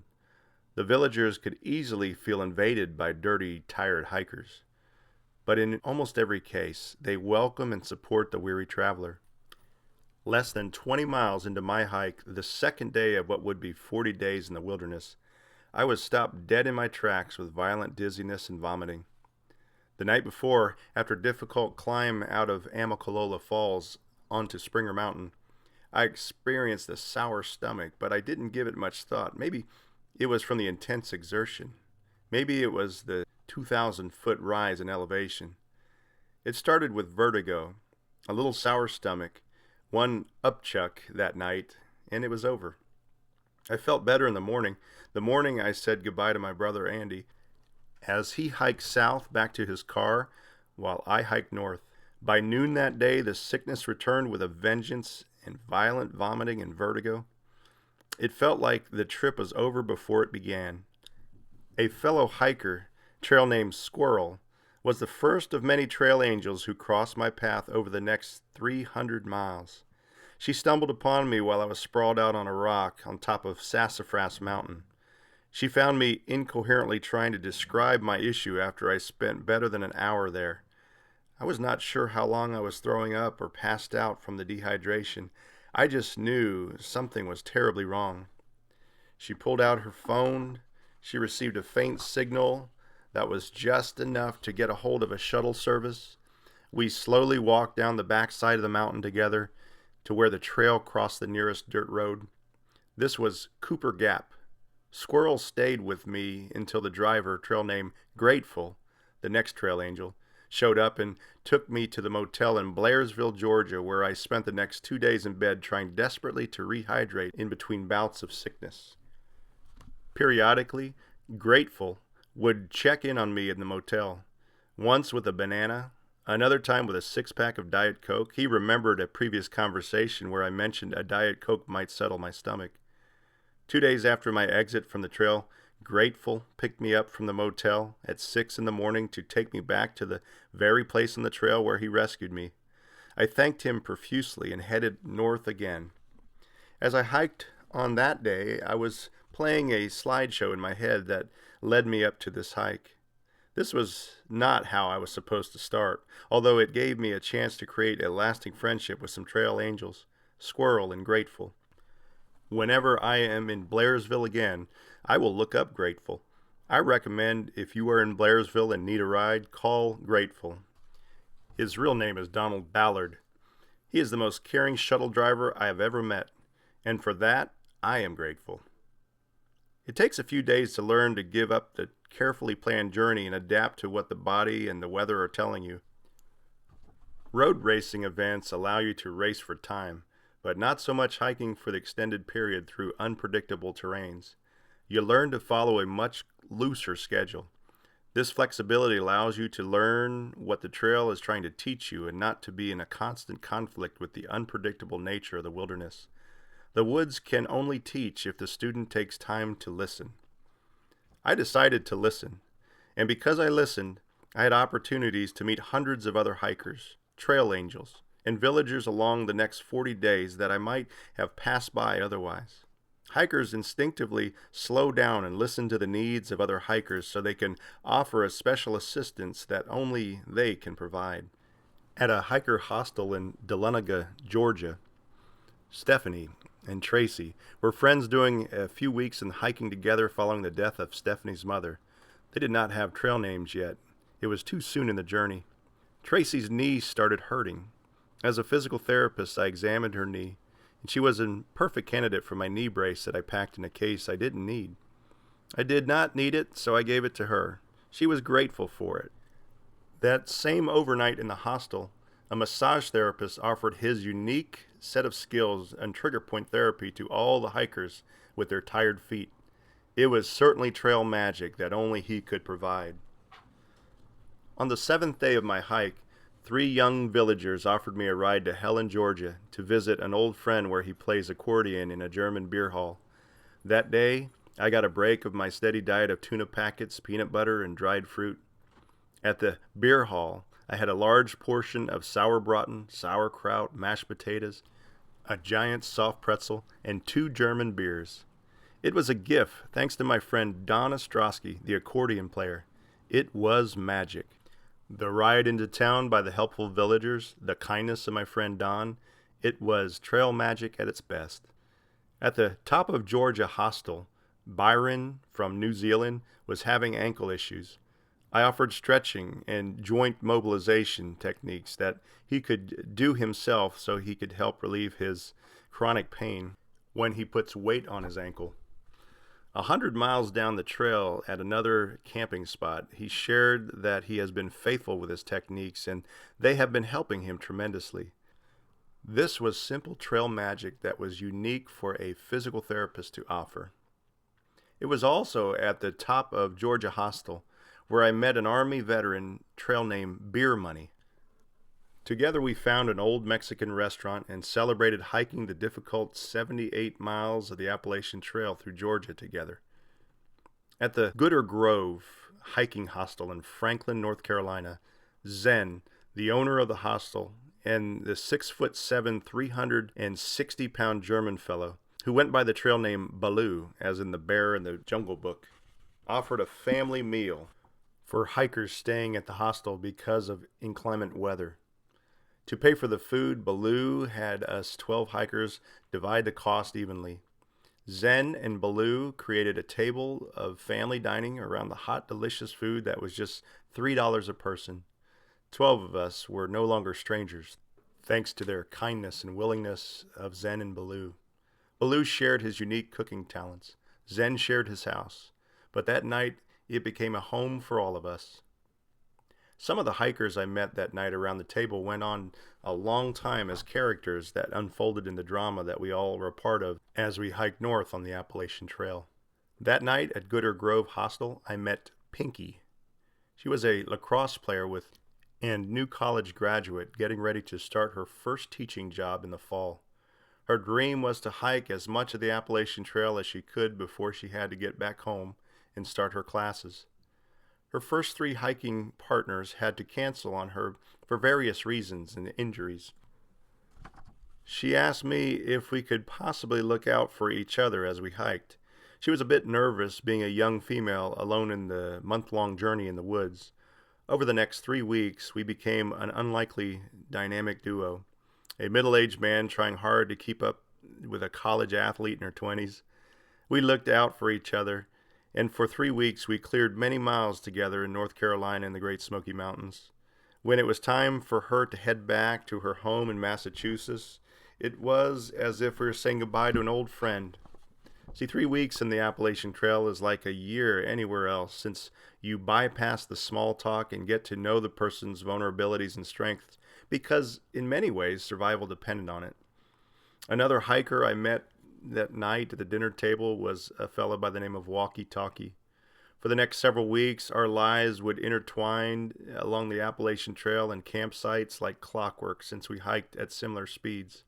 The villagers could easily feel invaded by dirty, tired hikers. But in almost every case, they welcome and support the weary traveler. Less than 20 miles into my hike, the second day of what would be 40 days in the wilderness, I was stopped dead in my tracks with violent dizziness and vomiting. The night before, after a difficult climb out of Amicalola Falls onto Springer Mountain, I experienced a sour stomach, but I didn't give it much thought. Maybe it was from the intense exertion. Maybe it was the 2,000-foot rise in elevation. It started with vertigo, a little sour stomach, one upchuck that night, and it was over. I felt better in the morning. The morning I said goodbye to my brother Andy, as he hiked south back to his car while I hiked north. By noon that day, the sickness returned with a vengeance and violent vomiting and vertigo. It felt like the trip was over before it began. A fellow hiker, trail named Squirrel, was the first of many trail angels who crossed my path over the next 300 miles. She stumbled upon me while I was sprawled out on a rock on top of Sassafras Mountain. She found me incoherently trying to describe my issue after I spent better than an hour there. I was not sure how long I was throwing up or passed out from the dehydration. I just knew something was terribly wrong. She pulled out her phone. She received a faint signal that was just enough to get a hold of a shuttle service. We slowly walked down the backside of the mountain together to where the trail crossed the nearest dirt road. This was Cooper Gap. Squirrel stayed with me until the driver, trail name Grateful, the next trail angel, showed up and took me to the motel in Blairsville, Georgia, where I spent the next 2 days in bed trying desperately to rehydrate in between bouts of sickness. Periodically, Grateful would check in on me in the motel, once with a banana, another time with a 6-pack of Diet Coke. He remembered a previous conversation where I mentioned a Diet Coke might settle my stomach. 2 days after my exit from the trail, Grateful picked me up from the motel at 6 in the morning to take me back to the very place on the trail where he rescued me. I thanked him profusely and headed north again. As I hiked on that day, I was playing a slideshow in my head that led me up to this hike. This was not how I was supposed to start, although it gave me a chance to create a lasting friendship with some trail angels, Squirrel and Grateful. Whenever I am in Blairsville again, I will look up Grateful. I recommend if you are in Blairsville and need a ride, call Grateful. His real name is Donald Ballard. He is the most caring shuttle driver I have ever met, and for that, I am grateful. It takes a few days to learn to give up the carefully planned journey and adapt to what the body and the weather are telling you. Road racing events allow you to race for time, but not so much hiking for the extended period through unpredictable terrains. You learn to follow a much looser schedule. This flexibility allows you to learn what the trail is trying to teach you and not to be in a constant conflict with the unpredictable nature of the wilderness. The woods can only teach if the student takes time to listen. I decided to listen, and because I listened, I had opportunities to meet hundreds of other hikers, trail angels, and villagers along the next 40 days that I might have passed by otherwise. Hikers instinctively slow down and listen to the needs of other hikers so they can offer a special assistance that only they can provide. At a hiker hostel in Dahlonega, Georgia, Stephanie and Tracy were friends doing a few weeks in hiking together following the death of Stephanie's mother. They did not have trail names yet. It was too soon in the journey. Tracy's knee started hurting. As a physical therapist, I examined her knee, and she was a perfect candidate for my knee brace that I packed in a case I didn't need. I did not need it, so I gave it to her. She was grateful for it. That same overnight in the hostel, a massage therapist offered his unique set of skills and trigger point therapy to all the hikers with their tired feet. It was certainly trail magic that only he could provide. On the 7th day of my hike, 3 young villagers offered me a ride to Helen, Georgia, to visit an old friend where he plays accordion in a German beer hall. That day, I got a break of my steady diet of tuna packets, peanut butter, and dried fruit. At the beer hall, I had a large portion of sauerbraten, sauerkraut, mashed potatoes, a giant soft pretzel, and 2 German beers. It was a gift, thanks to my friend Don Ostrowski, the accordion player. It was magic. The ride into town by the helpful villagers, the kindness of my friend Don, it was trail magic at its best. At the top of Georgia hostel, Byron from New Zealand was having ankle issues. I offered stretching and joint mobilization techniques that he could do himself so he could help relieve his chronic pain when he puts weight on his ankle. 100 miles down the trail at another camping spot, he shared that he has been faithful with his techniques and they have been helping him tremendously. This was simple trail magic that was unique for a physical therapist to offer. It was also at the top of Georgia Hostel where I met an Army veteran trail named Beer Money. Together we found an old Mexican restaurant and celebrated hiking the difficult 78 miles of the Appalachian Trail through Georgia together. At the Gooder Grove hiking hostel in Franklin, North Carolina, Zen, the owner of the hostel, and the 6'7", 360-pound German fellow, who went by the trail name Baloo, as in the bear in the Jungle Book, offered a family meal for hikers staying at the hostel because of inclement weather. To pay for the food, Baloo had us 12 hikers divide the cost evenly. Zen and Baloo created a table of family dining around the hot, delicious food that was just $3 a person. 12 of us were no longer strangers, thanks to their kindness and willingness of Zen and Baloo. Baloo shared his unique cooking talents. Zen shared his house. But that night, it became a home for all of us. Some of the hikers I met that night around the table went on a long time as characters that unfolded in the drama that we all were a part of as we hiked north on the Appalachian Trail. That night at Gooder Grove Hostel, I met Pinky. She was a lacrosse player and new college graduate getting ready to start her first teaching job in the fall. Her dream was to hike as much of the Appalachian Trail as she could before she had to get back home and start her classes. Her first 3 hiking partners had to cancel on her for various reasons and injuries. She asked me if we could possibly look out for each other as we hiked. She was a bit nervous being a young female alone in the month-long journey in the woods. Over the next 3 weeks, we became an unlikely dynamic duo. A middle-aged man trying hard to keep up with a college athlete in her 20s. We looked out for each other, and for 3 weeks we cleared many miles together in North Carolina and the Great Smoky Mountains. When it was time for her to head back to her home in Massachusetts, it was as if we were saying goodbye to an old friend. See, 3 weeks in the Appalachian Trail is like a year anywhere else, since you bypass the small talk and get to know the person's vulnerabilities and strengths, because in many ways, survival depended on it. Another hiker I met that night at the dinner table was a fellow by the name of Walkie Talkie. For the next several weeks, our lives would intertwine along the Appalachian Trail and campsites like clockwork, since we hiked at similar speeds.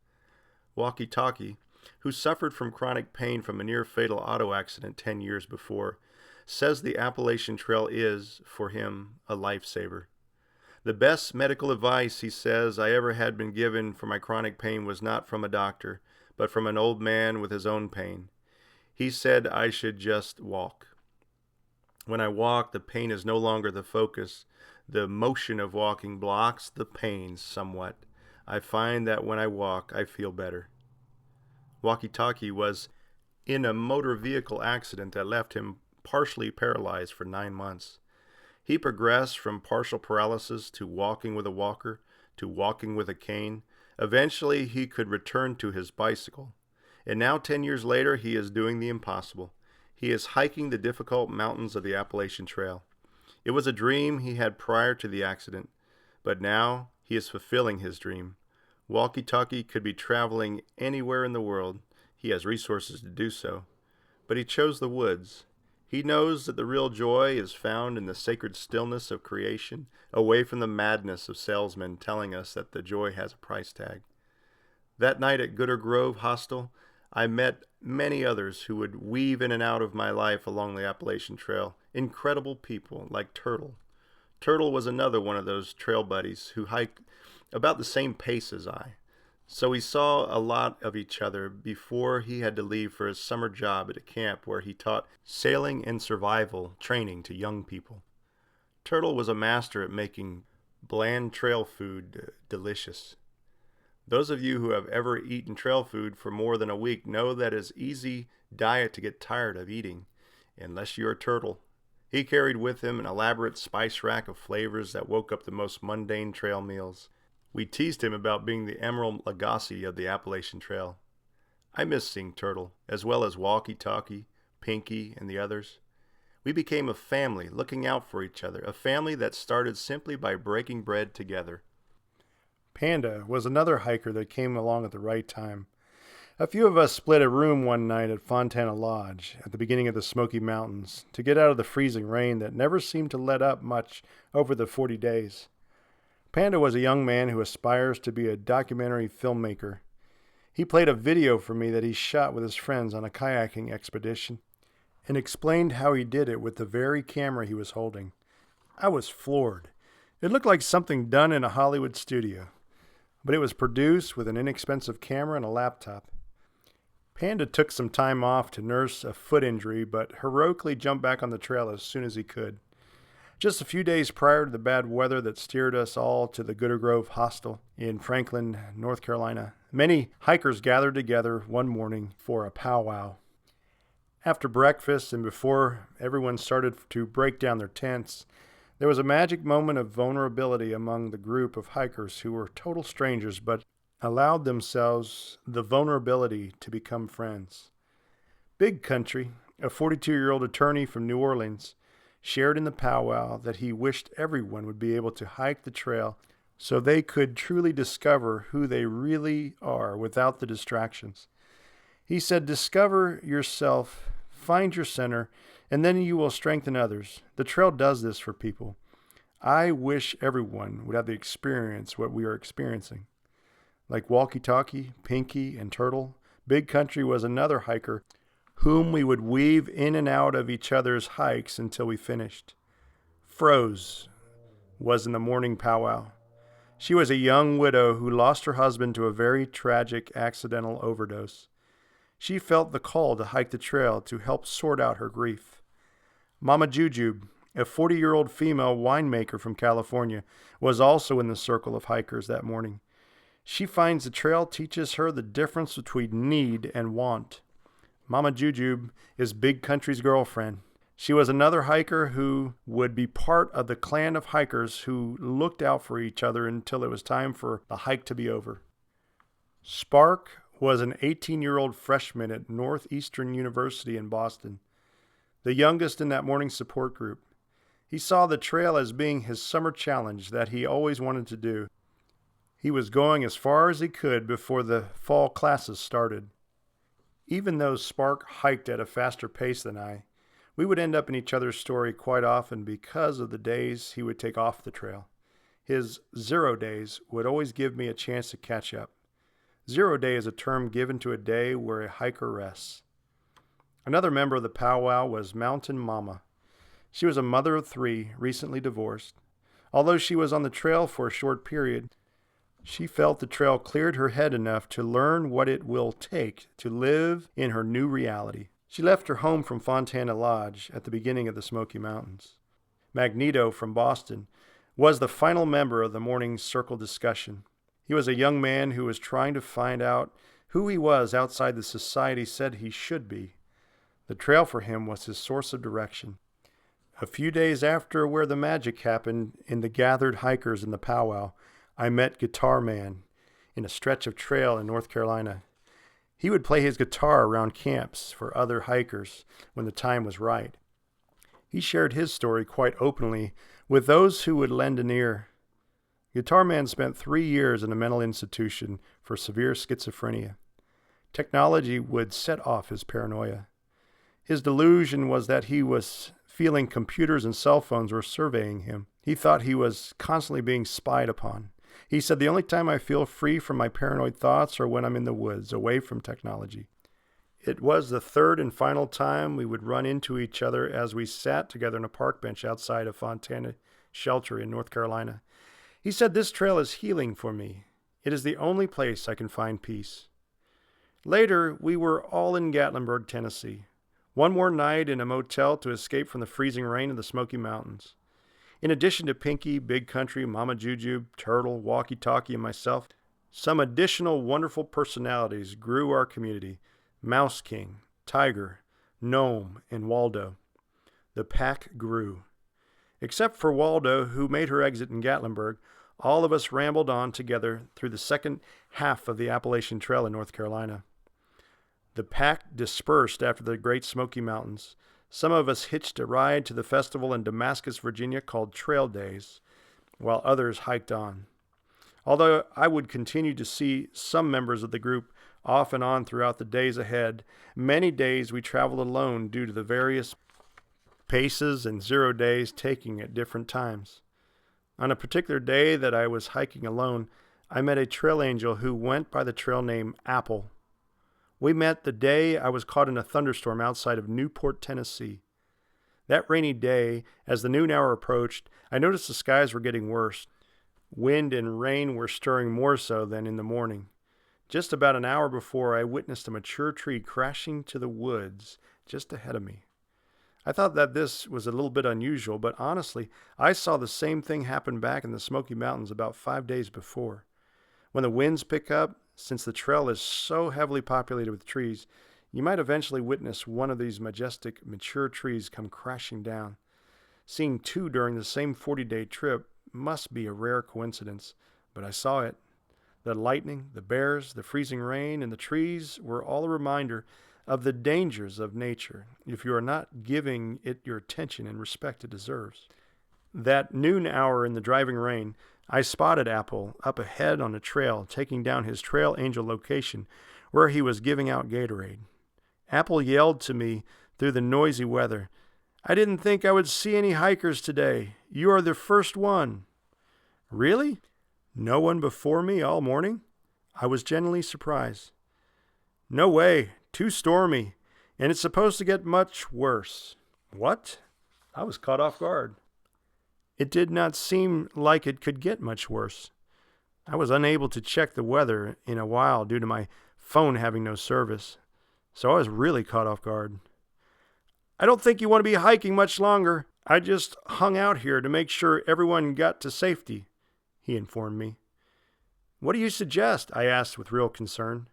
Walkie Talkie, who suffered from chronic pain from a near-fatal auto accident 10 years before, says the Appalachian Trail is, for him, a lifesaver. The best medical advice, he says, I ever had been given for my chronic pain was not from a doctor, but from an old man with his own pain. He said I should just walk. When I walk, the pain is no longer the focus. The motion of walking blocks the pain somewhat. I find that when I walk, I feel better. Walkie Talkie was in a motor vehicle accident that left him partially paralyzed for 9 months. He progressed from partial paralysis to walking with a walker to walking with a cane. Eventually, he could return to his bicycle. And now, 10 years later, he is doing the impossible. He is hiking the difficult mountains of the Appalachian Trail. It was a dream he had prior to the accident, but now he is fulfilling his dream. Walkie Talkie could be traveling anywhere in the world. He has resources to do so. But he chose the woods. He knows that the real joy is found in the sacred stillness of creation, away from the madness of salesmen telling us that the joy has a price tag. That night at Gooder Grove Hostel, I met many others who would weave in and out of my life along the Appalachian Trail. Incredible people like Turtle. Turtle was another one of those trail buddies who hiked about the same pace as I. So we saw a lot of each other before he had to leave for his summer job at a camp where he taught sailing and survival training to young people. Turtle was a master at making bland trail food delicious. Those of you who have ever eaten trail food for more than a week know that it's easy diet to get tired of eating, unless you're a turtle. He carried with him an elaborate spice rack of flavors that woke up the most mundane trail meals. We teased him about being the Emerald Lagasse of the Appalachian Trail. I miss seeing Turtle, as well as Walkie Talkie, Pinky, and the others. We became a family, looking out for each other, a family that started simply by breaking bread together. Panda was another hiker that came along at the right time. A few of us split a room one night at Fontana Lodge at the beginning of the Smoky Mountains to get out of the freezing rain that never seemed to let up much over the 40 days. Panda was a young man who aspires to be a documentary filmmaker. He played a video for me that he shot with his friends on a kayaking expedition and explained how he did it with the very camera he was holding. I was floored. It looked like something done in a Hollywood studio, but it was produced with an inexpensive camera and a laptop. Panda took some time off to nurse a foot injury, but heroically jumped back on the trail as soon as he could. Just a few days prior to the bad weather that steered us all to the Gooder Grove Hostel in Franklin, North Carolina, many hikers gathered together one morning for a powwow. After breakfast and before everyone started to break down their tents, there was a magic moment of vulnerability among the group of hikers who were total strangers but allowed themselves the vulnerability to become friends. Big Country, a 42-year-old attorney from New Orleans, shared in the powwow that he wished everyone would be able to hike the trail so they could truly discover who they really are without the distractions. He said, "Discover yourself, find your center, and then you will strengthen others. The trail does this for people. I wish everyone would have the experience what we are experiencing." Like Walkie Talkie, Pinky, and Turtle, Big Country was another hiker whom we would weave in and out of each other's hikes until we finished. Froze was in the morning powwow. She was a young widow who lost her husband to a very tragic accidental overdose. She felt the call to hike the trail to help sort out her grief. Mama Jujube, a 40-year-old female winemaker from California, was also in the circle of hikers that morning. She finds the trail teaches her the difference between need and want. Mama Jujube is Big Country's girlfriend. She was another hiker who would be part of the clan of hikers who looked out for each other until it was time for the hike to be over. Spark was an 18-year-old freshman at Northeastern University in Boston, the youngest in that morning support group. He saw the trail as being his summer challenge that he always wanted to do. He was going as far as he could before the fall classes started. Even though Spark hiked at a faster pace than I, we would end up in each other's story quite often because of the days he would take off the trail. His 0 days would always give me a chance to catch up. 0 day is a term given to a day where a hiker rests. Another member of the powwow was Mountain Mama. She was a mother of 3, recently divorced. Although she was on the trail for a short period, she felt the trail cleared her head enough to learn what it will take to live in her new reality. She left her home from Fontana Lodge at the beginning of the Smoky Mountains. Magneto from Boston was the final member of the morning circle discussion. He was a young man who was trying to find out who he was outside the society said he should be. The trail for him was his source of direction. A few days after where the magic happened in the gathered hikers in the powwow, I met Guitar Man in a stretch of trail in North Carolina. He would play his guitar around camps for other hikers when the time was right. He shared his story quite openly with those who would lend an ear. Guitar Man spent 3 years in a mental institution for severe schizophrenia. Technology would set off his paranoia. His delusion was that he was feeling computers and cell phones were surveying him. He thought he was constantly being spied upon. He said, "The only time I feel free from my paranoid thoughts are when I'm in the woods, away from technology." It was the third and final time we would run into each other as we sat together on a park bench outside of Fontana Shelter in North Carolina. He said, "This trail is healing for me. It is the only place I can find peace." Later, we were all in Gatlinburg, Tennessee. One more night in a motel to escape from the freezing rain of the Smoky Mountains. In addition to Pinky, Big Country, Mama Juju, Turtle, Walkie Talkie, and myself, some additional wonderful personalities grew our community: Mouse King, Tiger, Gnome, and Waldo. The pack grew. Except for Waldo, who made her exit in Gatlinburg, all of us rambled on together through the second half of the Appalachian Trail in North Carolina. The pack dispersed after the Great Smoky Mountains. Some of us hitched a ride to the festival in Damascus, Virginia called Trail Days, while others hiked on. Although I would continue to see some members of the group off and on throughout the days ahead, many days we traveled alone due to the various paces and 0 days taking at different times. On a particular day that I was hiking alone, I met a trail angel who went by the trail name Apple. We met the day I was caught in a thunderstorm outside of Newport, Tennessee. That rainy day, as the noon hour approached, I noticed the skies were getting worse. Wind and rain were stirring more so than in the morning. Just about an hour before, I witnessed a mature tree crashing to the woods just ahead of me. I thought that this was a little bit unusual, but honestly, I saw the same thing happen back in the Smoky Mountains about 5 days before. When the winds pick up, since the trail is so heavily populated with trees, you might eventually witness one of these majestic, mature trees come crashing down. Seeing 2 during the same 40-day trip must be a rare coincidence, but I saw it. The lightning, the bears, the freezing rain, and the trees were all a reminder of the dangers of nature if you are not giving it your attention and respect it deserves. That noon hour in the driving rain, I spotted Apple up ahead on a trail, taking down his trail angel location where he was giving out Gatorade. Apple yelled to me through the noisy weather, "I didn't think I would see any hikers today. You are the first one." "Really? No one before me all morning?" I was genuinely surprised. "No way. Too stormy. And it's supposed to get much worse." "What?" I was caught off guard. It did not seem like it could get much worse. I was unable to check the weather in a while due to my phone having no service, so I was really caught off guard. "I don't think you want to be hiking much longer. I just hung out here to make sure everyone got to safety," he informed me. "What do you suggest?" I asked with real concern.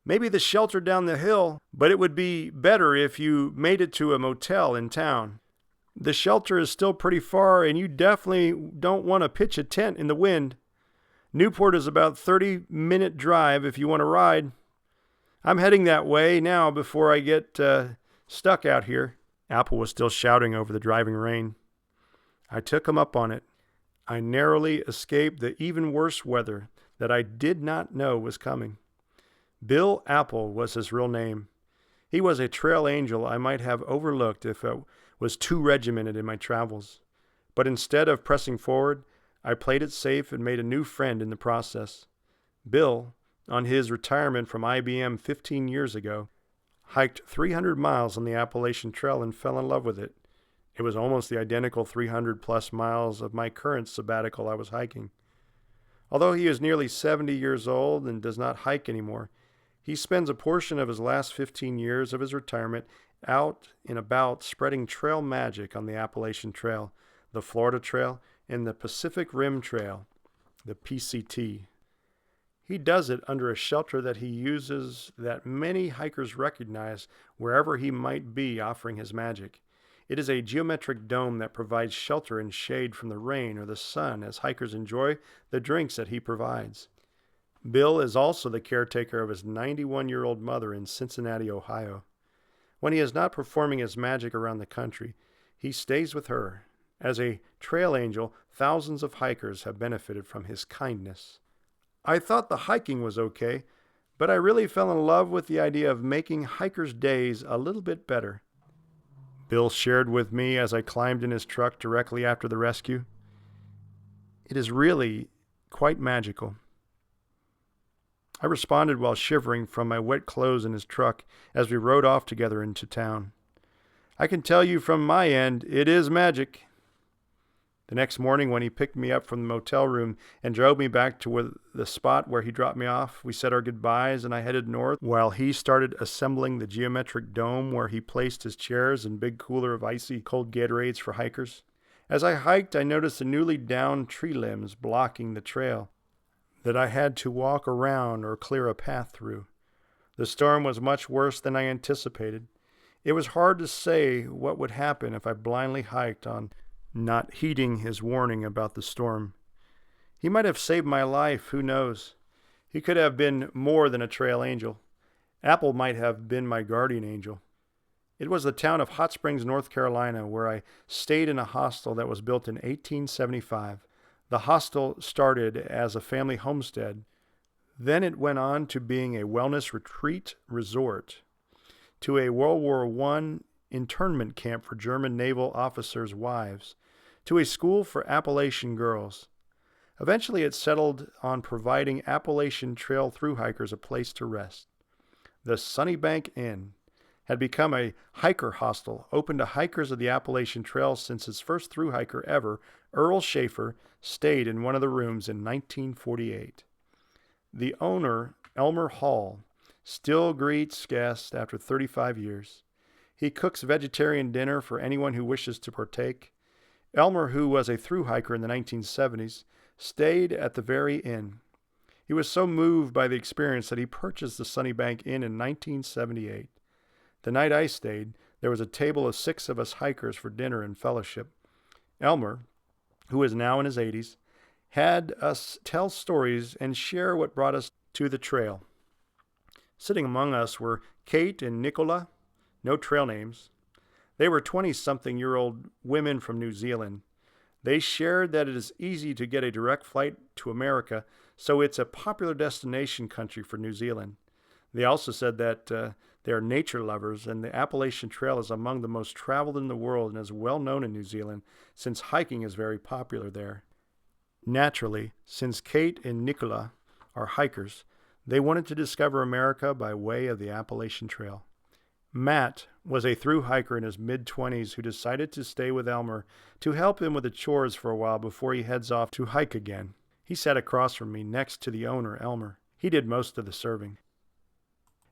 Maybe the shelter down the hill, but it would be better if you made it to a motel in town. The shelter is still pretty far, and you definitely don't want to pitch a tent in the wind. Newport is about 30-minute drive if you want to ride. I'm heading that way now before I get stuck out here." Apple was still shouting over the driving rain. I took him up on it. I narrowly escaped the even worse weather that I did not know was coming. Bill Apple was his real name. He was a trail angel I might have overlooked if I was too regimented in my travels. But instead of pressing forward, I played it safe and made a new friend in the process. Bill, on his retirement from IBM 15 years ago, hiked 300 miles on the Appalachian Trail and fell in love with it. It was almost the identical 300-plus miles of my current sabbatical I was hiking. Although he is nearly 70 years old and does not hike anymore, he spends a portion of his last 15 years of his retirement out and about spreading trail magic on the Appalachian Trail, the Florida Trail, and the Pacific Rim Trail, the PCT. He does it under a shelter that he uses that many hikers recognize wherever he might be offering his magic. It is a geometric dome that provides shelter and shade from the rain or the sun as hikers enjoy the drinks that he provides. Bill is also the caretaker of his 91-year-old mother in Cincinnati, Ohio. When he is not performing his magic around the country, he stays with her. As a trail angel, thousands of hikers have benefited from his kindness. I thought the hiking was okay, but I really fell in love with the idea of making hikers' days a little bit better. Bill shared with me as I climbed in his truck directly after the rescue. It is really quite magical. I responded while shivering from my wet clothes in his truck as we rode off together into town. I can tell you from my end, it is magic. The next morning when he picked me up from the motel room and drove me back to the spot where he dropped me off, we said our goodbyes and I headed north while he started assembling the geometric dome where he placed his chairs and big cooler of icy cold Gatorades for hikers. As I hiked, I noticed the newly downed tree limbs blocking the trail that I had to walk around or clear a path through. The storm was much worse than I anticipated. It was hard to say what would happen if I blindly hiked on, not heeding his warning about the storm. He might have saved my life, who knows? He could have been more than a trail angel. Apple might have been my guardian angel. It was the town of Hot Springs, North Carolina, where I stayed in a hostel that was built in 1875. The hostel started as a family homestead. Then it went on to being a wellness retreat resort, to a World War I internment camp for German naval officers' wives, to a school for Appalachian girls. Eventually it settled on providing Appalachian Trail thru hikers a place to rest. The Sunnybank Inn had become a hiker hostel open to hikers of the Appalachian Trail since its first thru hiker ever, Earl Schaefer, stayed in one of the rooms in 1948. The owner, Elmer Hall, still greets guests after 35 years. He cooks vegetarian dinner for anyone who wishes to partake. Elmer, who was a thru hiker in the 1970s, stayed at the very inn. He was so moved by the experience that he purchased the Sunnybank Inn in 1978. The night I stayed, there was a table of 6 of us hikers for dinner and fellowship. Elmer, who is now in his 80s, had us tell stories and share what brought us to the trail. Sitting among us were Kate and Nicola, no trail names. They were 20-something-year-old women from New Zealand. They shared that it is easy to get a direct flight to America, so it's a popular destination country for New Zealand. They also said that they are nature lovers, and the Appalachian Trail is among the most traveled in the world and is well known in New Zealand, since hiking is very popular there. Naturally, since Kate and Nicola are hikers, they wanted to discover America by way of the Appalachian Trail. Matt was a thru hiker in his mid-20s who decided to stay with Elmer to help him with the chores for a while before he heads off to hike again. He sat across from me next to the owner, Elmer. He did most of the serving.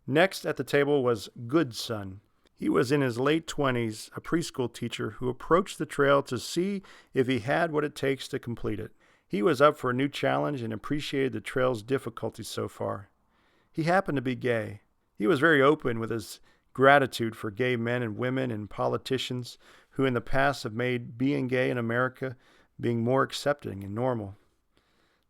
Next at the table was Goodson. He was in his late 20s, a preschool teacher who approached the trail to see if he had what it takes to complete it. He was up for a new challenge and appreciated the trail's difficulties so far. He happened to be gay. He was very open with his gratitude for gay men and women and politicians who in the past have made being gay in America being more accepting and normal.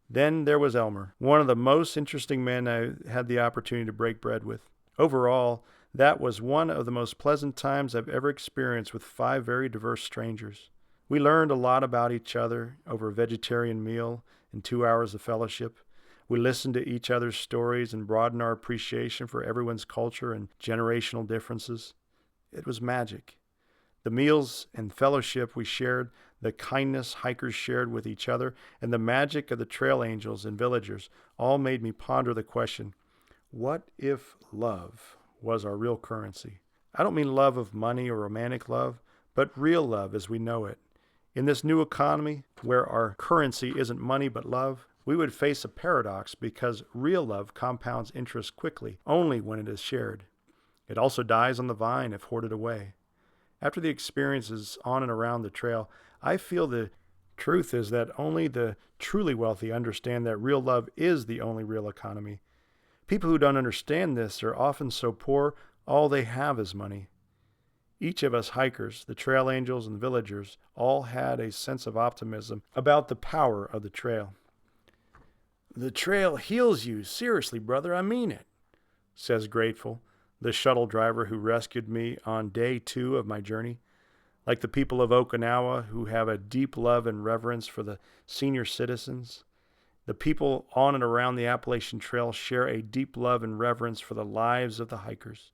Then there was Elmer, one of the most interesting men I had the opportunity to break bread with. Overall, that was one of the most pleasant times I've ever experienced with 5 very diverse strangers. We learned a lot about each other over a vegetarian meal and 2 hours of fellowship. We listened to each other's stories and broadened our appreciation for everyone's culture and generational differences. It was magic. The meals and fellowship we shared, the kindness hikers shared with each other, and the magic of the trail angels and villagers all made me ponder the question, what if love was our real currency? I don't mean love of money or romantic love, but real love as we know it. In this new economy, where our currency isn't money but love, we would face a paradox because real love compounds interest quickly, only when it is shared. It also dies on the vine if hoarded away. After the experiences on and around the trail, I feel the truth is that only the truly wealthy understand that real love is the only real economy. People who don't understand this are often so poor, all they have is money. Each of us hikers, the trail angels and villagers, all had a sense of optimism about the power of the trail. "The trail heals you. Seriously, brother, I mean it," says Grateful, the shuttle driver who rescued me on day 2 of my journey. Like the people of Okinawa who have a deep love and reverence for the senior citizens, the people on and around the Appalachian Trail share a deep love and reverence for the lives of the hikers.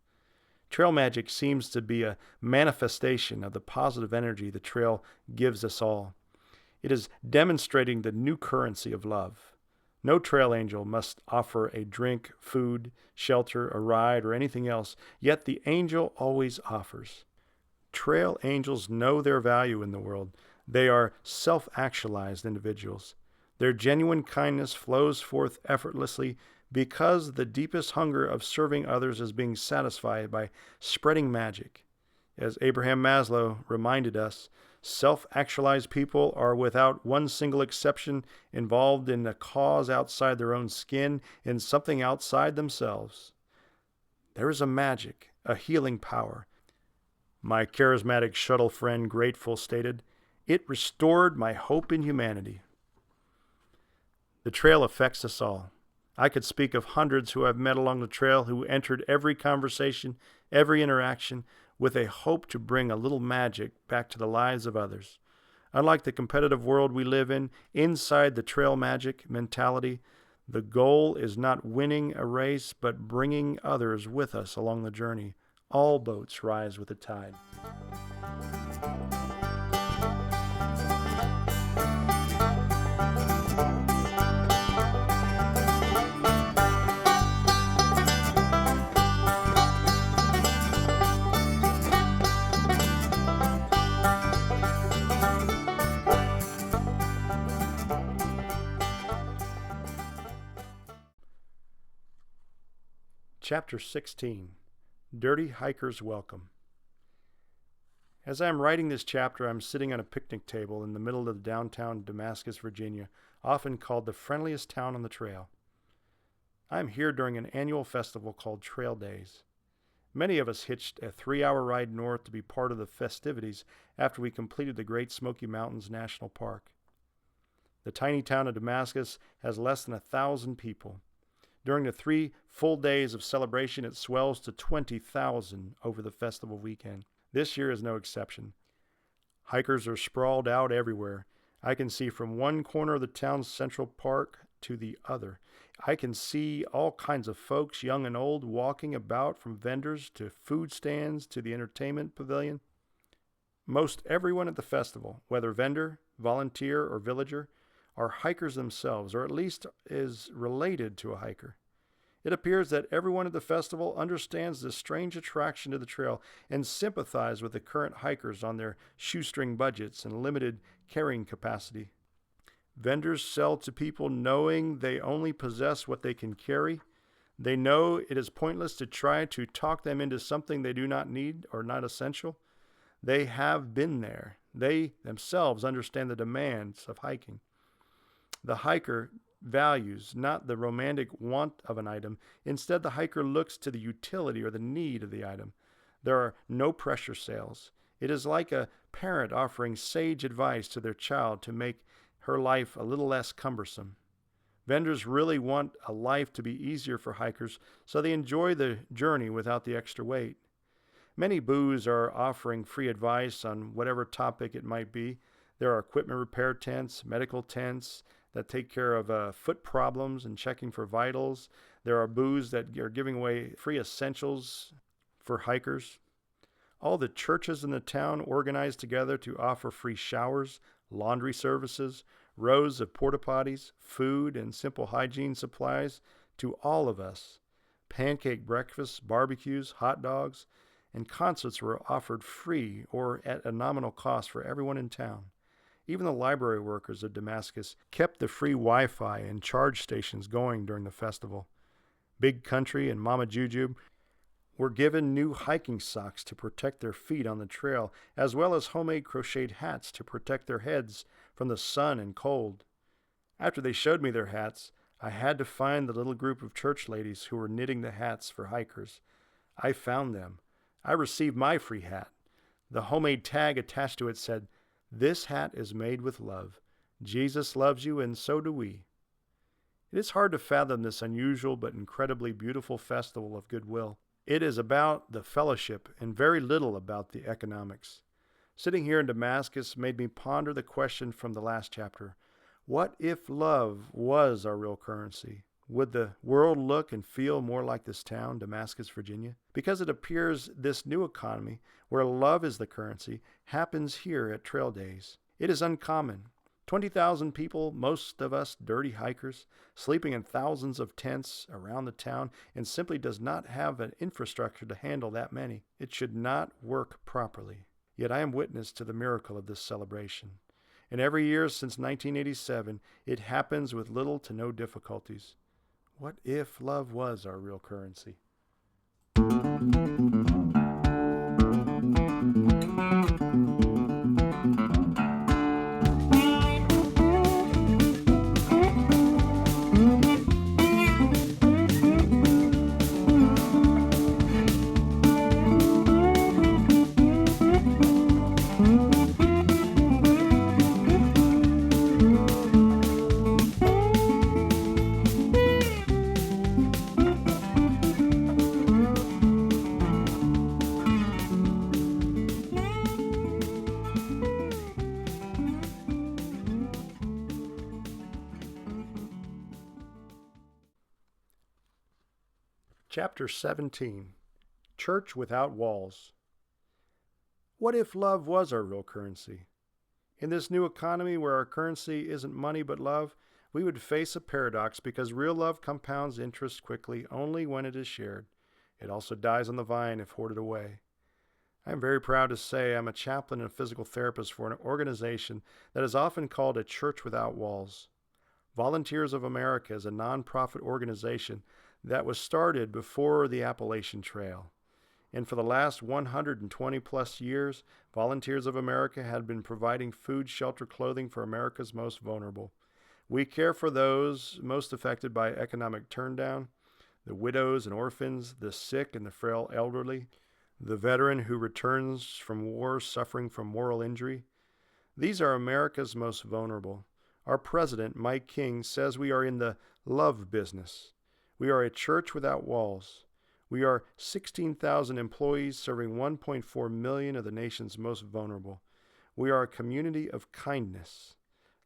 Trail magic seems to be a manifestation of the positive energy the trail gives us all. It is demonstrating the new currency of love. No trail angel must offer a drink, food, shelter, a ride, or anything else, yet the angel always offers. Trail angels know their value in the world. They are self-actualized individuals. Their genuine kindness flows forth effortlessly because the deepest hunger of serving others is being satisfied by spreading magic. As Abraham Maslow reminded us, self-actualized people are without one single exception involved in a cause outside their own skin, in something outside themselves. There is a magic, a healing power. My charismatic shuttle friend Grateful stated, "It restored my hope in humanity." The trail affects us all. I could speak of hundreds who I've met along the trail who entered every conversation, every interaction, with a hope to bring a little magic back to the lives of others. Unlike the competitive world we live in, inside the trail magic mentality, the goal is not winning a race, but bringing others with us along the journey. All boats rise with the tide. Chapter 16, Dirty Hiker's Welcome. As I am writing this chapter, I'm sitting on a picnic table in the middle of downtown Damascus, Virginia, often called the friendliest town on the trail. I am here during an annual festival called Trail Days. Many of us hitched a 3-hour ride north to be part of the festivities after we completed the Great Smoky Mountains National Park. The tiny town of Damascus has less than 1,000 people. During the 3 full days of celebration, it swells to 20,000 over the festival weekend. This year is no exception. Hikers are sprawled out everywhere. I can see from one corner of the town's central park to the other. I can see all kinds of folks, young and old, walking about from vendors to food stands to the entertainment pavilion. Most everyone at the festival, whether vendor, volunteer, or villager, are hikers themselves, or at least is related to a hiker. It appears that everyone at the festival understands this strange attraction to the trail and sympathizes with the current hikers on their shoestring budgets and limited carrying capacity. Vendors sell to people knowing they only possess what they can carry. They know it is pointless to try to talk them into something they do not need or not essential. They have been there. They themselves understand the demands of hiking. The hiker values, not the romantic want of an item. Instead, the hiker looks to the utility or the need of the item. There are no pressure sales. It is like a parent offering sage advice to their child to make her life a little less cumbersome. Vendors really want a life to be easier for hikers, so they enjoy the journey without the extra weight. Many booths are offering free advice on whatever topic it might be. There are equipment repair tents, medical tents that take care of foot problems and checking for vitals. There are booths that are giving away free essentials for hikers. All the churches in the town organize together to offer free showers, laundry services, rows of porta potties, food, and simple hygiene supplies to all of us. Pancake breakfasts, barbecues, hot dogs, and concerts were offered free or at a nominal cost for everyone in town. Even the library workers of Damascus kept the free Wi-Fi and charge stations going during the festival. Big Country and Mama Jujube were given new hiking socks to protect their feet on the trail, as well as homemade crocheted hats to protect their heads from the sun and cold. After they showed me their hats, I had to find the little group of church ladies who were knitting the hats for hikers. I found them. I received my free hat. The homemade tag attached to it said, "This hat is made with love. Jesus loves you, and so do we." It is hard to fathom this unusual but incredibly beautiful festival of goodwill. It is about the fellowship and very little about the economics. Sitting here in Damascus made me ponder the question from the last chapter. What if love was our real currency? Would the world look and feel more like this town, Damascus, Virginia? Because it appears this new economy, where love is the currency, happens here at Trail Days. It is uncommon. 20,000 people, most of us dirty hikers, sleeping in thousands of tents around the town, and simply does not have an infrastructure to handle that many. It should not work properly. Yet I am witness to the miracle of this celebration. And every year since 1987, it happens with little to no difficulties. What if love was our real currency? Chapter 17, Church Without Walls. What if love was our real currency? In this new economy where our currency isn't money but love, we would face a paradox because real love compounds interest quickly only when it is shared. It also dies on the vine if hoarded away. I am very proud to say I'm a chaplain and physical therapist for an organization that is often called a church without walls. Volunteers of America is a nonprofit organization that was started before the Appalachian Trail. And for the last 120 plus years, Volunteers of America had been providing food, shelter, clothing for America's most vulnerable. We care for those most affected by economic turndown, the widows and orphans, the sick and the frail elderly, the veteran who returns from war suffering from moral injury. These are America's most vulnerable. Our president, Mike King, says we are in the love business. We are a church without walls. We are 16,000 employees serving 1.4 million of the nation's most vulnerable. We are a community of kindness.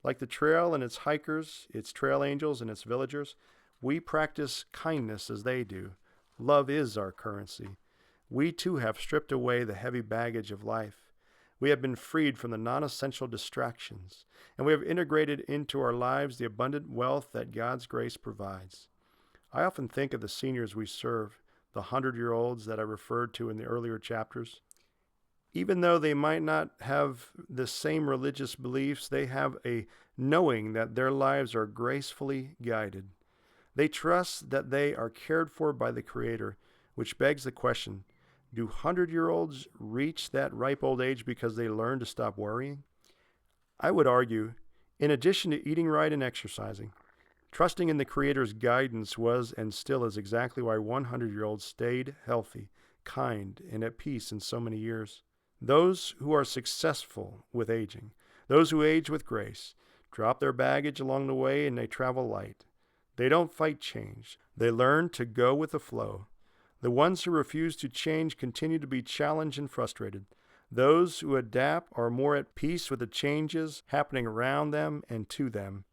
Like the trail and its hikers, its trail angels and its villagers, we practice kindness as they do. Love is our currency. We too have stripped away the heavy baggage of life. We have been freed from the non-essential distractions, and we have integrated into our lives the abundant wealth that God's grace provides. I often think of the seniors we serve, the 100-year-olds that I referred to in the earlier chapters. Even though they might not have the same religious beliefs, they have a knowing that their lives are gracefully guided. They trust that they are cared for by the Creator, which begs the question, do 100-year-olds reach that ripe old age because they learn to stop worrying? I would argue, in addition to eating right and exercising, Trusting in the Creator's guidance was and still is exactly why 100-year-olds stayed healthy, kind, and at peace in so many years. Those who are successful with aging, those who age with grace, drop their baggage along the way and they travel light. They don't fight change. They learn to go with the flow. The ones who refuse to change continue to be challenged and frustrated. Those who adapt are more at peace with the changes happening around them and to them.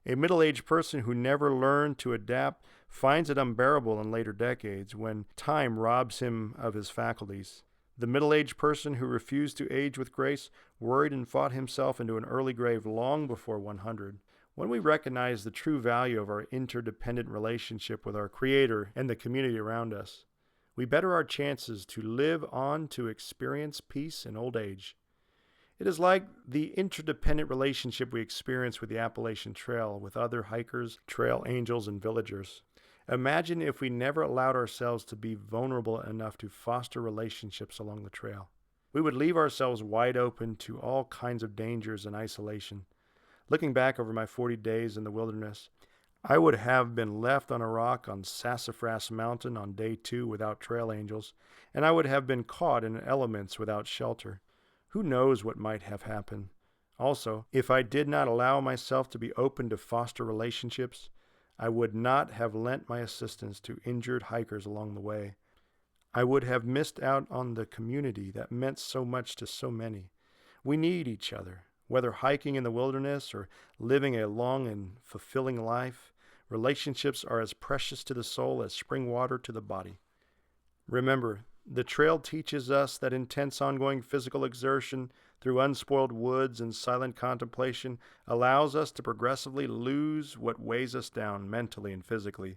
A middle-aged person who never learned to adapt finds it unbearable in later decades when time robs him of his faculties. The middle-aged person who refused to age with grace worried and fought himself into an early grave long before 100. When we recognize the true value of our interdependent relationship with our Creator and the community around us, we better our chances to live on to experience peace in old age. It is like the interdependent relationship we experience with the Appalachian Trail with other hikers, trail angels, and villagers. Imagine if we never allowed ourselves to be vulnerable enough to foster relationships along the trail. We would leave ourselves wide open to all kinds of dangers and isolation. Looking back over my 40 days in the wilderness, I would have been left on a rock on Sassafras Mountain on day 2 without trail angels, and I would have been caught in elements without shelter. Who knows what might have happened? Also, if I did not allow myself to be open to foster relationships, I would not have lent my assistance to injured hikers along the way. I would have missed out on the community that meant so much to so many. We need each other. Whether hiking in the wilderness or living a long and fulfilling life, relationships are as precious to the soul as spring water to the body. Remember, the trail teaches us that intense ongoing physical exertion through unspoiled woods and silent contemplation allows us to progressively lose what weighs us down mentally and physically.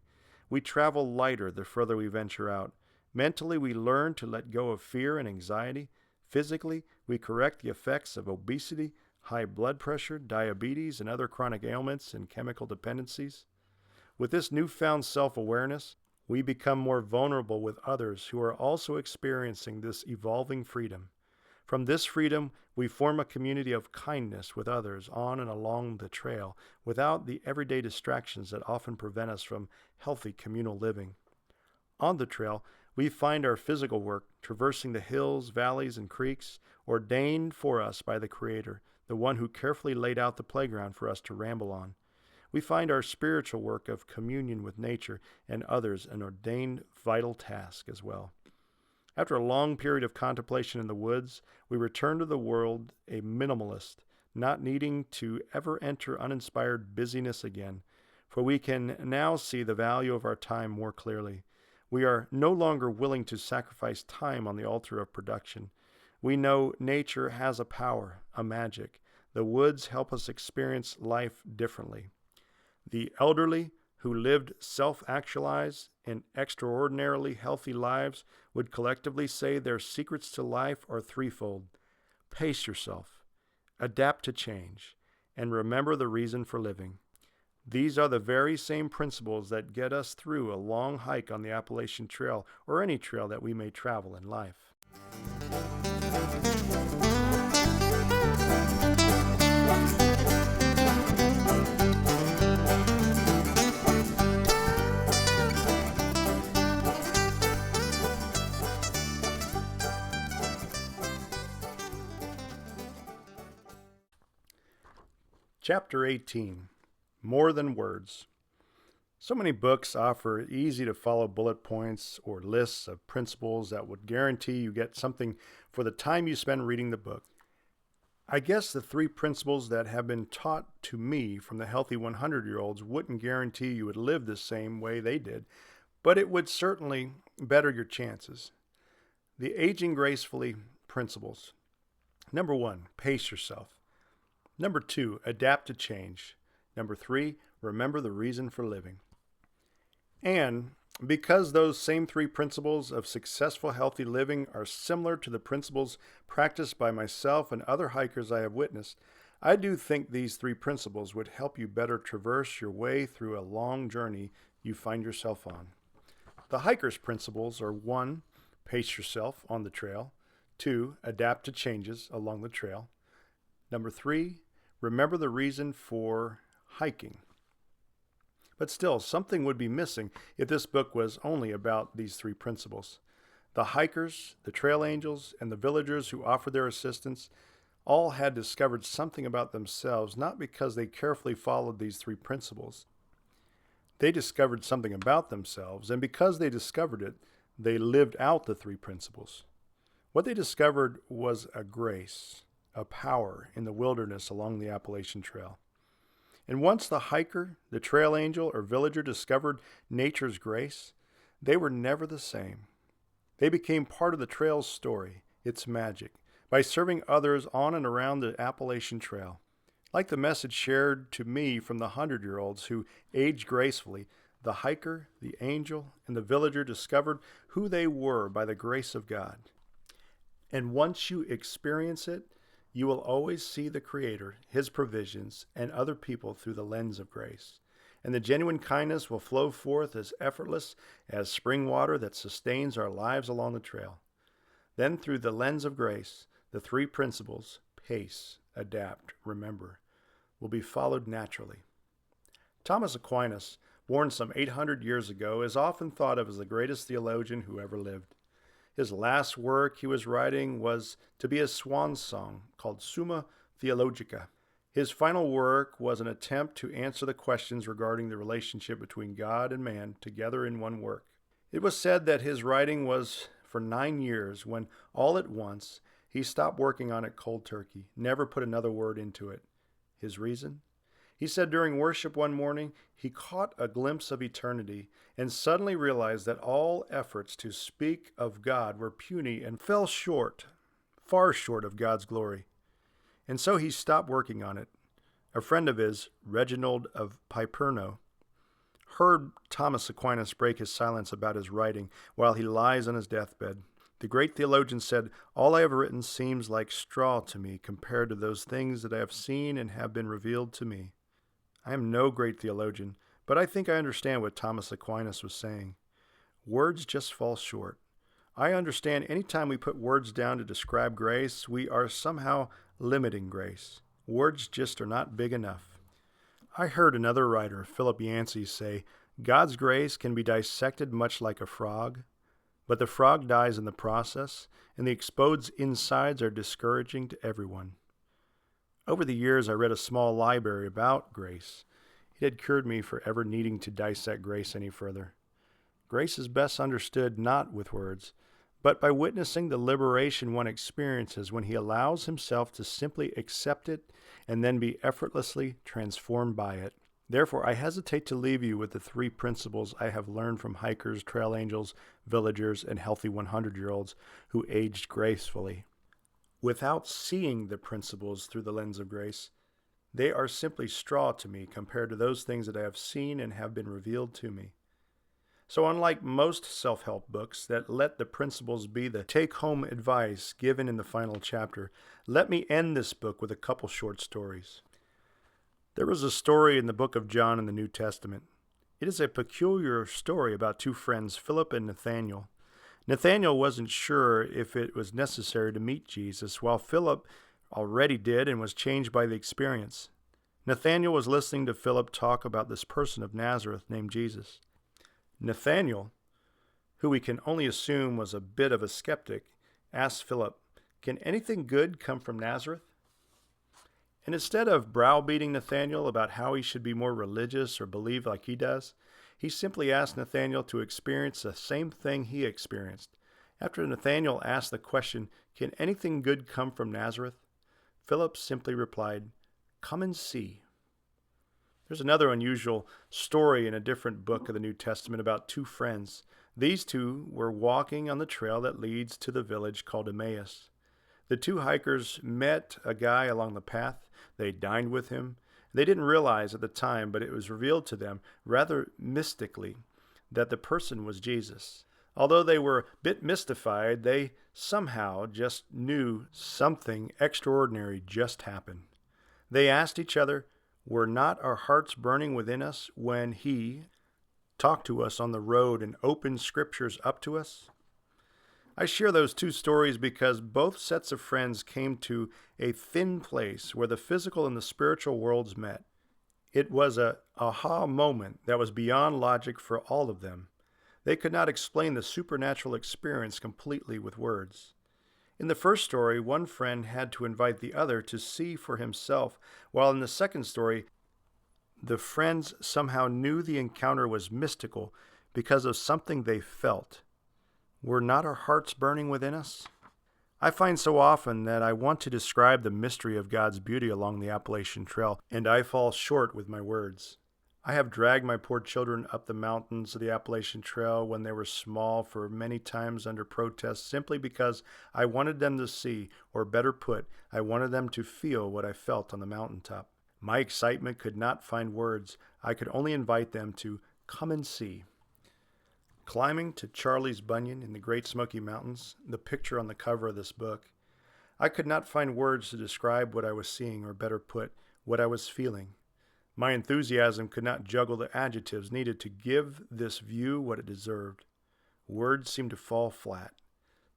We travel lighter the further we venture out. Mentally, we learn to let go of fear and anxiety. Physically, we correct the effects of obesity, high blood pressure, diabetes, and other chronic ailments and chemical dependencies. With this newfound self-awareness, we become more vulnerable with others who are also experiencing this evolving freedom. From this freedom, we form a community of kindness with others on and along the trail without the everyday distractions that often prevent us from healthy communal living. On the trail, we find our physical work traversing the hills, valleys, and creeks ordained for us by the Creator, the one who carefully laid out the playground for us to ramble on. We find our spiritual work of communion with nature and others an ordained vital task as well. After a long period of contemplation in the woods, we return to the world a minimalist, not needing to ever enter uninspired busyness again, for we can now see the value of our time more clearly. We are no longer willing to sacrifice time on the altar of production. We know nature has a power, a magic. The woods help us experience life differently. The elderly who lived self-actualized and extraordinarily healthy lives would collectively say their secrets to life are threefold. Pace yourself, adapt to change, and remember the reason for living. These are the very same principles that get us through a long hike on the Appalachian Trail or any trail that we may travel in life. Chapter 18, More Than Words. So many books offer easy-to-follow bullet points or lists of principles that would guarantee you get something for the time you spend reading the book. I guess the 3 principles that have been taught to me from the healthy 100-year-olds wouldn't guarantee you would live the same way they did, but it would certainly better your chances. The aging gracefully principles. Number 1, pace yourself. Number 2, adapt to change. Number 3, remember the reason for living. And because those same 3 principles of successful healthy living are similar to the principles practiced by myself and other hikers I have witnessed, I do think these 3 principles would help you better traverse your way through a long journey you find yourself on. The hiker's principles are 1, pace yourself on the trail. 2, adapt to changes along the trail. Number 3, remember the reason for hiking. But still, something would be missing if this book was only about these three principles. The hikers, the trail angels, and the villagers who offered their assistance all had discovered something about themselves, not because they carefully followed these three principles. They discovered something about themselves, and because they discovered it, they lived out the three principles. What they discovered was a grace, a power in the wilderness along the Appalachian Trail. And once the hiker, the trail angel, or villager discovered nature's grace, they were never the same. They became part of the trail's story, its magic, by serving others on and around the Appalachian Trail. Like the message shared to me from the 100-year-olds who aged gracefully, the hiker, the angel, and the villager discovered who they were by the grace of God. And once you experience it, you will always see the Creator, His provisions, and other people through the lens of grace. And the genuine kindness will flow forth as effortless as spring water that sustains our lives along the trail. Then through the lens of grace, the three principles, pace, adapt, remember, will be followed naturally. Thomas Aquinas, born some 800 years ago, is often thought of as the greatest theologian who ever lived. His last work he was writing was to be a swan song called Summa Theologica. His final work was an attempt to answer the questions regarding the relationship between God and man together in one work. It was said that his writing was for 9 years when, all at once, he stopped working on it cold turkey, never put another word into it. His reason? He said during worship one morning, he caught a glimpse of eternity and suddenly realized that all efforts to speak of God were puny and fell short, far short of God's glory. And so he stopped working on it. A friend of his, Reginald of Piperno, heard Thomas Aquinas break his silence about his writing while he lies on his deathbed. The great theologian said, "All I have written seems like straw to me compared to those things that I have seen and have been revealed to me." I am no great theologian, but I think I understand what Thomas Aquinas was saying. Words just fall short. I understand any time we put words down to describe grace, we are somehow limiting grace. Words just are not big enough. I heard another writer, Philip Yancey, say, God's grace can be dissected much like a frog, but the frog dies in the process, and the exposed insides are discouraging to everyone. Over the years, I read a small library about grace. It had cured me for ever needing to dissect grace any further. Grace is best understood not with words, but by witnessing the liberation one experiences when he allows himself to simply accept it and then be effortlessly transformed by it. Therefore, I hesitate to leave you with the three principles I have learned from hikers, trail angels, villagers, and healthy 100-year-olds who aged gracefully. Without seeing the principles through the lens of grace, they are simply straw to me compared to those things that I have seen and have been revealed to me. So unlike most self-help books that let the principles be the take-home advice given in the final chapter, let me end this book with a couple short stories. There is a story in the book of John in the New Testament. It is a peculiar story about two friends, Philip and Nathanael. Nathanael wasn't sure if it was necessary to meet Jesus, while Philip already did and was changed by the experience. Nathanael was listening to Philip talk about this person of Nazareth named Jesus. Nathanael, who we can only assume was a bit of a skeptic, asked Philip, "Can anything good come from Nazareth?" And instead of browbeating Nathanael about how he should be more religious or believe like he does, he simply asked Nathanael to experience the same thing he experienced. After Nathanael asked the question, "Can anything good come from Nazareth?" Philip simply replied, "Come and see." There's another unusual story in a different book of the New Testament about two friends. These two were walking on the trail that leads to the village called Emmaus. The two hikers met a guy along the path. They dined with him. They didn't realize at the time, but it was revealed to them rather mystically that the person was Jesus. Although they were a bit mystified, they somehow just knew something extraordinary just happened. They asked each other, "Were not our hearts burning within us when he talked to us on the road and opened scriptures up to us?" I share those two stories because both sets of friends came to a thin place where the physical and the spiritual worlds met. It was a aha moment that was beyond logic for all of them. They could not explain the supernatural experience completely with words. In the first story, one friend had to invite the other to see for himself, while in the second story, the friends somehow knew the encounter was mystical because of something they felt. Were not our hearts burning within us? I find so often that I want to describe the mystery of God's beauty along the Appalachian Trail, and I fall short with my words. I have dragged my poor children up the mountains of the Appalachian Trail when they were small for many times under protest simply because I wanted them to see, or better put, I wanted them to feel what I felt on the mountaintop. My excitement could not find words. I could only invite them to come and see. Climbing to Charlie's Bunyan in the Great Smoky Mountains, the picture on the cover of this book, I could not find words to describe what I was seeing, or better put, what I was feeling. My enthusiasm could not juggle the adjectives needed to give this view what it deserved. Words seemed to fall flat.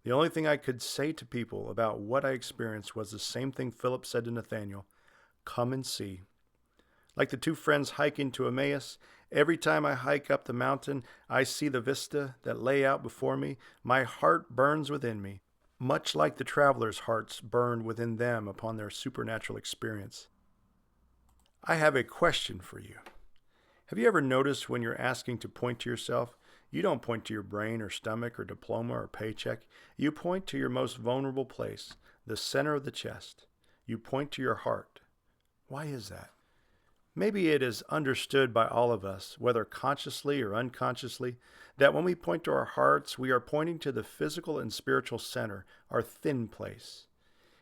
The only thing I could say to people about what I experienced was the same thing Philip said to Nathanael, come and see. Like the two friends hiking to Emmaus, every time I hike up the mountain, I see the vista that lay out before me. My heart burns within me, much like the travelers' hearts burned within them upon their supernatural experience. I have a question for you. Have you ever noticed when you're asking to point to yourself, you don't point to your brain or stomach or diploma or paycheck. You point to your most vulnerable place, the center of the chest. You point to your heart. Why is that? Maybe it is understood by all of us, whether consciously or unconsciously, that when we point to our hearts, we are pointing to the physical and spiritual center, our thin place.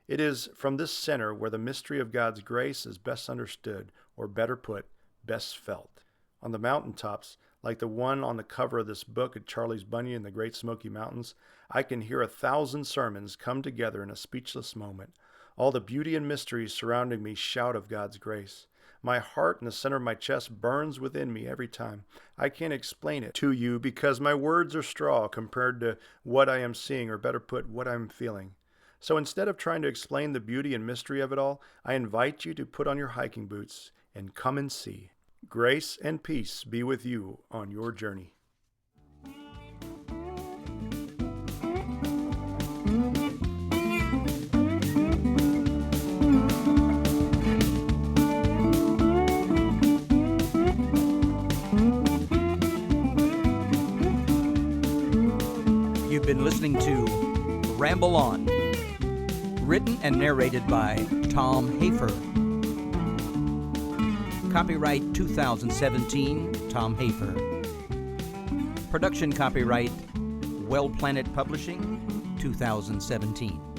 It is from this center where the mystery of God's grace is best understood, or better put, best felt. On the mountaintops, like the one on the cover of this book at Charlie's Bunyan in the Great Smoky Mountains, I can hear 1,000 sermons come together in a speechless moment. All the beauty and mystery surrounding me shout of God's grace. My heart in the center of my chest burns within me every time. I can't explain it to you because my words are straw compared to what I am seeing, or better put, what I'm feeling. So instead of trying to explain the beauty and mystery of it all, I invite you to put on your hiking boots and come and see. Grace and peace be with you on your journey. You've been listening to Ramble On, written and narrated by Tom Hafer. Copyright 2017, Tom Hafer. Production copyright Well Planet Publishing, 2017.